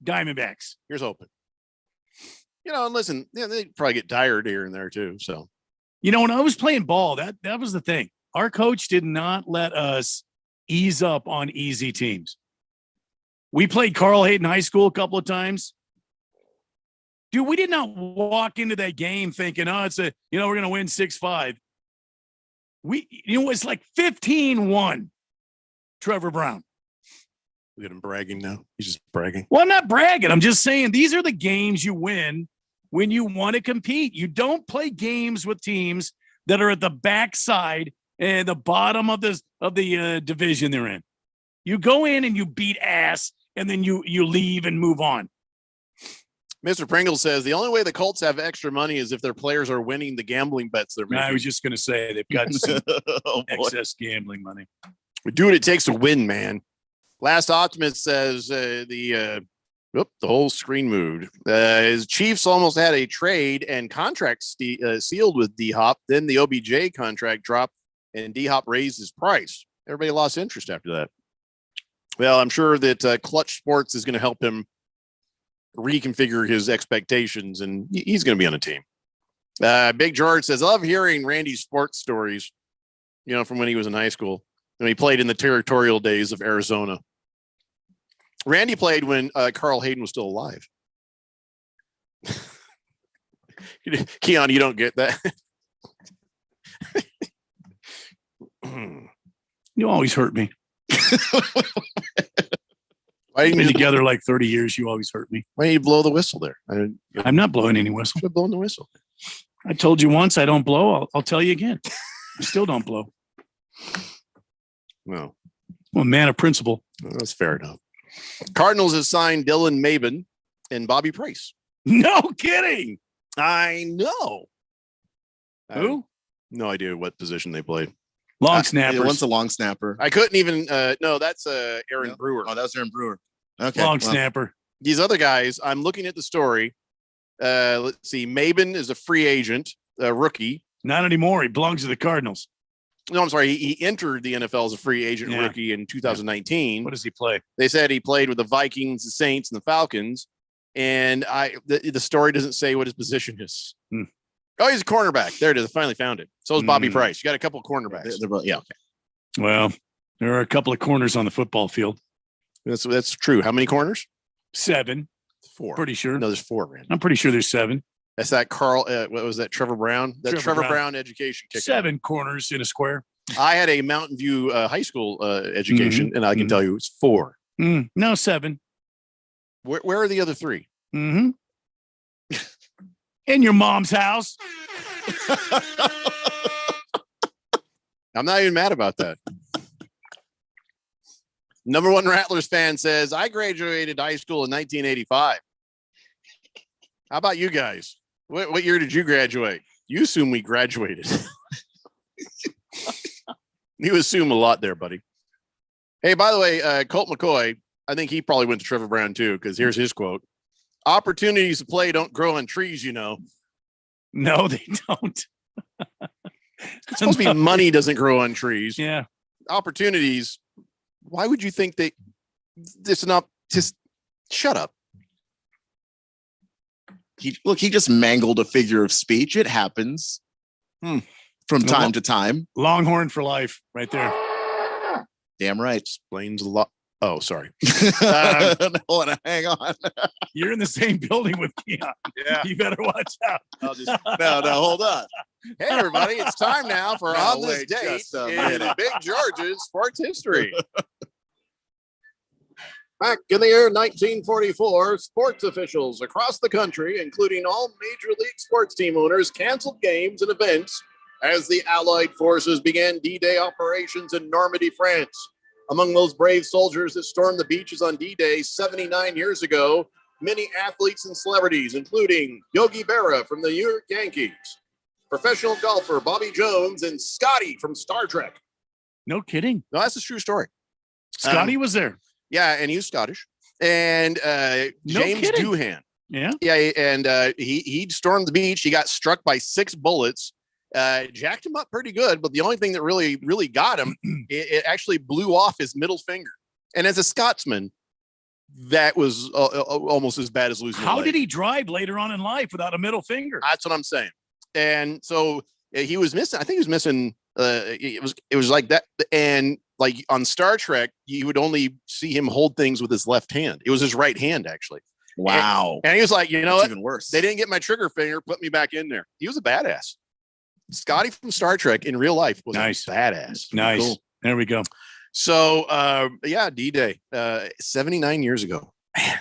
Diamondbacks.
Here's hoping. And listen, they probably get tired here and there too. So,
when I was playing ball, that was the thing. Our coach did not let us ease up on easy teams. We played Carl Hayden High School a couple of times. Dude, we did not walk into that game thinking, we're going to win 6-5. It's like 15-1. Trevor Brown.
Look at him bragging now. He's just bragging.
Well, I'm not bragging. I'm just saying these are the games you win when you want to compete. You don't play games with teams that are at the backside and the bottom of the division they're in. You go in and you beat ass, and then you leave and move on.
Mr. Pringle says the only way the Colts have extra money is if their players are winning the gambling bets they're making.
I was just going to say they've got some excess gambling money.
We do what it takes to win, man. Last Optimist says the whole screen moved. His Chiefs almost had a trade and contract sealed with D-Hop. Then the OBJ contract dropped and D-Hop raised his price. Everybody lost interest after that. Well, I'm sure that Clutch Sports is going to help him reconfigure his expectations, and he's going to be on the team. Big George says, I love hearing Randy's sports stories, from when he was in high school. And he played in the territorial days of Arizona. Randy played when Carl Hayden was still alive. Keon, you don't get that.
You always hurt me.
Why
We've been together like 30 years. You always hurt me.
Why didn't you blow the whistle there?
I'm not blowing any whistle.
You're blowing the whistle.
I told you once I don't blow. I'll tell you again. I still don't blow.
No.
Well, man of principle.
That's fair enough. Cardinals have signed Dylan Mabin and Bobby Price.
No kidding.
I know.
Who?
No idea what position they played.
Long snappers.
One's a long snapper.
I couldn't even. No, that's Aaron Brewer.
Oh, that was Aaron Brewer. Okay.
Long snapper.
These other guys, I'm looking at the story. Let's see. Mabin is a free agent, a rookie.
Not anymore. He belongs to the Cardinals.
No, I'm sorry. He entered the NFL as a free agent rookie in 2019.
What does he play?
They said he played with the Vikings, the Saints, and the Falcons. And the story doesn't say what his position is. Oh, he's a cornerback. There it is. I finally found it. So is Bobby Price. You got a couple of cornerbacks.
Yeah. Okay.
Well, there are a couple of corners on the football field.
That's true. How many corners?
7.
4.
Pretty sure.
No, there's 4, Randy.
I'm pretty sure there's 7.
That's that Carl. What was that? Trevor Brown. That Trevor Brown education kicker.
7 corners in a square.
I had a Mountain View high school education, and I can tell you it's 4.
No, 7.
Where are the other 3?
In your mom's house.
I'm not even mad about that. Number one Rattlers fan says, I graduated high school in 1985. How about you guys? What year did you graduate? You assume we graduated. You assume a lot there, buddy. Hey, by the way, Colt McCoy, I think he probably went to Trevor Brown too, because here's his quote. Opportunities to play don't grow on trees,
No, they don't.
It's supposed to be money doesn't grow on trees.
Yeah.
Opportunities. Why would you think they this not just shut up?
He just mangled a figure of speech. It happens from time to time.
Longhorn for life right there.
Damn right.
Explains a lot. Oh, sorry.
Hold on, hang on.
You're in the same building with Keon.
Yeah.
You better watch out.
No, hold on.
Hey, everybody, it's time now for On This Date in Big George's Sports History. Back in the year 1944, sports officials across the country, including all Major League sports team owners, canceled games and events as the Allied forces began D-Day operations in Normandy, France. Among those brave soldiers that stormed the beaches on D-Day 79 years ago, many athletes and celebrities, including Yogi Berra from the New York Yankees, professional golfer Bobby Jones, and Scotty from Star Trek.
No kidding.
No, that's a true story.
Scotty was there.
Yeah, and he was Scottish. And James Doohan.
Yeah.
Yeah, and he stormed the beach. He got struck by 6 bullets. Jacked him up pretty good, but the only thing that really got him, it actually blew off his middle finger. And as a Scotsman, that was almost as bad as losing.
How did he drive later on in life without a middle finger?
That's what I'm saying. And so he was missing. I think he was missing. It was like that. And like on Star Trek, you would only see him hold things with his left hand. It was his right hand, actually.
Wow.
And he was like, you know
That's
what?
even worse.
They didn't get my trigger finger. Put me back in there. He was a badass. Scotty from Star Trek in real life was
nice.
a badass.
Nice.
Cool.
There we go.
So, yeah, D-Day, 79 years ago. Man.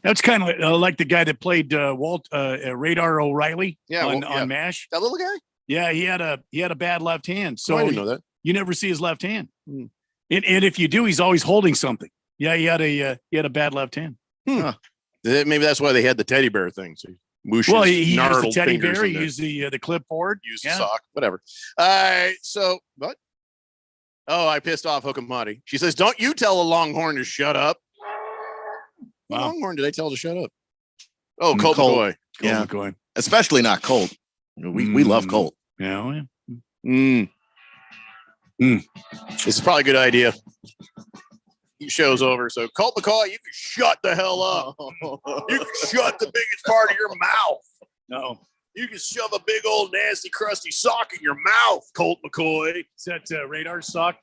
That's kind of like the guy that played Radar O'Reilly on MASH.
That little guy?
Yeah, he had a bad left hand. So
I didn't know that.
You never see his left hand. And if you do, he's always holding something. Yeah, he had a bad left hand.
Huh. Maybe that's why they had the teddy bear thing. So
well, he used the
gnarled
teddy
fingers
bear,
in
he
there.
used the clipboard.
Used the sock, whatever. So what? Oh, I pissed off Hookamati. She says, "Don't you tell a Longhorn to shut up." What Longhorn did I tell to shut up? Oh, Colt McCoy.
Yeah,
McCoy.
Especially not Colt. We love Colt.
Yeah.
This is probably a good idea. Show's over. So Colt McCoy, you can shut the hell up. You can shut the biggest part of your mouth.
No.
You can shove a big old nasty crusty sock in your mouth, Colt McCoy.
Is that Radar sock?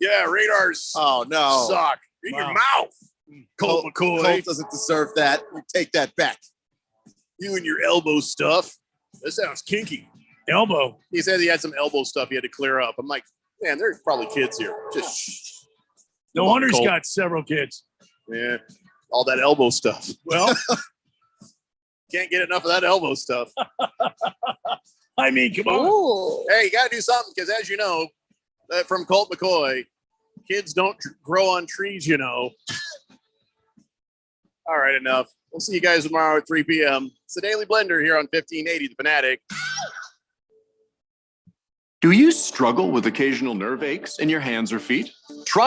Yeah, Radar's sock in your mouth, Colt McCoy.
Colt doesn't deserve that. You take that back.
You and your elbow stuff. That sounds kinky.
Elbow.
He said he had some elbow stuff he had to clear up. I'm like, man, there's probably kids here. Just shh.
No wonder he's got several kids.
Yeah, all that elbow stuff.
Well,
can't get enough of that elbow stuff.
I mean, come on.
Hey, you got to do something because, as you know, from Colt McCoy, kids don't grow on trees, you know. All right, enough. We'll see you guys tomorrow at 3 p.m. It's the Daily Blender here on 1580 The Fanatic.
Do you struggle with occasional nerve aches in your hands or feet? Try